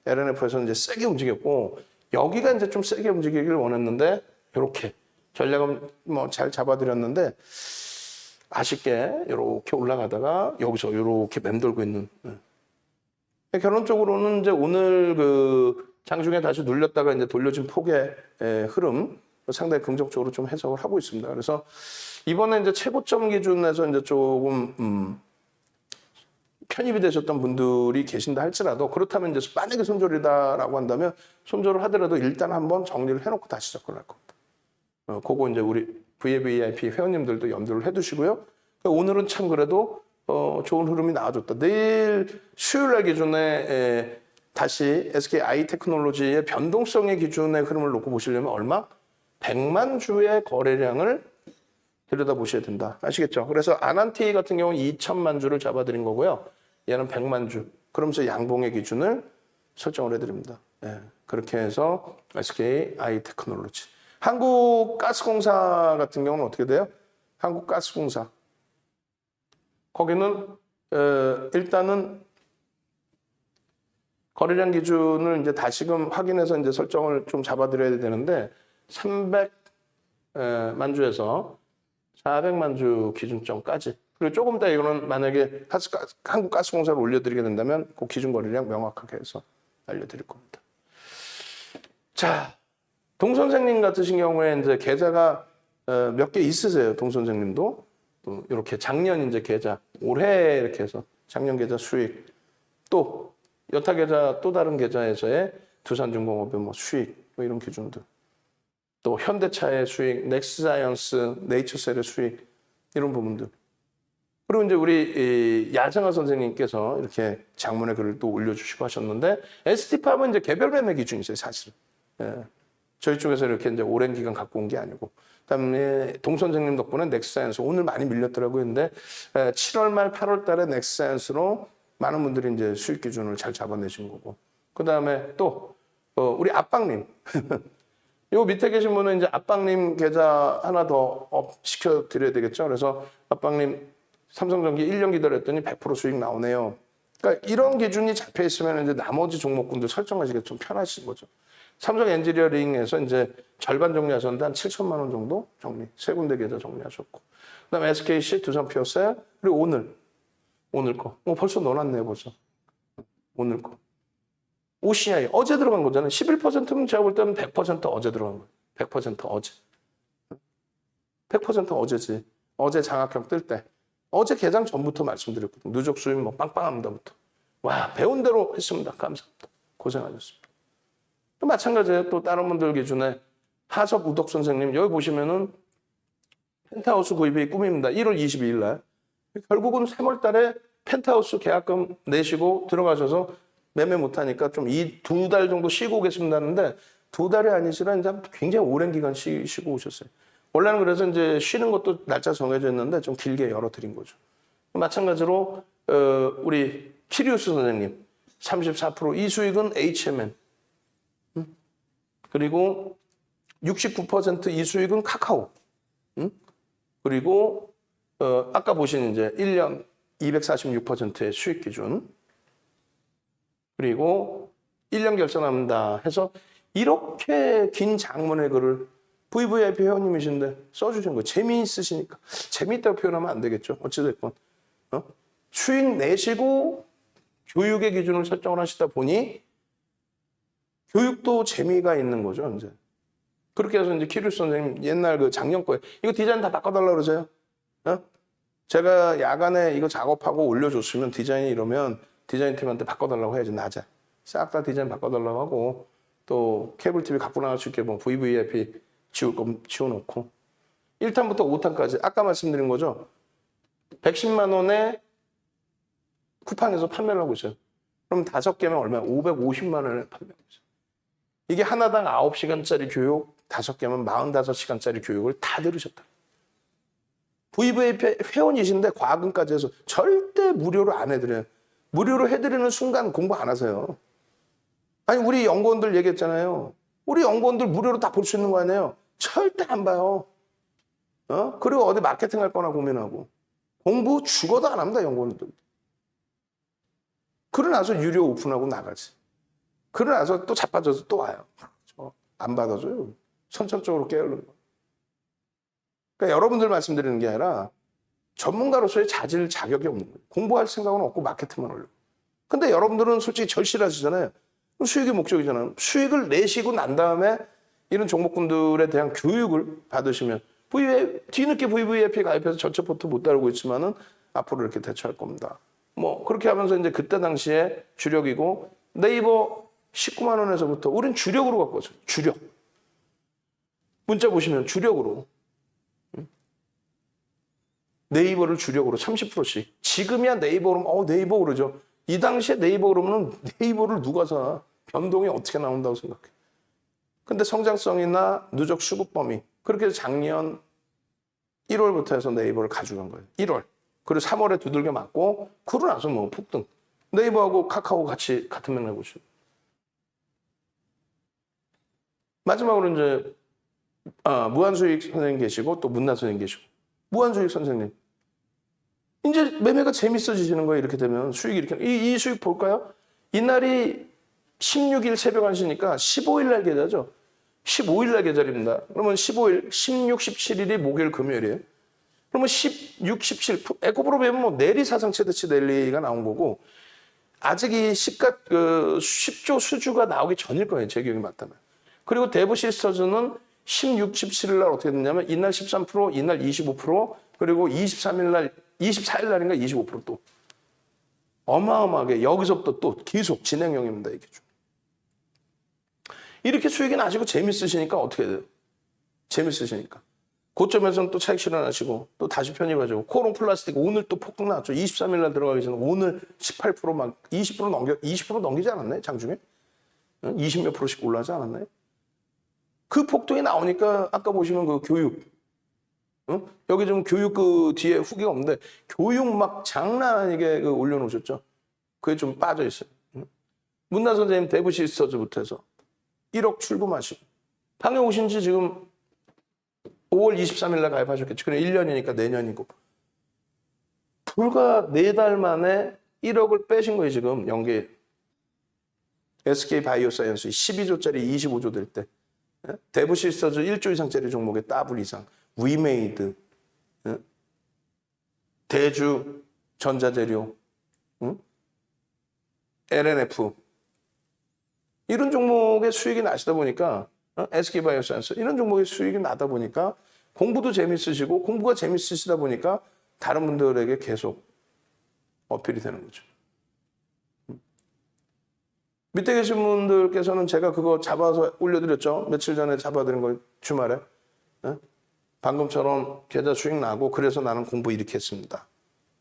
LNF에서 이제 세게 움직였고, 여기가 이제 좀 세게 움직이길 원했는데, 이렇게 전략은 뭐 잘 잡아드렸는데, 아쉽게 이렇게 올라가다가 여기서 이렇게 맴돌고 있는. 결론적으로는 이제 오늘 그 장중에 다시 눌렸다가 이제 돌려진 폭의 흐름 상당히 긍정적으로 좀 해석을 하고 있습니다. 그래서 이번에 이제 최고점 기준에서 이제 조금 편입이 되셨던 분들이 계신다 할지라도 그렇다면 이제 만약에 손절이다라고 한다면 손절을 하더라도 일단 한번 정리를 해놓고 다시 접근할 겁니다. 그거 이제 우리 VVIP 회원님들도 염두를 해두시고요. 오늘은 참 그래도 좋은 흐름이 나와줬다. 내일 수요일 날 기준에 다시 SK 아이테크놀로지의 변동성의 기준의 흐름을 놓고 보시려면 얼마? 100만 주의 거래량을 들여다보셔야 된다. 아시겠죠? 그래서 아난티 같은 경우는 2천만 주를 잡아드린 거고요. 얘는 100만 주. 그러면서 양봉의 기준을 설정을 해드립니다. 그렇게 해서 SK 아이테크놀로지. 한국가스공사 같은 경우는 어떻게 돼요? 한국가스공사. 거기는 일단은 거래량 기준을 이제 다시금 확인해서 이제 설정을 좀 잡아드려야 되는데 300만 주에서 400만 주 기준점까지. 그리고 조금 더 이거는 만약에 한국가스공사를 올려드리게 된다면 그 기준 거래량 명확하게 해서 알려드릴 겁니다. 자, 동 선생님 같으신 경우에 이제 계좌가 몇 개 있으세요. 동 선생님도 이렇게 작년 이제 계좌 올해 이렇게 해서 작년 계좌 수익 또 여타 계좌 또 다른 계좌에서의 두산중공업의 뭐 수익 뭐 이런 기준들 또 현대차의 수익, 넥스사이언스, 네이처셀의 수익 이런 부분들 그리고 이제 우리 야정아 선생님께서 이렇게 장문의 글을 또 올려주시고 하셨는데 ST팝은 이제 개별 매매 기준이 있어요, 사실은. 저희 쪽에서 이렇게 이제 오랜 기간 갖고 온 게 아니고. 그다음에 동 선생님 덕분에 넥스사이언스 오늘 많이 밀렸더라고요. 근데 7월 말 8월 달에 넥스사이언스로 많은 분들이 이제 수익 기준을 잘 잡아내신 거고. 그다음에 또 우리 압박님. 요 밑에 계신 분은 이제 압박님 계좌 하나 더 업 시켜 드려야 되겠죠. 그래서 압박님 삼성전기 1년 기다렸더니 100% 수익 나오네요. 그러니까 이런 기준이 잡혀 있으면 이제 나머지 종목군들 설정하시기가 좀 편하신 거죠. 삼성 엔지니어링에서 이제 절반 정리하셨는데 한 7천만 원 정도 정리, 세 군데 계좌 정리하셨고. 그다음에 SKC, 두산피어셀, 그리고 오늘 거. 벌써 넣어놨네요, 벌써. 오늘 거. OCI, 어제 들어간 거잖아요. 11%면 제가 볼 때는 100% 어제 들어간 거예요. 100% 어제. 100% 어제지. 어제 장학형 뜰 때. 어제 개장 전부터 말씀드렸거든요. 누적 수익 뭐 빵빵합니다부터. 와, 배운 대로 했습니다. 감사합니다. 고생하셨습니다. 또 마찬가지예요. 또 다른 분들 기준에 하섭 우덕 선생님 여기 보시면은 펜트하우스 구입이 꿈입니다. 1월 22일 날. 결국은 3월 달에 펜트하우스 계약금 내시고 들어가셔서 매매 못하니까 좀 이 2달 정도 쉬고 오겠습니다 하는데 2달이 아니시라 이제 굉장히 오랜 기간 쉬고 오셨어요. 원래는 그래서 이제 쉬는 것도 날짜 정해져 있는데 좀 길게 열어드린 거죠. 마찬가지로 우리 키리우스 선생님 34% 이 수익은 HMN 그리고 69%이 수익은 카카오 그리고 아까 보신 이제 1년 246%의 수익 기준 그리고 1년 결산합니다 해서 이렇게 긴 장문의 글을 VVIP 회원님이신데 써주신 거예요. 재미있으시니까. 재미있다고 표현하면 안 되겠죠. 어찌됐건. 수익 내시고 교육의 기준을 설정을 하시다 보니 교육도 재미가 있는 거죠. 이제. 그렇게 해서 이제 키루스 선생님 옛날 그 작년 거에 이거 디자인 다 바꿔달라고 그러세요. 제가 야간에 이거 작업하고 올려줬으면 디자인이 이러면 디자인 팀한테 바꿔달라고 해야지. 낮에. 싹 다 디자인 바꿔달라고 하고 또 케이블 TV 갖고 나갈 수 있게 뭐 VVIP 지울 거 지워놓고 1탄부터 5탄까지 아까 말씀드린 거죠. 110만 원에 쿠팡에서 판매를 하고 있어요. 그럼 5개면 얼마야? 550만 원에 판매하고 있어요. 이게 하나당 9시간짜리 교육 5개면 45시간짜리 교육을 다 들으셨다. VVIP 회원이신데 과금까지 해서 절대 무료로 안 해드려요. 무료로 해드리는 순간 공부 안 하세요. 아니 우리 연구원들 얘기했잖아요. 우리 연구원들 무료로 다 볼 수 있는 거 아니에요. 절대 안 봐요. 그리고 어디 마케팅 할 거나 고민하고. 공부 죽어도 안 합니다, 연구원들. 그러고 나서 유료 오픈하고 나가지. 그러고 나서 또 자빠져서 또 와요. 안 받아줘요. 선천적으로 깨어르는 거. 그러니까 여러분들 말씀드리는 게 아니라 전문가로서의 자질 자격이 없는 거예요. 공부할 생각은 없고 마케팅만 하려고. 근데 여러분들은 솔직히 절실하시잖아요. 수익이 목적이잖아요. 수익을 내시고 난 다음에 이런 종목군들에 대한 교육을 받으시면 뒤늦게 VVIP 가입해서 전체 포트 못 다루고 있지만은 앞으로 이렇게 대처할 겁니다. 뭐 그렇게 하면서 이제 그때 당시에 주력이고 네이버 19만 원에서부터 우린 주력으로 갖고 왔어요. 주력. 문자 보시면 주력으로. 네이버를 주력으로 30%씩. 지금이야 네이버 그러면 네이버 그러죠. 이 당시에 네이버 그러면 네이버를 누가 사? 변동이 어떻게 나온다고 생각해. 근데 성장성이나 누적 수급 범위. 그렇게 해서 작년 1월부터 해서 네이버를 가져간 거예요. 1월. 그리고 3월에 두들겨 맞고 그러고 나서 뭐 폭등. 네이버하고 카카오 같이 같은 맥락 보시죠. 마지막으로 이제 무한수익 선생님 계시고 또 문나 선생님 계시고. 무한수익 선생님. 이제 매매가 재밌어지시는 거예요. 이렇게 되면 수익이 이렇게. 이 수익 볼까요? 이날이 16일 새벽 1시니까 15일 날 계좌죠. 15일 날 계좌입니다. 그러면 15일, 16, 17일이 목요일, 금요일이에요. 그러면 16, 17, 에코프로 배우면 뭐 내리 사상 최대치 랠리가 나온 거고 아직 이 시가 10조 수주가 나오기 전일 거예요. 제 기억이 맞다면. 그리고 대부 시스터즈는 16, 17일 날 어떻게 됐냐면 이날 13%, 이날 25%, 그리고 23일 날, 24일 날인가 25% 또. 어마어마하게 여기서부터 또 계속 진행형입니다. 이게 좀. 이렇게 수익이 나시고 재밌으시니까 어떻게 돼요? 재밌으시니까. 고점에서는 또 차익 실현하시고 또 다시 편입하시고 코롱 플라스틱 오늘 또 폭등 나왔죠. 23일 날 들어가기 전에 오늘 18% 막 20% 넘기지 않았나요? 장중에? 20몇 %씩 올라가지 않았나요? 그 폭등이 나오니까 아까 보시면 그 교육 여기 좀 교육 그 뒤에 후기가 없는데 교육 막 장난 아니게 그 올려놓으셨죠. 그게 좀 빠져 있어요. 문나 선생님 대부 시스터즈부터 해서 1억 출금하시고 방에 오신 지 지금 5월 23일 날 가입하셨겠죠. 그럼 1년이니까 내년이고 불과 4달 만에 1억을 빼신 거예요. 지금 연계 SK 바이오사이언스 12조짜리 25조 될 때 대부 시스터즈 1조 이상짜리 종목에 더블 이상 위메이드 대주 전자재료 LNF 이런 종목의 수익이 나시다 보니까 SK바이오사이언스 이런 종목의 수익이 나다 보니까 공부도 재밌으시고 공부가 재밌으시다 보니까 다른 분들에게 계속 어필이 되는 거죠. 밑에 계신 분들께서는 제가 그거 잡아서 올려드렸죠. 며칠 전에 잡아드린 거 주말에. 네? 방금처럼 계좌 수익 나고 그래서 나는 공부 이렇게 했습니다.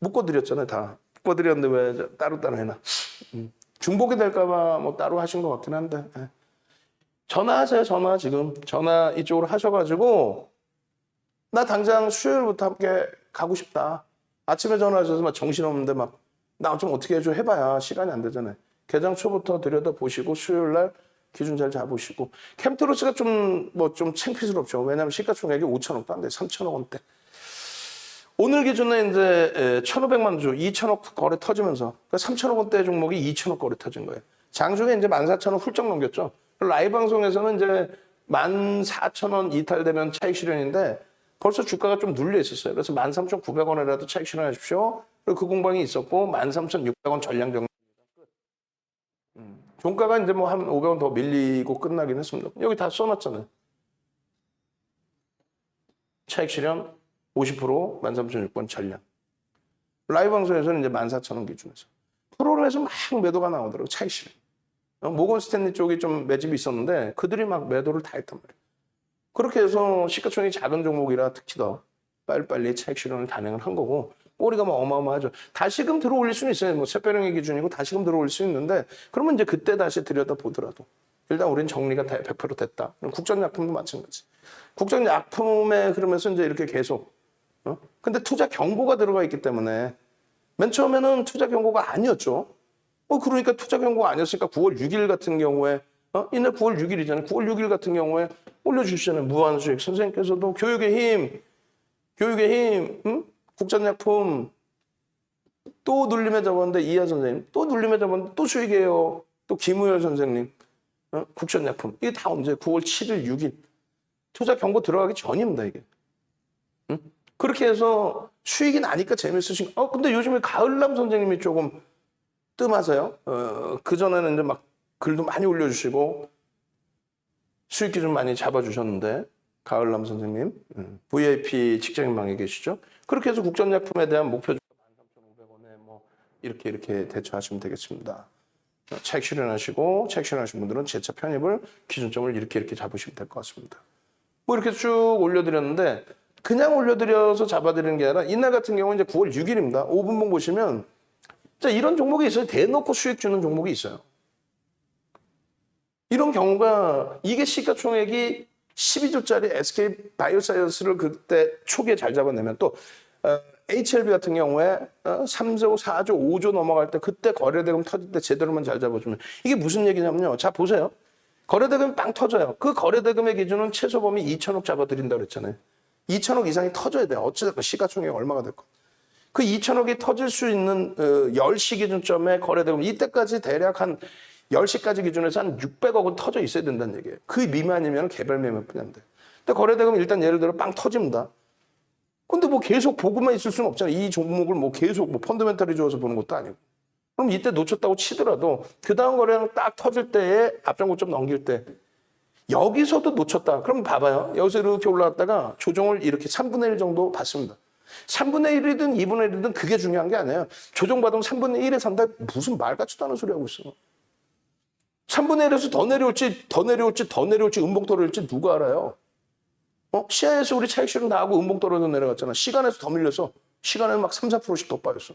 묶어드렸잖아요. 다. 묶어드렸는데 왜 따로따로 해놔. 중복이 될까봐 뭐 따로 하신 것 같긴 한데. 네. 전화하세요. 전화 지금. 전화 이쪽으로 하셔가지고 나 당장 수요일부터 함께 가고 싶다. 아침에 전화하셔서 막 정신없는데 막 나 좀 어떻게 해줘 해봐야 시간이 안 되잖아요. 개장 초부터 들여다보시고 수요일 날 기준 잘 잡으시고 캠트로스가 좀 창피스럽죠. 왜냐하면 시가총액이 5천억도 안 돼. 3천억 원대. 오늘 기준에 이제 1,500만 주, 2천억 거래 터지면서 그러니까 3천억 원대 종목이 2천억 거래 터진 거예요. 장중에 이제 14,000원 훌쩍 넘겼죠. 라이브 방송에서는 이제 14,000원 이탈되면 차익 실현인데 벌써 주가가 좀 눌려 있었어요. 그래서 13,900원이라도 차익 실현하십시오. 그리고 그 공방이 있었고 13,600원 전량 정리. 종가가 이제 뭐 한 500원 더 밀리고 끝나긴 했습니다. 여기 다 써놨잖아요. 차익 실현 50% 13,600원 전량. 라이브 방송에서는 이제 14,000원 기준에서. 프로그램에서 막 매도가 나오더라고요. 차익 실현. 모건 스탠리 쪽이 좀 매집이 있었는데 그들이 막 매도를 다 했단 말이에요. 그렇게 해서 시가총액이 작은 종목이라 특히 더 빨리빨리 차익 실현을 단행을 한 거고 꼬리가 막 어마어마하죠. 다시금 들어올릴 수는 있어요. 뭐 세배령의 기준이고 다시금 들어올릴 수 있는데 그러면 이제 그때 다시 들여다보더라도 일단 우린 정리가 100% 됐다. 국전약품도 마찬가지. 국전약품에 그러면서 이제 이렇게 계속 근데 투자 경고가 들어가 있기 때문에 맨 처음에는 투자 경고가 아니었죠. 그러니까 투자 경고가 아니었으니까 9월 6일 같은 경우에 이날 9월 6일이잖아요. 9월 6일 같은 경우에 올려주시잖아요. 무한수익 선생님께서도 교육의 힘, 국전약품 또 눌림에 잡았는데 이하 선생님 또 눌림에 잡았는데 또 수익이에요. 또 김우열 선생님 국전약품 이게 다 언제 9월 7일 6일 투자 경고 들어가기 전입니다 이게. 그렇게 해서 수익이 나니까 재밌으신 근데 요즘에 가을남 선생님이 조금 뜸하세요. 그전에는 이제 막 글도 많이 올려주시고 수익 기준 많이 잡아주셨는데 가을남 선생님 VIP 직장인방에 계시죠. 그렇게 해서 국전약품에 대한 목표 주가 13,500원에 뭐 이렇게 대처하시면 되겠습니다. 차익 실현하시고 차익 실현하신 분들은 재차 편입을 기준점을 이렇게 잡으시면 될 것 같습니다. 뭐 이렇게 쭉 올려드렸는데 그냥 올려드려서 잡아드리는 게 아니라 이날 같은 경우는 이제 9월 6일입니다. 5분봉 보시면 자, 이런 종목이 있어요. 대놓고 수익 주는 종목이 있어요. 이런 경우가 이게 시가총액이 12조짜리 SK 바이오사이언스를 그때 초기에 잘 잡아내면 또 HLB 같은 경우에 3조, 4조, 5조 넘어갈 때 그때 거래대금 터질 때 제대로만 잘 잡아주면 이게 무슨 얘기냐면요. 자 보세요. 거래대금이 빵 터져요. 그 거래대금의 기준은 최소 범위 2천억 잡아드린다고 그랬잖아요. 2천억 이상이 터져야 돼요. 어찌됐건 시가총액이 얼마가 될건. 그 2천억이 터질 수 있는 10시 기준점의 거래대금 이때까지 대략 한 10시까지 기준에서 한 600억은 터져 있어야 된다는 얘기예요. 그 미만이면 개별 매매뿐이 안 돼. 근데 거래대금 일단 예를 들어 빵 터집니다. 근데 뭐 계속 보고만 있을 수는 없잖아요. 이 종목을 뭐 계속 펀더멘탈이 좋아서 보는 것도 아니고. 그럼 이때 놓쳤다고 치더라도 그 다음 거래량 딱 터질 때에 앞장고점 넘길 때 여기서도 놓쳤다. 그럼 봐봐요. 여기서 이렇게 올라왔다가 조정을 이렇게 3분의 1 정도 받습니다. 3분의 1이든 2분의 1이든 그게 중요한 게 아니에요. 조정받으면 3분의 1에 산다. 무슨 말 같지도 않은 소리 하고 있어. 3분의 1에서 더 내려올지 음봉 떨어질지 누가 알아요? 시야에서 우리 차익 실현 다 하고 음봉 떨어져 내려갔잖아. 시간에서 더 밀려서 시간에 막 3, 4%씩 더 빠졌어.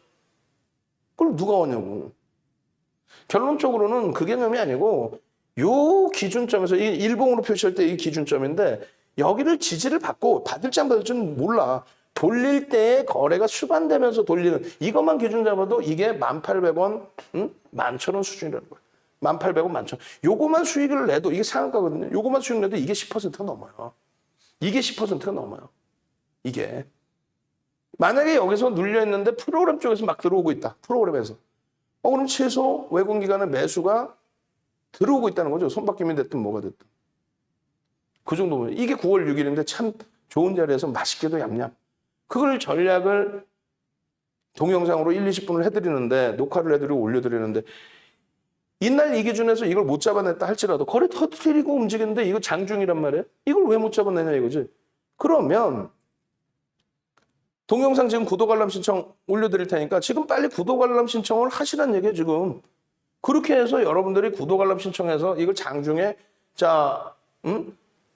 그걸 누가 왔냐고. 결론적으로는 그 개념이 아니고 요 기준점에서 이 일봉으로 표시할 때 이 기준점인데 여기를 지지를 받을지 안 받을지는 몰라. 돌릴 때에 거래가 수반되면서 돌리는 이것만 기준 잡아도 이게 1,800원, 11,000원 수준이라는 거예요. 1,800원, 11,000원. 요거만 수익을 내도 이게 상한가거든요. 요거만 수익 내도 이게 10%가 넘어요. 이게 10%가 넘어요. 이게. 만약에 여기서 눌려있는데 프로그램 쪽에서 막 들어오고 있다. 프로그램에서. 그럼 최소 외국기관의 매수가 들어오고 있다는 거죠. 손바뀜이 됐든 뭐가 됐든. 그 정도면. 이게 9월 6일인데 참 좋은 자리에서 맛있게도 얌얌. 그걸 전략을 동영상으로 1, 20분을 해드리는데 녹화를 해드리고 올려드리는데 이날 이 기준에서 이걸 못 잡아냈다 할지라도 거래 터뜨리고 움직이는데 이거 장중이란 말이에요. 이걸 왜 못 잡아내냐 이거지. 그러면 동영상 지금 구독 알람 신청 올려드릴 테니까 지금 빨리 구독 알람 신청을 하시란 얘기예요, 지금. 그렇게 해서 여러분들이 구독 알람 신청해서 이걸 장중에 자,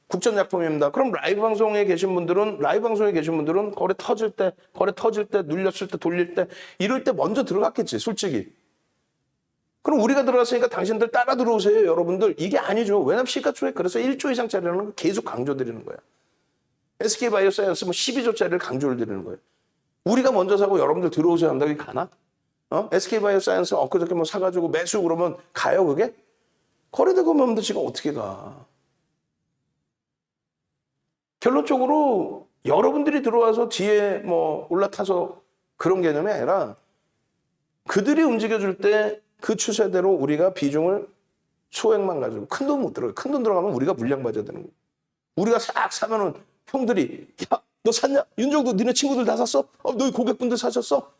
국전약품입니다. 그럼 라이브 방송에 계신 분들은 거래 터질 때 눌렸을 때 돌릴 때 이럴 때 먼저 들어갔겠지, 솔직히. 그럼 우리가 들어갔으니까 당신들 따라 들어오세요, 여러분들. 이게 아니죠. 왜냐면 시가총액 그래서 1조 이상짜리라는 걸 계속 강조드리는 거야. SK바이오사이언스 뭐 12조짜리를 강조를 드리는 거예요. 우리가 먼저 사고 여러분들 들어오셔야 한다고 이게 가나? SK바이오사이언스 엊그저께 뭐 사가지고 매수 그러면 가요, 그게? 거래대금 없는데 지금 어떻게 가? 결론적으로 여러분들이 들어와서 뒤에 뭐 올라타서 그런 개념이 아니라 그들이 움직여줄 때 그 추세대로 우리가 비중을 소액만 가지고 큰 돈 못 들어가요. 큰 돈 들어가면 우리가 물량 맞아야 되는 거예요. 우리가 싹 사면은 형들이 야, 너 샀냐? 윤정도 니네 친구들 다 샀어? 너희 고객분들 사셨어?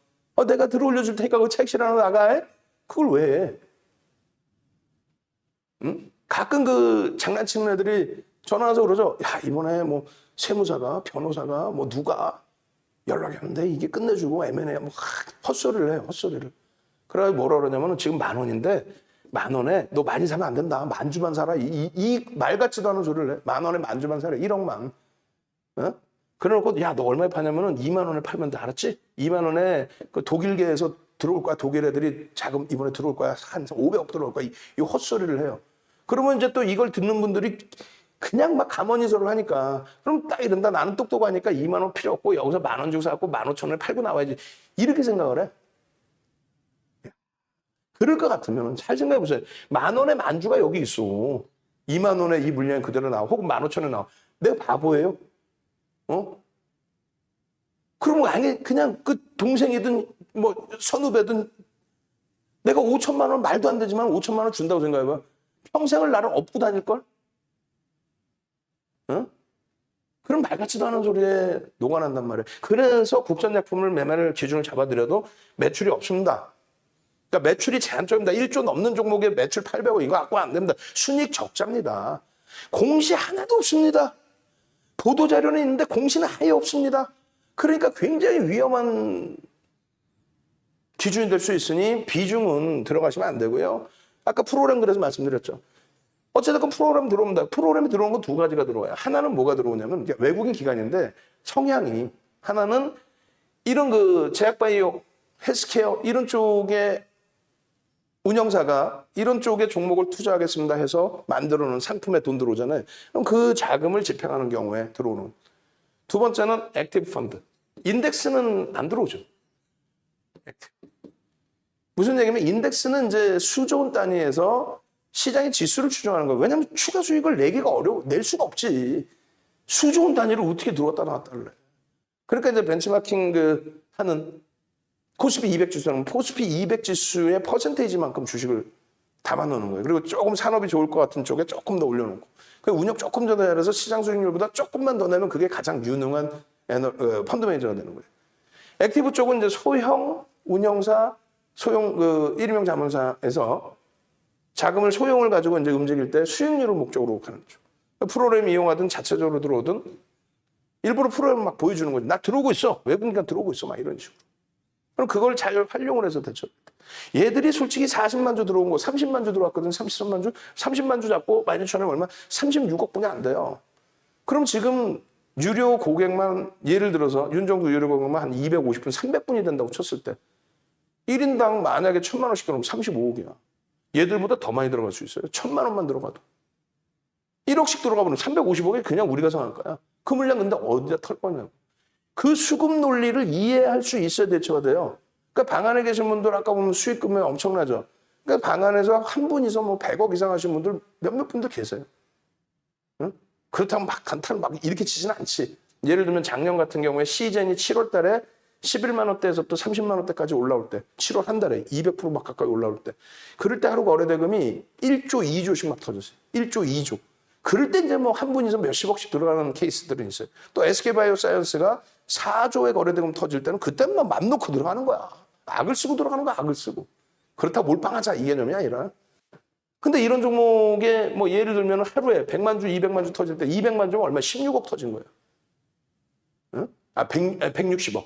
내가 들어올려줄 테니까 그 책실하나 나가. 그걸 왜 해? 응? 가끔 그 장난치는 애들이 전화 와서 그러죠. 야, 이번에 뭐 세무사가 변호사가 뭐 누가 연락이 왔는데 이게 끝내주고 M&A 뭐 헛소리를 해요. 헛소리를. 그래 뭐라 그러냐면은 지금 10,000원인데 10,000원에 너 많이 사면 안 된다. 10,000주만 사라. 이 말 같지도 않은 소리를 해. 10,000원에 10,000주만 사라. 1억만. 어? 그래놓고 야, 너 얼마에 파냐면은 20,000원에 팔면 돼. 알았지? 20,000원에 그 독일계에서 들어올 거야. 독일 애들이 자금 이번에 들어올 거야. 한 500억 들어올 거야. 이 헛소리를 해요. 그러면 이제 또 이걸 듣는 분들이 그냥 막 가머니소를 하니까 그럼 딱 이런다. 나는 똑똑하니까 20,000원 필요 없고 여기서 10,000원 주고 사갖고 15,000원에 팔고 나와야지. 이렇게 생각을 해. 그럴 것 같으면 잘 생각해 보세요. 10,000원에 10,000주가 여기 있어. 20,000원에 이 물량이 그대로 나와. 혹은 15,000원에 나와. 내가 바보예요? 그러면 아니 그냥 그 동생이든 뭐 선후배든 내가 5천만 원 말도 안 되지만 5천만 원 준다고 생각해봐. 평생을 나를 업고 다닐걸? 그럼 말 같지도 않은 소리에 녹아난단 말이에요. 그래서 국전약품을 매매를 기준을 잡아드려도 매출이 없습니다. 그러니까 매출이 제한적입니다. 1조 넘는 종목에 매출 800억 이거 갖고 안 됩니다. 순이익 적자입니다. 공시 하나도 없습니다. 보도자료는 있는데 공시는 아예 없습니다. 그러니까 굉장히 위험한 기준이 될 수 있으니 비중은 들어가시면 안 되고요. 아까 프로그램 그래서 말씀드렸죠. 어쨌든 프로그램 들어옵니다. 프로그램이 들어오는 건 두 가지가 들어와요. 하나는 뭐가 들어오냐면 외국인 기관인데 성향이 하나는 이런 그 제약바이오, 헬스케어 이런 쪽에 운영사가 이런 쪽에 종목을 투자하겠습니다 해서 만들어 놓은 상품에 돈 들어오잖아요. 그럼 그 자금을 집행하는 경우에 들어오는. 두 번째는 액티브 펀드. 인덱스는 안 들어오죠. 무슨 얘기냐면 인덱스는 이제 수조 원 단위에서 시장의 지수를 추정하는 거예요. 왜냐하면 추가 수익을 내기가 낼 수가 없지. 수조 원 단위로 어떻게 들어왔다 나왔다를 해. 그러니까 이제 벤치마킹 하는 코스피 200 지수는 코스피 200 지수의 퍼센테이지만큼 주식을 담아 놓는 거예요. 그리고 조금 산업이 좋을 것 같은 쪽에 조금 더 올려놓고. 그 운영 조금 더 해서 시장 수익률보다 조금만 더 내면 그게 가장 유능한 펀드 매니저가 되는 거예요. 액티브 쪽은 이제 소형 운영사, 소형 일명 자문사에서 자금을 소형을 가지고 이제 움직일 때 수익률을 목적으로 하는 거죠. 프로그램 이용하든 자체적으로 들어오든 일부러 프로그램 막 보여주는 거지. 나 들어오고 있어. 외국인과 들어오고 있어. 막 이런 식으로. 그럼 그걸 잘 활용을 해서 대처. 얘들이 솔직히 40만 주 들어온 거 30만 주 들어왔거든. 33만 주. 30만 주 잡고 마이너스 천에 얼마? 36억 분이 안 돼요. 그럼 지금 유료 고객만 예를 들어서 윤정도 유료 고객만 한 250분, 300분이 된다고 쳤을 때 1인당 만약에 1,000만 원씩 들어오면 35억이야. 얘들보다 더 많이 들어갈 수 있어요. 1,000만 원만 들어가도. 1억씩 들어가면 350억이 그냥 우리가 상할 거야. 그 물량 근데 어디다 털 거냐고. 그 수급 논리를 이해할 수 있어야 대처가 돼요. 그러니까 방 안에 계신 분들 아까 보면 수익 금액 엄청나죠. 그러니까 방 안에서 한 분이서 뭐 100억 이상 하신 분들 몇몇 분들 계세요. 응? 그렇다고 막 단타를 막 이렇게 치지는 않지. 예를 들면 작년 같은 경우에 시젠이 7월 달에 11만 원대에서 또 30만 원대까지 올라올 때 7월 한 달에 200% 막 가까이 올라올 때 그럴 때 하루 거래대금이 1조 2조씩 막 터졌어요. 1조 2조. 그럴 때 이제 뭐 한 분이서 몇십억씩 들어가는 케이스들이 있어요. 또 SK바이오사이언스가 4조의 거래대금 터질 때는 그때만 맘 놓고 들어가는 거야. 악을 쓰고 들어가는 거야. 악을 쓰고. 그렇다고 몰빵하자 이 개념이 아니라. 근데 이런 종목에 뭐 예를 들면 하루에 100만 주, 200만 주 터질 때 200만 주면 얼마? 16억 터진 거예요. 160억.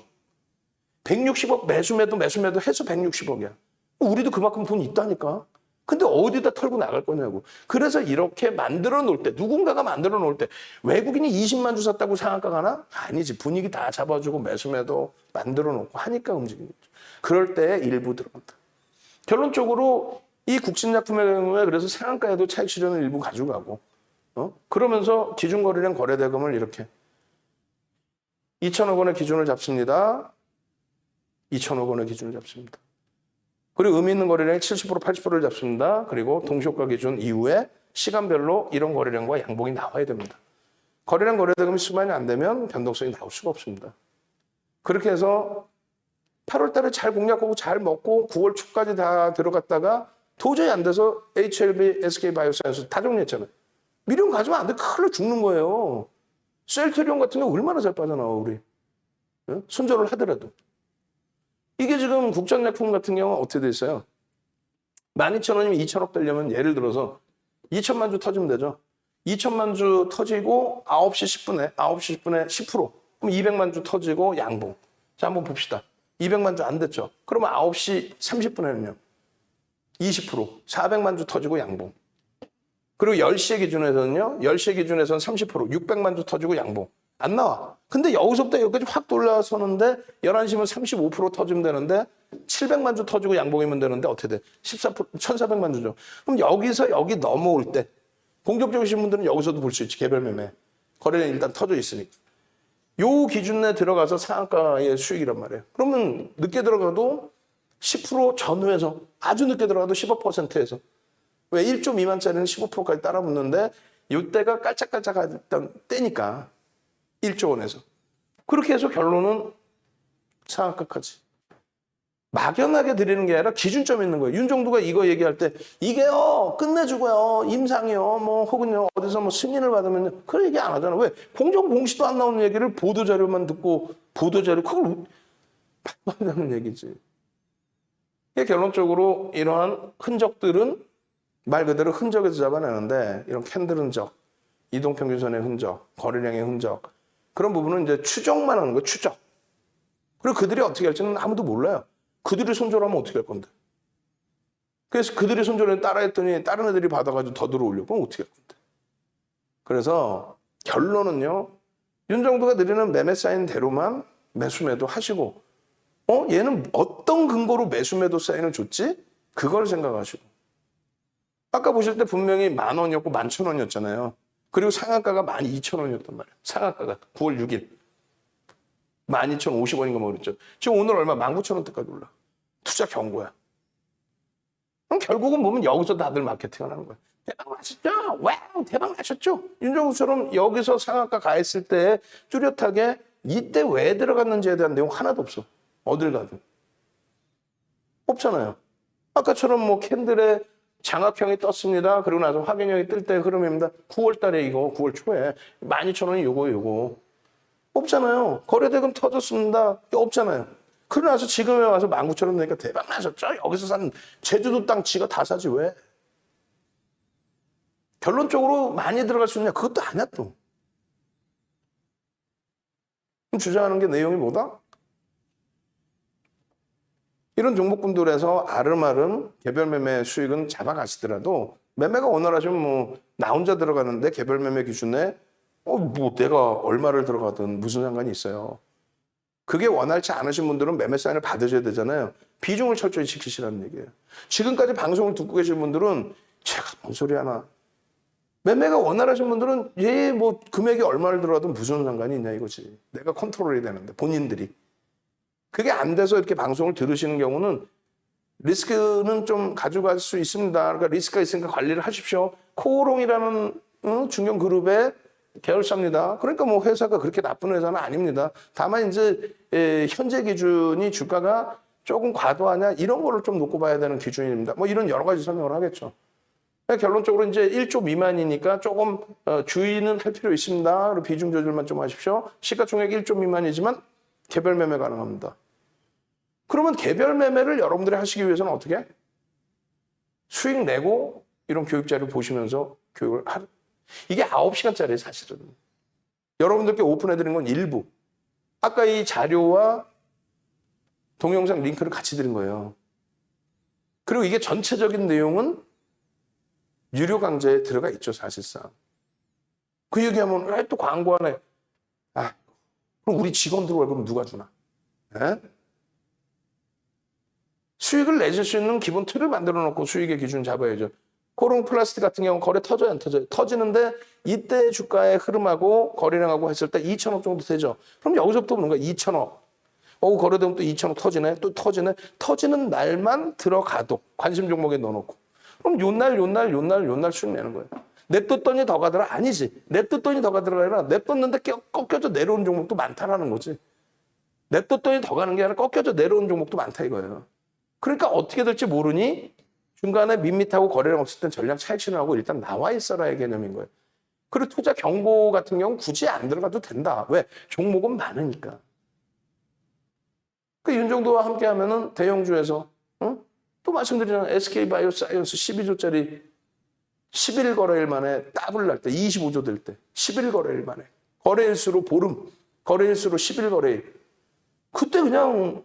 160억 매수매도 해서 160억이야. 우리도 그만큼 돈 있다니까. 근데 어디다 털고 나갈 거냐고. 그래서 이렇게 만들어 놓을 때, 누군가가 만들어 놓을 때, 외국인이 20만 주 샀다고 상한가 가나? 아니지. 분위기 다 잡아주고 매수매도 만들어 놓고 하니까 움직이는 거죠. 그럴 때 일부 들어간다. 결론적으로 이 국진약품의 경우에 그래서 상한가에도 차익 실현을 일부 가져가고, 그러면서 기준거래량 거래대금을 이렇게 2천억 원의 기준을 잡습니다. 2천억 원의 기준을 잡습니다. 그리고 의미 있는 거래량이 70%, 80%를 잡습니다. 그리고 동시효과 기준 이후에 시간별로 이런 거래량과 양봉이 나와야 됩니다. 거래량 거래대금이 수반이 안 되면 변동성이 나올 수가 없습니다. 그렇게 해서 8월 달에 잘 공략하고 잘 먹고 9월 초까지 다 들어갔다가 도저히 안 돼서 HLB, SK바이오사이언스 다 정리했잖아요. 미련 가지면 안 돼. 큰일 나 죽는 거예요. 셀트리온 같은 거 얼마나 잘 빠져나와 우리. 손절을 하더라도. 이게 지금 국전약품 같은 경우는 어떻게 돼 있어요? 12,000원이면 2천억 되려면 예를 들어서 2천만 주 터지면 되죠. 2천만 주 터지고 9시 10분에 10%. 그럼 200만 주 터지고 양봉. 자, 한번 봅시다. 200만 주 안 됐죠. 그러면 9시 30분에는요. 20%. 400만 주 터지고 양봉. 그리고 10시의 기준에서는요. 10시의 기준에서는 30%. 600만 주 터지고 양봉. 안 나와. 근데 여기서부터 여기까지 확 올라서는데 11시면 35% 터지면 되는데 700만 주 터지고 양봉이면 되는데 어떻게 돼? 14%, 1,400만 주죠. 그럼 여기서 여기 넘어올 때 공격적이신 분들은 여기서도 볼 수 있지. 개별 매매. 거래는 일단 터져 있으니까. 요 기준 내에 들어가서 상한가의 수익이란 말이에요. 그러면 늦게 들어가도 10% 전후에서 아주 늦게 들어가도 15%에서 왜 1조 미만짜리는 15%까지 따라붙는데 이때가 깔짝깔짝했던 때니까 1조 원에서. 그렇게 해서 결론은 상한가까지. 막연하게 드리는 게 아니라 기준점이 있는 거예요. 윤정도가 이거 얘기할 때 이게요 끝내주고요 임상이요 뭐 혹은요 어디서 뭐 승인을 받으면요 그런 얘기 안 하잖아. 왜? 공정 공시도 안 나오는 얘기를 보도자료만 듣고 보도자료 그걸 말도 안 되는 얘기지. 결론적으로 이러한 흔적들은 말 그대로 흔적에서 잡아내는데 이런 캔들 흔적, 이동평균선의 흔적, 거래량의 흔적 그런 부분은 이제 추적만 하는 거예요. 추적. 그리고 그들이 어떻게 할지는 아무도 몰라요. 그들이 손절하면 어떻게 할 건데. 그래서 그들이 손절을 따라했더니 다른 애들이 받아가지고 더 들어올려. 그럼 어떻게 할 건데. 그래서 결론은요. 윤정도가 드리는 매매 사인대로만 매수매도 하시고 얘는 어떤 근거로 매수매도 사인을 줬지? 그걸 생각하시고. 아까 보실 때 분명히 10,000원이었고 11,000원이었잖아요. 그리고 상한가가 12,000원이었단 말이에요. 상한가가 9월 6일. 12,050원인가 뭐 그랬죠. 지금 오늘 얼마? 19,000원대까지 올라. 투자 경고야. 그럼 결국은 보면 여기서 다들 마케팅을 하는 거야. 대박 나셨죠? 와우, 대박 나셨죠? 윤정수처럼 여기서 상한가 가 있을 때 뚜렷하게 이때 왜 들어갔는지에 대한 내용 하나도 없어. 어딜 가든. 없잖아요. 아까처럼 뭐 캔들에 장악형이 떴습니다. 그리고 나서 확인형이 뜰 때 흐름입니다. 9월 달에 이거, 9월 초에 12,000원이 요거. 없잖아요. 거래대금 터졌습니다. 없잖아요. 그러고 나서 지금에 와서 19,000원 내니까 대박 나셨죠? 여기서 산 제주도 땅 지가 다 사지 왜? 결론적으로 많이 들어갈 수 있냐? 그것도 아니야 또. 그럼 주장하는 게 내용이 뭐다? 이런 종목군들에서 아름아름 개별 매매 수익은 잡아가시더라도 매매가 원활하시면 뭐 나 혼자 들어가는데 개별 매매 기준에 뭐 내가 얼마를 들어가든 무슨 상관이 있어요. 그게 원활치 않으신 분들은 매매 사인을 받으셔야 되잖아요. 비중을 철저히 지키시라는 얘기예요. 지금까지 방송을 듣고 계신 분들은 제가 뭔 소리 하나. 매매가 원활하신 분들은 얘 뭐 금액이 얼마를 들어가든 무슨 상관이 있냐 이거지. 내가 컨트롤이 되는데 본인들이. 그게 안 돼서 이렇게 방송을 들으시는 경우는 리스크는 좀 가져갈 수 있습니다. 그러니까 리스크가 있으니까 관리를 하십시오. 코오롱이라는 중견그룹의 계열사입니다. 그러니까 뭐 회사가 그렇게 나쁜 회사는 아닙니다. 다만 이제 현재 기준이 주가가 조금 과도하냐 이런 거를 좀 놓고 봐야 되는 기준입니다. 뭐 이런 여러 가지 설명을 하겠죠. 결론적으로 이제 1조 미만이니까 조금 주의는 할 필요 있습니다. 그리고 비중 조절만 좀 하십시오. 시가총액 1조 미만이지만 개별 매매 가능합니다. 그러면 개별 매매를 여러분들이 하시기 위해서는 어떻게? 수익 내고 이런 교육자를 보시면서 교육을 이게 9시간짜리예요 사실은. 여러분들께 오픈해드린 건 일부. 아까 이 자료와 동영상 링크를 같이 드린 거예요. 그리고 이게 전체적인 내용은 유료 강좌에 들어가 있죠, 사실상. 그 얘기하면 또 광고 하네. 아, 그럼 우리 직원들 월급 누가 주나? 에? 수익을 내실 수 있는 기본 틀을 만들어 놓고 수익의 기준 잡아야죠. 코롱 플라스틱 같은 경우는 거래 터져요, 안 터져요? 터지는데 이때 주가의 흐름하고 거래량하고 했을 때 2천억 정도 되죠. 그럼 여기서부터 보는 거야, 2천억. 거래되면 또 2천억 터지네, 또 터지네. 터지는 날만 들어가도 관심 종목에 넣어놓고. 그럼 요날 수익 내는 거예요. 냅뒀더니 더 가더라? 아니지. 냅뒀더니 더 가더라 아니라 냅뒀는데 꺾여져 내려온 종목도 많다라는 거지. 냅뒀더니 더 가는 게 아니라 꺾여져 내려온 종목도 많다 이거예요. 그러니까 어떻게 될지 모르니 중간에 밋밋하고 거래량 없을 땐 전량 차익 하고 일단 나와 있어라의 개념인 거예요. 그리고 투자 경고 같은 경우는 굳이 안 들어가도 된다. 왜? 종목은 많으니까. 그 윤정도와 함께 하면은 대형주에서 또 말씀드리잖아요. SK바이오사이언스 12조짜리 11 거래일 만에 더블 날 때 25조 될 때 11 거래일 만에 거래일수로 보름 거래일수로 11 거래일 그때 그냥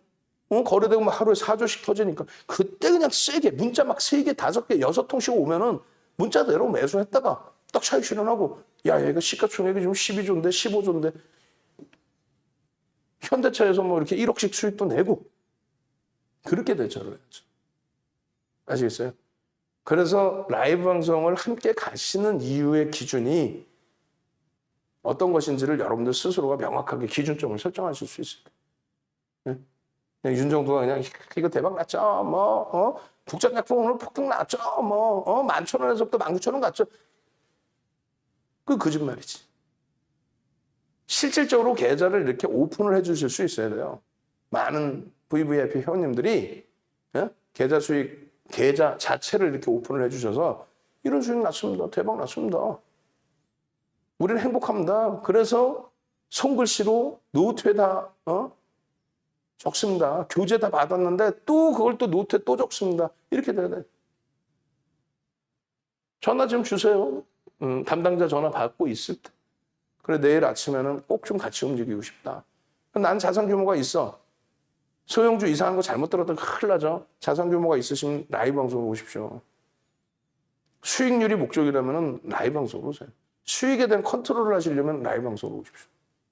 거래되고 막 하루에 4조씩 터지니까 그때 그냥 세게 문자 막 3개, 5개, 6통씩 오면은 문자대로 매수했다가 딱 차익 실현하고 야 얘가 시가총액이 지금 12조인데 15조인데 현대차에서 뭐 이렇게 1억씩 수익도 내고 그렇게 대처를 해야죠. 아시겠어요? 그래서 라이브 방송을 함께 가시는 이유의 기준이 어떤 것인지를 여러분들 스스로가 명확하게 기준점을 설정하실 수 있어요. 네? 그냥 윤정도가 그냥 이거 대박 났죠. 국전약품 오늘 폭등 났죠. 11,000원에서부터 19,000원 갔죠. 그 거짓말이지. 실질적으로 계좌를 이렇게 오픈을 해주실 수 있어야 돼요. 많은 VVIP 회원님들이 계좌 수익, 계좌 자체를 이렇게 오픈을 해주셔서 이런 수익 났습니다. 대박 났습니다. 우리는 행복합니다. 그래서 손글씨로 노트에다 적습니다. 교재 다 받았는데 또 그걸 또 노트에 또 적습니다. 이렇게 돼야 돼. 전화 좀 주세요. 담당자 전화 받고 있을 때. 그래 내일 아침에는 꼭 좀 같이 움직이고 싶다. 난 자산 규모가 있어. 소형주 이상한 거 잘못 들었다 큰일 나죠. 자산 규모가 있으시면 라이브 방송을 보십시오. 수익률이 목적이라면 라이브 방송을 보세요. 수익에 대한 컨트롤을 하시려면 라이브 방송을 보십시오.